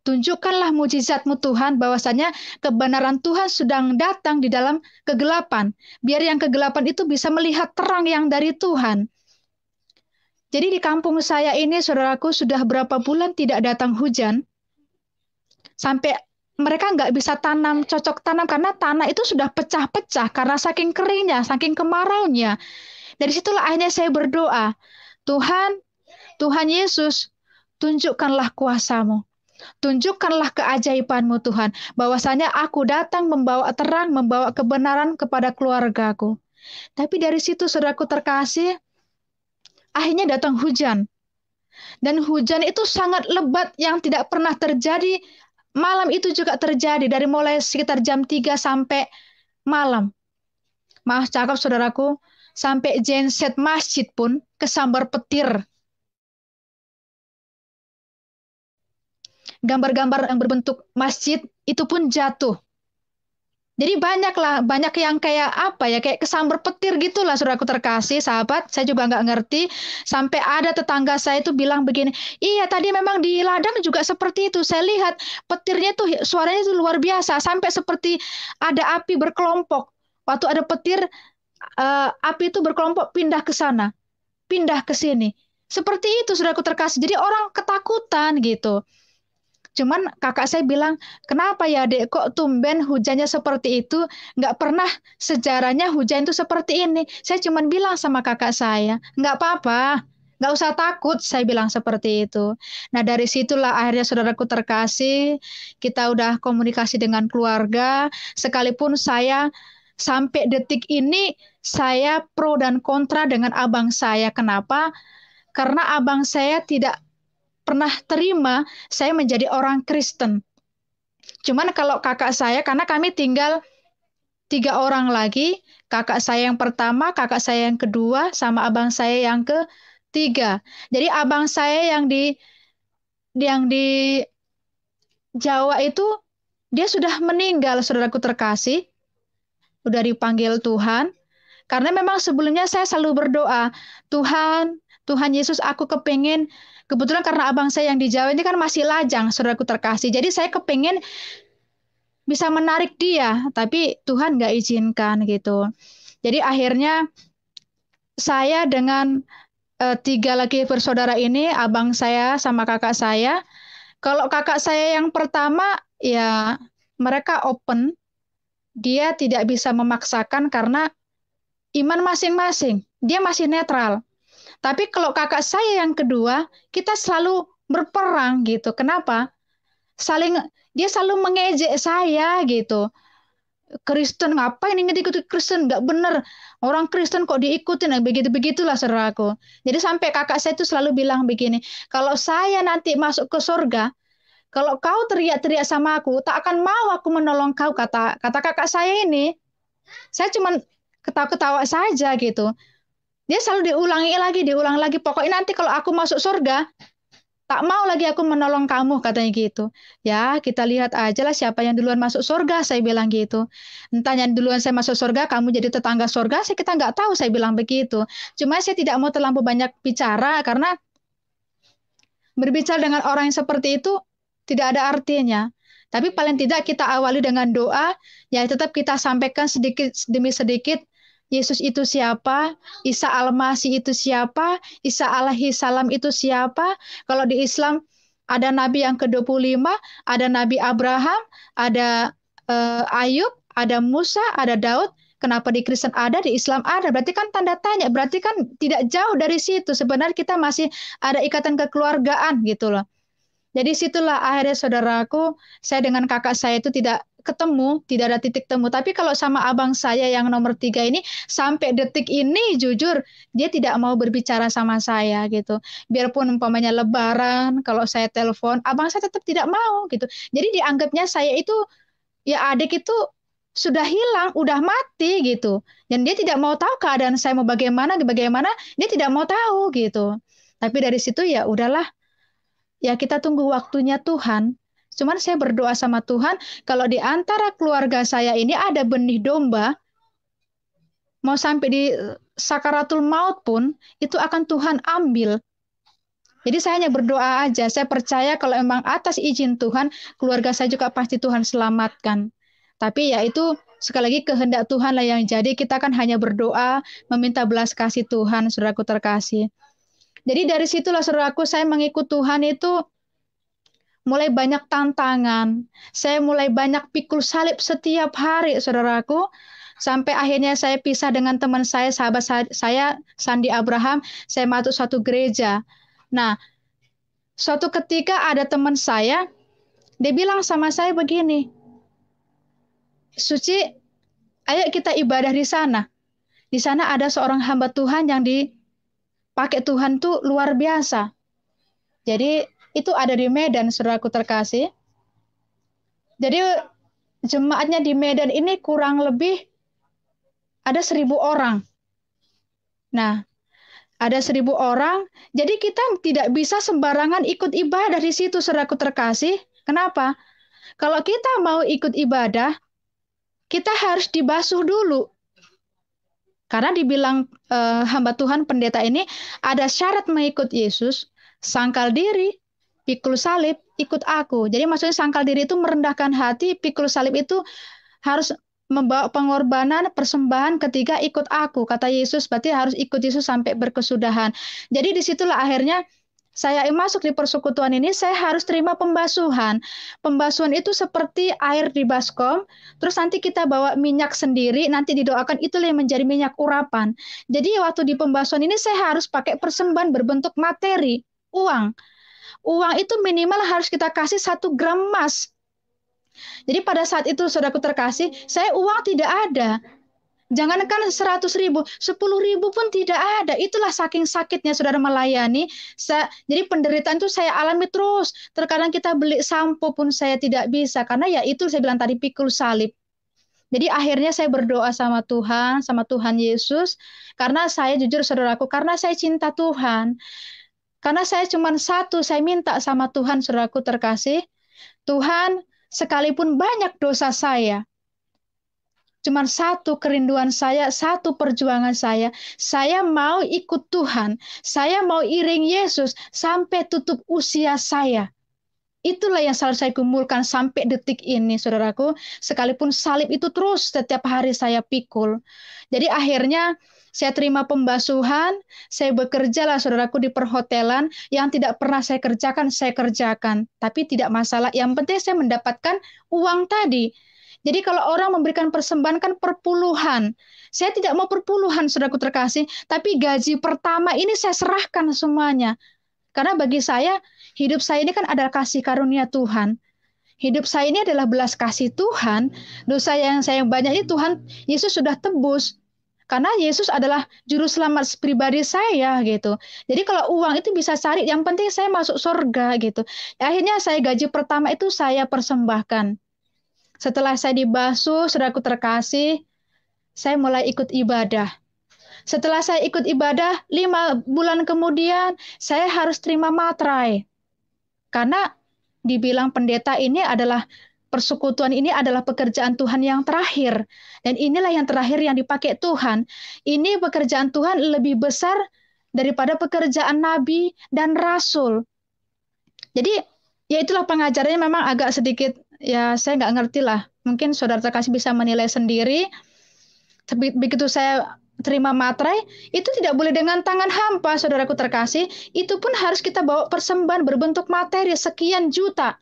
Tunjukkanlah mujizatmu, Tuhan, bahwasanya kebenaran Tuhan sedang datang di dalam kegelapan. Biar yang kegelapan itu bisa melihat terang yang dari Tuhan. Jadi di kampung saya ini, saudaraku, sudah berapa bulan tidak datang hujan. Sampai mereka nggak bisa cocok tanam, karena tanah itu sudah pecah-pecah karena saking keringnya, saking kemaraunya. Dari situlah akhirnya saya berdoa, Tuhan, Tuhan Yesus, tunjukkanlah kuasa-Mu. Tunjukkanlah keajaiban-Mu Tuhan, bahwasanya aku datang membawa terang, membawa kebenaran kepada keluargaku. Tapi dari situ saudaraku terkasih, akhirnya datang hujan. Dan hujan itu sangat lebat yang tidak pernah terjadi. Malam itu juga terjadi dari mulai sekitar jam 3 sampai malam. Maaf cakap saudaraku, sampai genset masjid pun kesambar petir. Gambar-gambar yang berbentuk masjid itu pun jatuh. Jadi banyak yang kayak apa ya, kayak kesambar petir gitulah saudaraku terkasih, sahabat. Saya juga nggak ngerti. Sampai ada tetangga saya itu bilang begini, iya tadi memang di ladang juga seperti itu. Saya lihat petirnya tuh suaranya itu luar biasa, sampai seperti ada api berkelompok. Waktu ada petir, api itu berkelompok pindah ke sana, pindah ke sini. Seperti itu saudaraku terkasih. Jadi orang ketakutan gitu. Cuman kakak saya bilang, kenapa ya dek kok tumben hujannya seperti itu? Nggak pernah sejarahnya hujan itu seperti ini. Saya cuman bilang sama kakak saya, nggak apa-apa, nggak usah takut, saya bilang seperti itu. Nah dari situlah akhirnya saudaraku terkasih, kita udah komunikasi dengan keluarga, sekalipun saya sampai detik ini, saya pro dan kontra dengan abang saya. Kenapa? Karena abang saya tidak pernah terima saya menjadi orang Kristen. Cuman kalau kakak saya, karena kami tinggal 3 orang lagi, kakak saya yang pertama, kakak saya yang kedua, sama abang saya yang ketiga. Jadi abang saya yang di Jawa itu, dia sudah meninggal, saudaraku terkasih. Udah dipanggil Tuhan. Karena memang sebelumnya saya selalu berdoa, Tuhan Yesus, aku kepingin. Kebetulan karena abang saya yang di Jawa ini kan masih lajang, saudaraku terkasih. Jadi saya kepingin bisa menarik dia, tapi Tuhan nggak izinkan gitu. Jadi akhirnya saya dengan 3 lagi bersaudara ini, abang saya sama kakak saya. Kalau kakak saya yang pertama, ya mereka open. Dia tidak bisa memaksakan karena iman masing-masing. Dia masih netral. Tapi kalau kakak saya yang kedua, kita selalu berperang gitu. Kenapa? Dia selalu mengejek saya gitu. Kristen ngapain ngikut Kristen? Nggak bener. Orang Kristen kok diikutin? Nah, begitu-begitulah saudaraku. Jadi sampai kakak saya itu selalu bilang begini, kalau saya nanti masuk ke surga, kalau kau teriak-teriak sama aku, tak akan mau aku menolong kau, kata kakak saya ini. Saya cuma ketawa-ketawa saja gitu. Dia selalu diulang lagi. Pokoknya nanti kalau aku masuk surga, tak mau lagi aku menolong kamu, katanya gitu. Ya, kita lihat aja lah siapa yang duluan masuk surga, saya bilang gitu. Entah yang duluan saya masuk surga, kamu jadi tetangga surga, kita nggak tahu, saya bilang begitu. Cuma saya tidak mau terlalu banyak bicara, karena berbicara dengan orang yang seperti itu tidak ada artinya. Tapi paling tidak kita awali dengan doa, ya tetap kita sampaikan sedikit demi sedikit, Yesus itu siapa? Isa Al-Masih itu siapa? Isa alaihi salam itu siapa? Kalau di Islam ada Nabi yang ke-25, ada Nabi Abraham, ada Ayub, ada Musa, ada Daud. Kenapa di Kristen ada, di Islam ada? Berarti kan tanda tanya. Berarti kan tidak jauh dari situ. Sebenarnya kita masih ada ikatan kekeluargaan gitu loh. Jadi situlah akhirnya saudaraku, saya dengan kakak saya itu tidak ketemu, tidak ada titik temu. Tapi kalau sama abang saya yang nomor 3 ini, sampai detik ini jujur, dia tidak mau berbicara sama saya gitu. Biarpun umpamanya lebaran, kalau saya telepon, abang saya tetap tidak mau gitu. Jadi dianggapnya saya itu, ya adik itu sudah hilang, udah mati gitu. Dan dia tidak mau tahu keadaan saya mau bagaimana, dia tidak mau tahu gitu. Tapi dari situ ya udahlah, ya kita tunggu waktunya Tuhan. Cuman saya berdoa sama Tuhan, kalau di antara keluarga saya ini ada benih domba, mau sampai di sakaratul maut pun, itu akan Tuhan ambil. Jadi saya hanya berdoa aja, saya percaya kalau memang atas izin Tuhan, keluarga saya juga pasti Tuhan selamatkan. Tapi ya itu sekali lagi kehendak Tuhan lah yang jadi, kita kan hanya berdoa, meminta belas kasih Tuhan, saudaraku terkasih. Jadi dari situlah saudaraku, saya mengikut Tuhan itu, mulai banyak tantangan. Saya mulai banyak pikul salib setiap hari, saudaraku. Sampai akhirnya saya pisah dengan teman saya, sahabat saya, Sandi Abraham. Saya masuk satu gereja. Nah, suatu ketika ada teman saya, dia bilang sama saya begini, Suci, ayo kita ibadah di sana. Di sana ada seorang hamba Tuhan yang dipakai Tuhan tuh luar biasa. Jadi itu ada di Medan, saudaraku terkasih. Jadi jemaatnya di Medan ini kurang lebih ada 1.000 orang. Nah, ada 1.000 orang, jadi kita tidak bisa sembarangan ikut ibadah di situ, saudaraku terkasih. Kenapa? Kalau kita mau ikut ibadah, kita harus dibasuh dulu. Karena dibilang hamba Tuhan pendeta ini ada syarat mengikut Yesus, sangkal diri, pikul salib, ikut aku. Jadi maksudnya sangkal diri itu merendahkan hati, pikul salib itu harus membawa pengorbanan, persembahan ketika ikut aku. Kata Yesus, berarti harus ikut Yesus sampai berkesudahan. Jadi disitulah akhirnya saya masuk di persekutuan ini, saya harus terima pembasuhan. Pembasuhan itu seperti air di baskom, terus nanti kita bawa minyak sendiri, nanti didoakan, itulah yang menjadi minyak urapan. Jadi waktu di pembasuhan ini saya harus pakai persembahan berbentuk materi, uang. Uang itu minimal harus kita kasih 1 gram emas. Jadi pada saat itu, saudaraku terkasih, saya uang tidak ada. Jangankan 100.000, 10.000 pun tidak ada. Itulah saking sakitnya saudara melayani. Jadi penderitaan itu saya alami terus. Terkadang kita beli sampo pun saya tidak bisa. Karena ya itu saya bilang tadi, pikul salib. Jadi akhirnya saya berdoa sama Tuhan Yesus. Karena saya jujur saudaraku, karena saya cinta Tuhan. Karena saya cuma satu, saya minta sama Tuhan, saudaraku terkasih. Tuhan, sekalipun banyak dosa saya, cuma satu kerinduan saya, satu perjuangan saya mau ikut Tuhan, saya mau iring Yesus sampai tutup usia saya. Itulah yang selalu saya gumulkan sampai detik ini, saudaraku. Sekalipun salib itu terus setiap hari saya pikul. Jadi akhirnya saya terima pembasuhan, saya bekerja lah saudaraku di perhotelan, yang tidak pernah saya kerjakan. Tapi tidak masalah, yang penting saya mendapatkan uang tadi. Jadi kalau orang memberikan persembahan kan perpuluhan. Saya tidak mau perpuluhan, saudaraku terkasih, tapi gaji pertama ini saya serahkan semuanya. Karena bagi saya, hidup saya ini kan adalah kasih karunia Tuhan. Hidup saya ini adalah belas kasih Tuhan. Dosa yang saya banyak ini Tuhan Yesus sudah tebus. Karena Yesus adalah juru selamat pribadi saya gitu. Jadi kalau uang itu bisa cari, yang penting saya masuk surga gitu. Akhirnya saya gaji pertama itu saya persembahkan. Setelah saya dibasuh, saudaraku terkasih, saya mulai ikut ibadah. Setelah saya ikut ibadah, 5 bulan kemudian, saya harus terima materai. Karena dibilang pendeta ini adalah, persekutuan ini adalah pekerjaan Tuhan yang terakhir. Dan inilah yang terakhir yang dipakai Tuhan. Ini pekerjaan Tuhan lebih besar daripada pekerjaan nabi dan rasul. Jadi, ya itulah pengajarannya memang agak sedikit, ya saya nggak ngerti lah. Mungkin saudara terkasih bisa menilai sendiri. Tapi begitu saya terima materai, itu tidak boleh dengan tangan hampa, saudaraku terkasih. Itu pun harus kita bawa persembahan berbentuk materi sekian juta,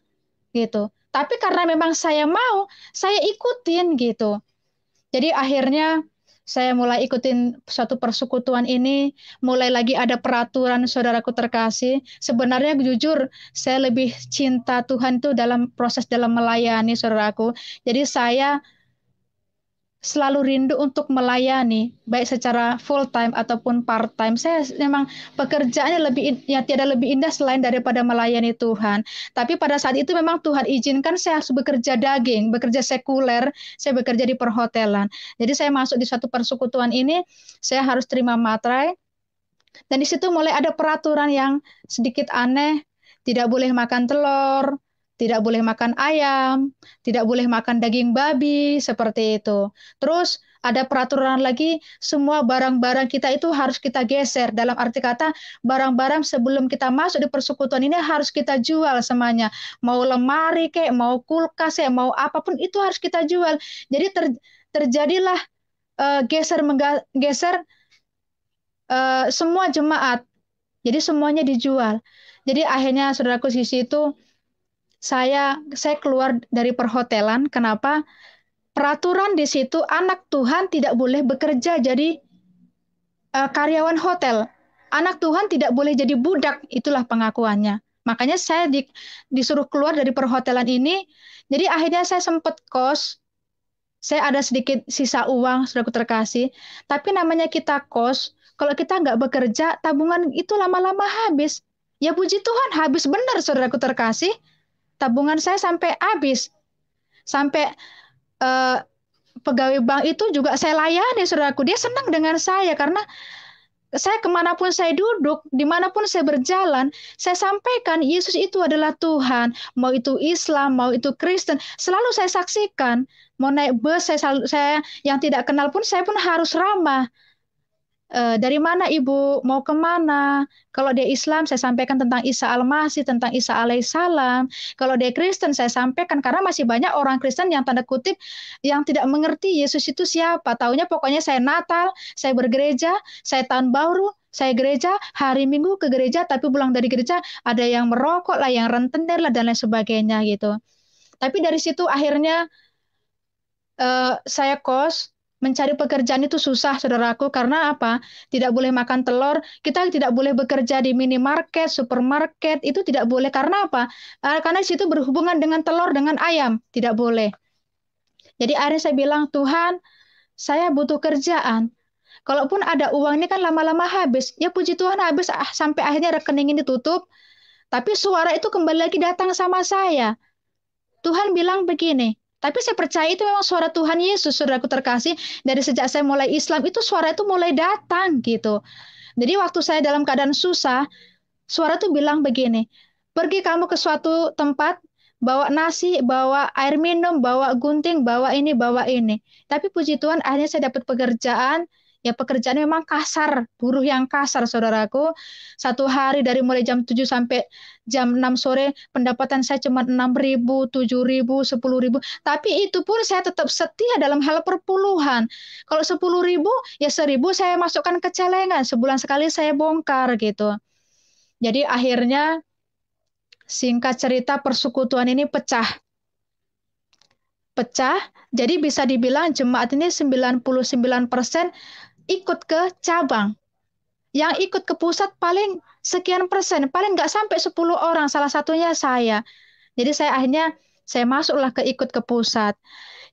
gitu. Tapi karena memang saya mau, saya ikutin gitu. Jadi akhirnya saya mulai ikutin suatu persekutuan ini, mulai lagi ada peraturan, saudaraku terkasih. Sebenarnya jujur, saya lebih cinta Tuhan itu dalam proses dalam melayani, saudaraku. Jadi saya selalu rindu untuk melayani, baik secara full time ataupun part time. Saya memang pekerjaannya tiada lebih indah selain daripada melayani Tuhan. Tapi pada saat itu memang Tuhan izinkan saya harus bekerja daging, bekerja sekuler, saya bekerja di perhotelan. Jadi saya masuk di suatu persekutuan ini, saya harus terima materai. Dan di situ mulai ada peraturan yang sedikit aneh, tidak boleh makan telur, tidak boleh makan ayam, tidak boleh makan daging babi, seperti itu. Terus ada peraturan lagi, semua barang-barang kita itu harus kita geser. Dalam arti kata, barang-barang sebelum kita masuk di persekutuan ini harus kita jual semuanya. Mau lemari kek, mau kulkas kek, mau apapun itu harus kita jual. Jadi terjadilah geser semua jemaat. Jadi semuanya dijual. Jadi akhirnya saudaraku di situ, saya keluar dari perhotelan. Kenapa? Peraturan di situ anak Tuhan tidak boleh bekerja jadi karyawan hotel. Anak Tuhan tidak boleh jadi budak, itulah pengakuannya. Makanya saya disuruh keluar dari perhotelan ini. Jadi akhirnya saya sempat kos. Saya ada sedikit sisa uang, saudaraku terkasih. Tapi namanya kita kos, kalau kita nggak bekerja, tabungan itu lama-lama habis. Ya puji Tuhan, habis benar, saudaraku terkasih. Tabungan saya sampai habis. Sampai eh, pegawai bank itu juga saya layani, saudaraku. Dia senang dengan saya karena saya kemanapun saya duduk, dimanapun saya berjalan, saya sampaikan Yesus itu adalah Tuhan. Mau itu Islam, mau itu Kristen, selalu saya saksikan. Mau naik bus, saya yang tidak kenal pun, saya pun harus ramah. Dari mana Ibu? Mau kemana? Kalau dia Islam, saya sampaikan tentang Isa Al-Masih, tentang Isa alaihissalam. Kalau dia Kristen, saya sampaikan. Karena masih banyak orang Kristen yang tanda kutip, yang tidak mengerti Yesus itu siapa. Taunya pokoknya saya Natal, saya bergereja, saya tahun baru, saya gereja, hari Minggu ke gereja, tapi pulang dari gereja, ada yang merokok lah, yang rentenir lah, dan lain sebagainya gitu. Tapi dari situ akhirnya saya kos, mencari pekerjaan itu susah, saudaraku, karena apa? Tidak boleh makan telur, kita tidak boleh bekerja di minimarket, supermarket, itu tidak boleh. Karena apa? Karena di situ berhubungan dengan telur, dengan ayam, tidak boleh. Jadi akhirnya saya bilang, Tuhan, saya butuh kerjaan. Kalaupun ada uang ini kan lama-lama habis. Ya puji Tuhan habis sampai akhirnya rekening ini tutup. Tapi suara itu kembali lagi datang sama saya. Tuhan bilang begini, tapi saya percaya itu memang suara Tuhan Yesus, saudaraku terkasih. Dari sejak saya mulai Islam, itu suara itu mulai datang gitu. Jadi waktu saya dalam keadaan susah, suara itu bilang begini, pergi kamu ke suatu tempat, bawa nasi, bawa air minum, bawa gunting, bawa ini, bawa ini. Tapi puji Tuhan, akhirnya saya dapat pekerjaan. Ya pekerjaan memang kasar, buruh yang kasar, saudaraku. Satu hari dari mulai jam 7 sampai jam 6 sore, pendapatan saya cuma 6.000, 7.000, 10.000. Tapi itu pun saya tetap setia dalam hal perpuluhan. Kalau 10.000, ya 1.000 saya masukkan ke celengan. Sebulan sekali saya bongkar gitu. Jadi akhirnya, singkat cerita, persekutuan ini pecah. Jadi bisa dibilang jemaat ini 99% ikut ke cabang. Yang ikut ke pusat paling sekian persen, paling nggak sampai 10 orang, salah satunya saya. Jadi saya masuklah ikut ke pusat.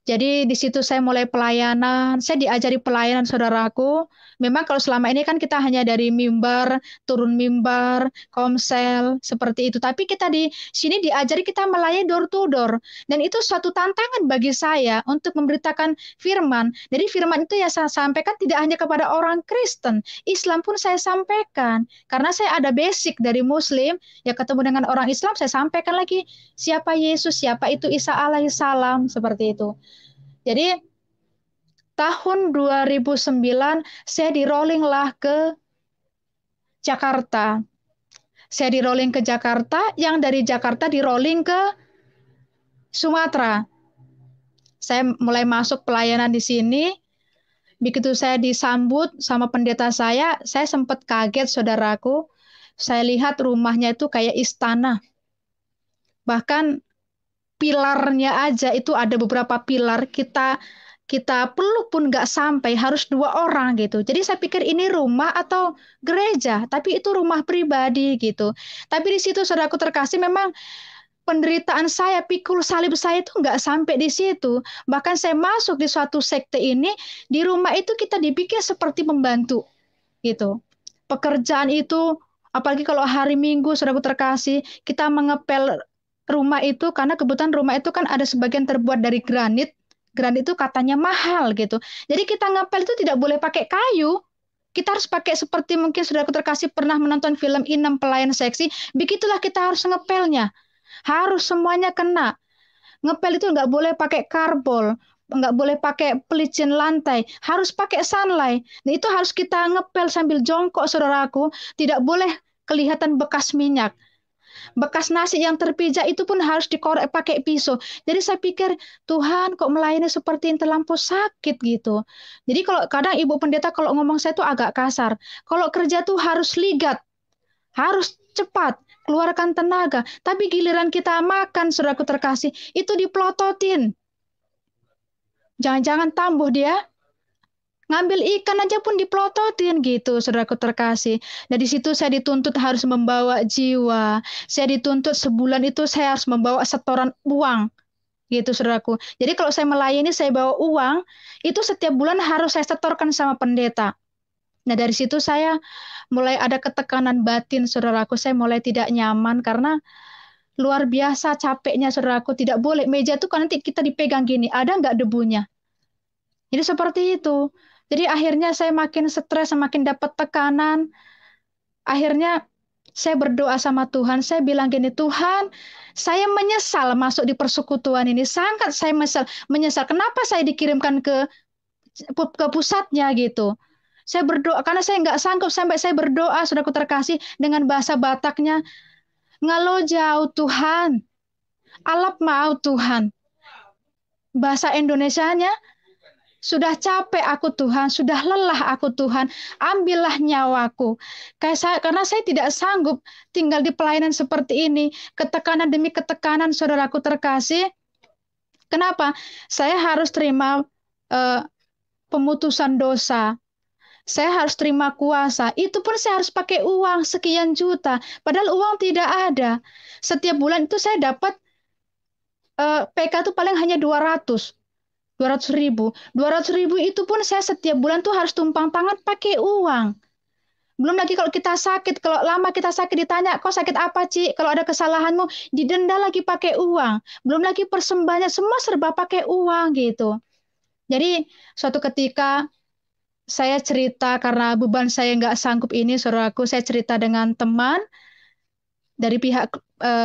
Jadi di situ saya mulai pelayanan, saya diajari pelayanan, saudaraku. Memang kalau selama ini kan kita hanya dari mimbar, turun mimbar, komsel, seperti itu. Tapi kita di sini diajari kita melayani door to door. Dan itu suatu tantangan bagi saya untuk memberitakan firman. Jadi firman itu ya saya sampaikan tidak hanya kepada orang Kristen, Islam pun saya sampaikan. Karena saya ada basic dari Muslim, ya ketemu dengan orang Islam, saya sampaikan lagi siapa Yesus, siapa itu Isa alaihissalam, seperti itu. Jadi tahun 2009 saya di-rolling lah ke Jakarta. Saya di-rolling ke Jakarta, yang dari Jakarta di-rolling ke Sumatera. Saya mulai masuk pelayanan di sini. Begitu saya disambut sama pendeta saya sempat kaget, saudaraku. Saya lihat rumahnya itu kayak istana. Bahkan pilarnya aja itu ada beberapa pilar, kita peluk pun nggak sampai, harus 2 orang gitu. Jadi saya pikir ini rumah atau gereja, tapi itu rumah pribadi gitu. Tapi di situ, saudaraku terkasih, memang penderitaan saya, pikul salib saya itu nggak sampai di situ. Bahkan saya masuk di suatu sekte ini, di rumah itu kita dibikin seperti membantu gitu. Pekerjaan itu, apalagi kalau hari Minggu, saudaraku terkasih, kita mengepel rumah itu, karena kebetulan rumah itu kan ada sebagian terbuat dari granit. Granit itu katanya mahal gitu. Jadi kita ngepel itu tidak boleh pakai kayu. Kita harus pakai seperti, mungkin saudaraku terkasih pernah menonton film Inem Pelayan Seksi. Begitulah kita harus ngepelnya. Harus semuanya kena. Ngepel itu nggak boleh pakai karbol, nggak boleh pakai pelicin lantai, harus pakai sunlight. Nah, itu harus kita ngepel sambil jongkok, saudaraku. Tidak boleh kelihatan bekas minyak. Bekas nasi yang terpijak itu pun harus dikorek pakai pisau. Jadi saya pikir, Tuhan kok melayani seperti yang terlampau sakit gitu. Jadi kalau kadang ibu pendeta kalau ngomong saya tuh agak kasar. Kalau kerja tuh harus ligat, harus cepat, keluarkan tenaga. Tapi giliran kita makan, saudaraku terkasih, itu dipelototin. Jangan-jangan tambuh dia Ngambil ikan aja pun dipelototin gitu, saudaraku terkasih. Dan di situ saya dituntut harus membawa jiwa. Saya dituntut sebulan itu saya harus membawa setoran uang gitu, saudaraku. Jadi kalau saya melayani, saya bawa uang, itu setiap bulan harus saya setorkan sama pendeta. Nah, dari situ saya mulai ada ketekanan batin, saudaraku. Saya mulai tidak nyaman karena luar biasa capeknya, saudaraku. Tidak boleh. Meja itu kan nanti kita dipegang gini, ada nggak debunya? Jadi seperti itu. Jadi akhirnya saya makin stres, semakin dapat tekanan. Akhirnya saya berdoa sama Tuhan. Saya bilang gini, Tuhan, saya menyesal masuk di persekutuan ini. Sangat saya menyesal. Kenapa saya dikirimkan ke pusatnya gitu. Saya berdoa karena saya nggak sanggup, sampai saya berdoa, saudaraku terkasih, dengan bahasa Bataknya, ngalo jauh Tuhan, alap mau Tuhan. Bahasa Indonesianya, sudah capek aku Tuhan, sudah lelah aku Tuhan, ambillah nyawaku. Karena saya tidak sanggup tinggal di pelayanan seperti ini, ketekanan demi ketekanan, saudaraku terkasih. Kenapa? Saya harus terima pemutusan dosa. Saya harus terima kuasa. Itu pun saya harus pakai uang sekian juta. Padahal uang tidak ada. Setiap bulan itu saya dapat PK itu paling hanya 200 ribu. 200 ribu itu pun saya setiap bulan tuh harus tumpang tangan pakai uang. Belum lagi kalau kita sakit, kalau lama kita sakit ditanya, kok sakit apa, Ci? Kalau ada kesalahanmu, didenda lagi pakai uang. Belum lagi persembahannya, semua serba pakai uang gitu. Jadi suatu ketika saya cerita karena beban saya nggak sanggup ini, saudaraku, saya cerita dengan teman dari pihak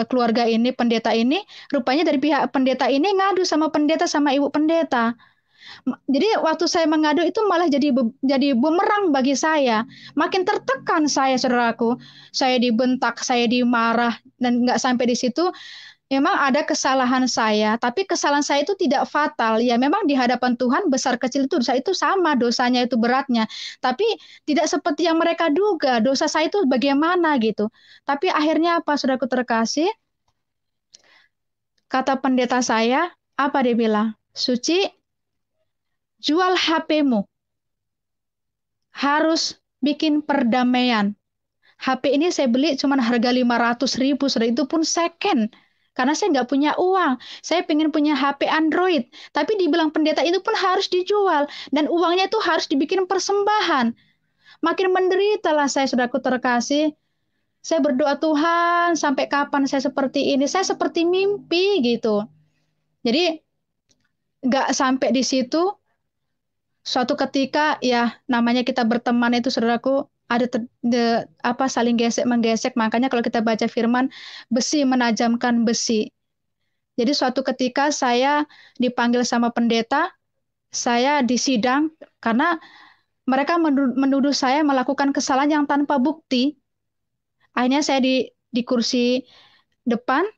keluarga ini, pendeta ini, rupanya dari pihak pendeta ini ngadu sama pendeta sama ibu pendeta. Jadi waktu saya mengadu itu malah jadi bumerang bagi saya. Makin tertekan saya, saudaraku. Saya dibentak, saya dimarah, dan nggak sampai di situ. Memang ada kesalahan saya, tapi kesalahan saya itu tidak fatal. Ya memang di hadapan Tuhan besar kecil itu sama, dosanya itu beratnya. Tapi tidak seperti yang mereka duga, dosa saya itu bagaimana gitu. Tapi akhirnya apa, saudaraku terkasih? Kata pendeta saya, apa dia bilang? Suci, jual HP-mu. Harus bikin perdamaian. HP ini saya beli cuma harga 500 ribu, saudara, itu pun second. Karena saya nggak punya uang. Saya pengen punya HP Android. Tapi dibilang pendeta itu pun harus dijual. Dan uangnya itu harus dibikin persembahan. Makin menderita lah saya, saudaraku terkasih. Saya berdoa, Tuhan, sampai kapan saya seperti ini? Saya seperti mimpi gitu. Jadi nggak sampai di situ. Suatu ketika ya namanya kita berteman itu, saudaraku, ada saling gesek menggesek. Makanya kalau kita baca firman, besi menajamkan besi. Jadi suatu ketika saya dipanggil sama pendeta, saya disidang karena mereka menuduh saya melakukan kesalahan yang tanpa bukti. Akhirnya saya di kursi depan,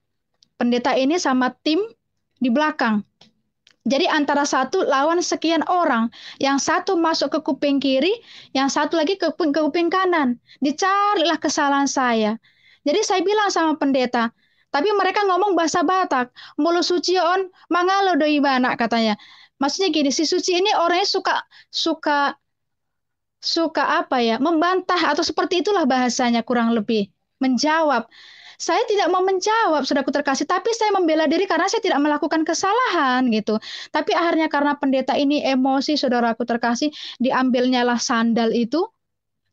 pendeta ini sama tim di belakang. Jadi antara satu lawan sekian orang. Yang satu masuk ke kuping kiri, yang satu lagi ke kuping kanan. Dicarilah kesalahan saya. Jadi saya bilang sama pendeta, tapi mereka ngomong bahasa Batak. Mulu suci on, mangalo doi bana katanya. Maksudnya gini, si Suci ini orangnya suka apa ya, membantah atau seperti itulah bahasanya kurang lebih. Menjawab. Saya tidak mau menjawab, saudaraku terkasih, tapi saya membela diri karena saya tidak melakukan kesalahan gitu. Tapi akhirnya karena pendeta ini emosi, saudaraku terkasih, diambilnya lah sandal itu,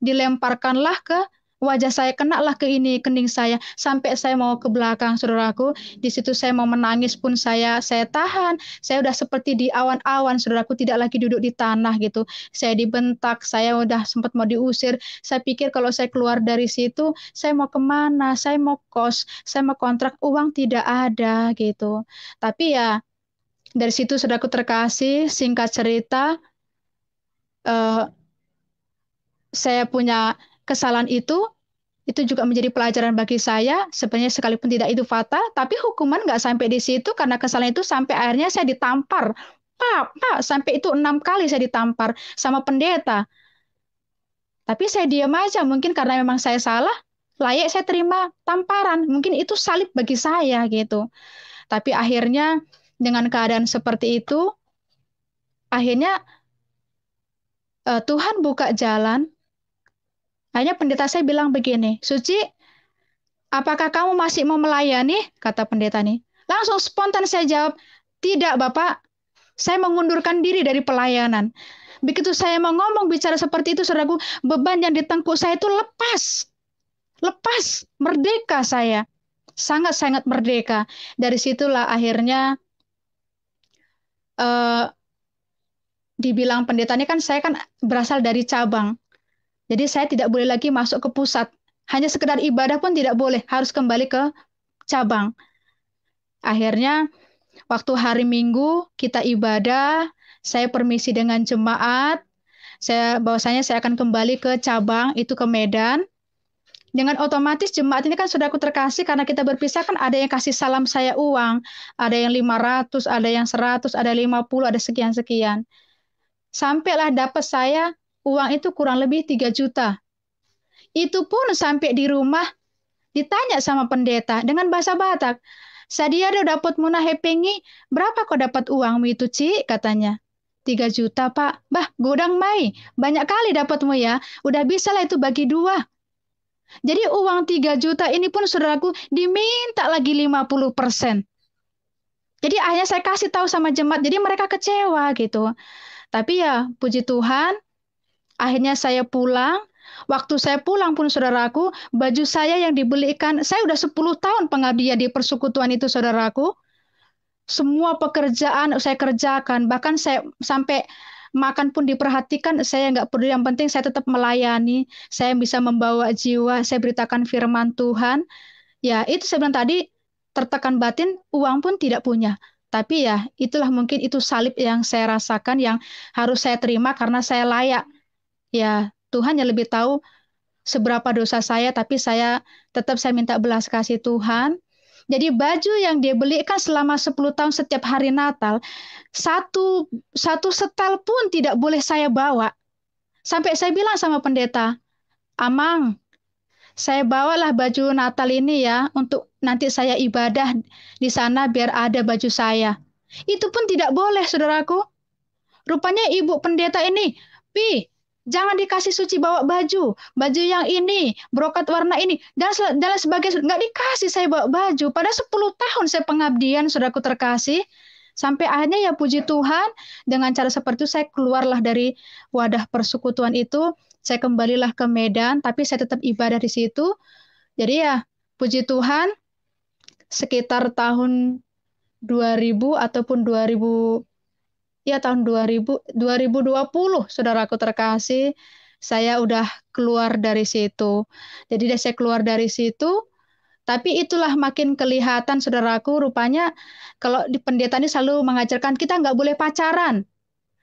dilemparkanlah ke wajah saya, kenalah ke kening saya, sampai saya mau ke belakang, saudaraku. Di situ saya mau menangis pun saya tahan. Saya udah seperti di awan-awan, saudaraku, tidak lagi duduk di tanah gitu. Saya dibentak, saya udah sempat mau diusir. Saya pikir kalau saya keluar dari situ, saya mau kemana? Saya mau kos, saya mau kontrak, uang tidak ada gitu. Tapi ya dari situ, saudaraku terkasih, singkat cerita, saya punya kesalahan itu juga menjadi pelajaran bagi saya. Sebenarnya sekalipun tidak itu fatal, tapi hukuman nggak sampai di situ karena kesalahan itu sampai akhirnya saya ditampar. Pak, sampai itu 6 kali saya ditampar sama pendeta. Tapi saya diam aja, mungkin karena memang saya salah, layak saya terima tamparan. Mungkin itu salib bagi saya gitu. Tapi akhirnya dengan keadaan seperti itu, akhirnya Tuhan buka jalan. Akhirnya pendeta saya bilang begini, Suci, apakah kamu masih mau melayani? Kata pendeta nih. Langsung spontan saya jawab, tidak Bapak, saya mengundurkan diri dari pelayanan. Begitu saya mau ngomong bicara seperti itu, saudaraku, beban yang ditengkuk saya itu lepas. Lepas, merdeka saya. Sangat-sangat merdeka. Dari situlah akhirnya dibilang pendeta ini kan saya kan berasal dari cabang. Jadi saya tidak boleh lagi masuk ke pusat. Hanya sekedar ibadah pun tidak boleh, harus kembali ke cabang. Akhirnya waktu hari Minggu kita ibadah, saya permisi dengan jemaat, bahwasanya saya akan kembali ke cabang, itu ke Medan. Dengan otomatis jemaat ini kan sudah aku terkasih, karena kita berpisah kan ada yang kasih salam saya uang, ada yang 500, ada yang 100, ada 50, ada sekian-sekian. Sampailah dapat saya uang itu kurang lebih 3 juta. Itu pun sampai di rumah ditanya sama pendeta dengan bahasa Batak. Sadia do dapat muna hepengi, berapa kau dapat uangmu itu, Ci? Katanya. 3 juta, Pak. Bah, godang mai. Banyak kali dapatmu ya. Udah bisa lah itu bagi 2. Jadi uang 3 juta ini pun saudaraku diminta lagi 50%. Jadi akhirnya saya kasih tahu sama jemaat, jadi mereka kecewa gitu. Tapi ya puji Tuhan, akhirnya saya pulang. Waktu saya pulang pun saudaraku, baju saya yang dibelikan, saya udah 10 tahun pengabdian di persekutuan itu saudaraku. Semua pekerjaan saya kerjakan, bahkan saya sampai makan pun diperhatikan, saya nggak perlu, yang penting saya tetap melayani, saya bisa membawa jiwa, saya beritakan firman Tuhan. Ya itu saya bilang tadi, tertekan batin, uang pun tidak punya. Tapi ya itulah mungkin itu salib yang saya rasakan, yang harus saya terima karena saya layak. Ya Tuhan yang lebih tahu seberapa dosa saya, tapi saya tetap saya minta belas kasih Tuhan. Jadi baju yang dia belikan selama 10 tahun setiap hari Natal, satu setel pun tidak boleh saya bawa. Sampai saya bilang sama pendeta, Amang, saya bawalah baju Natal ini ya, untuk nanti saya ibadah di sana biar ada baju saya. Itu pun tidak boleh, saudaraku. Rupanya ibu pendeta ini, Pi, jangan dikasih Suci bawa baju yang ini, brokat warna ini, dan sebagainya. Nggak dikasih saya bawa baju. Pada 10 tahun saya pengabdian, saudaraku terkasih. Sampai akhirnya ya puji Tuhan, dengan cara seperti itu saya keluarlah dari wadah persekutuan itu. Saya kembalilah ke Medan, tapi saya tetap ibadah di situ. Jadi ya puji Tuhan, sekitar tahun 2000 ataupun 2000, ya tahun 2020, saudaraku terkasih, saya udah keluar dari situ. Jadi saya keluar dari situ, tapi itulah makin kelihatan, saudaraku, rupanya kalau di pendeta ini selalu mengajarkan kita nggak boleh pacaran.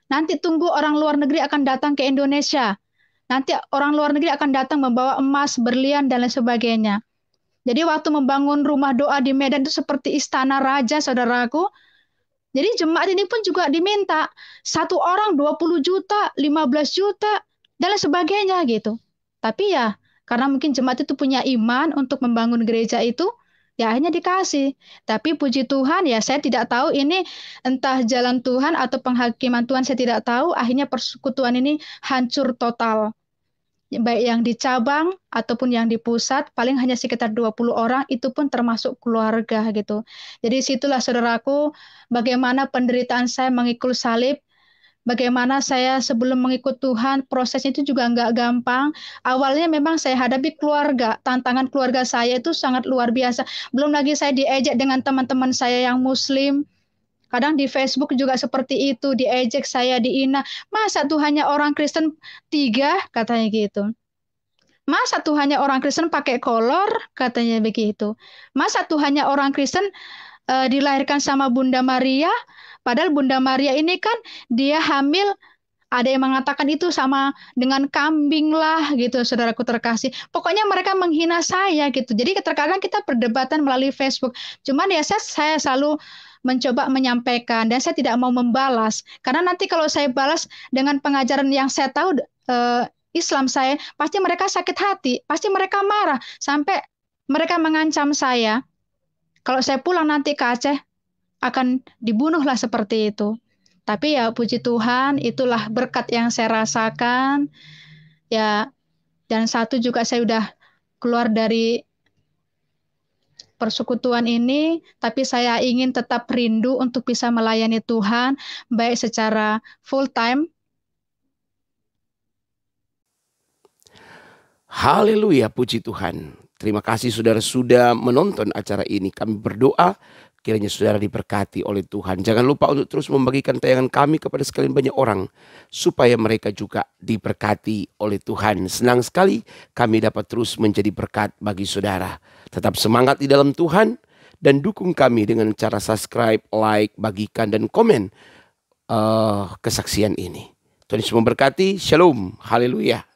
Nanti tunggu orang luar negeri akan datang ke Indonesia. Nanti orang luar negeri akan datang membawa emas, berlian, dan lain sebagainya. Jadi waktu membangun rumah doa di Medan itu seperti istana raja, saudaraku. Jadi jemaat ini pun juga diminta satu orang 20 juta, 15 juta, dan lain sebagainya gitu. Tapi ya karena mungkin jemaat itu punya iman untuk membangun gereja itu, ya akhirnya dikasih. Tapi puji Tuhan ya saya tidak tahu ini entah jalan Tuhan atau penghakiman Tuhan, saya tidak tahu. Akhirnya persekutuan ini hancur total. Baik yang di cabang ataupun yang di pusat, paling hanya sekitar 20 orang, itu pun termasuk keluarga gitu. Jadi situlah saudaraku, bagaimana penderitaan saya mengikul salib, bagaimana saya sebelum mengikut Tuhan, prosesnya itu juga nggak gampang. Awalnya memang saya hadapi keluarga, tantangan keluarga saya itu sangat luar biasa. Belum lagi saya diejek dengan teman-teman saya yang Muslim. Kadang di Facebook juga seperti itu, diejek saya, dihina. Masa Tuhannya orang Kristen 3, katanya gitu. Masa Tuhannya orang Kristen pakai kolor, katanya begitu. Masa Tuhannya orang Kristen dilahirkan sama Bunda Maria, padahal Bunda Maria ini kan dia hamil, ada yang mengatakan itu sama dengan kambing lah gitu, saudaraku terkasih. Pokoknya mereka menghina saya gitu. Jadi terkadang kita perdebatan melalui Facebook. Cuman ya saya selalu mencoba menyampaikan, dan saya tidak mau membalas. Karena nanti kalau saya balas dengan pengajaran yang saya tahu Islam saya, pasti mereka sakit hati, pasti mereka marah, sampai mereka mengancam saya. Kalau saya pulang nanti ke Aceh, akan dibunuhlah seperti itu. Tapi ya puji Tuhan, itulah berkat yang saya rasakan. Ya, dan satu juga saya udah keluar dari persekutuan ini, tapi saya ingin tetap rindu untuk bisa melayani Tuhan, baik secara full time. Haleluya, puji Tuhan. Terima kasih saudara sudah menonton acara ini. Kami berdoa kiranya saudara diberkati oleh Tuhan. Jangan lupa untuk terus membagikan tayangan kami kepada sekalian banyak orang, supaya mereka juga diberkati oleh Tuhan. Senang sekali kami dapat terus menjadi berkat bagi saudara. Tetap semangat di dalam Tuhan, dan dukung kami dengan cara subscribe, like, bagikan, dan komen kesaksian ini. Tuhan Yesus memberkati. Shalom. Haleluya.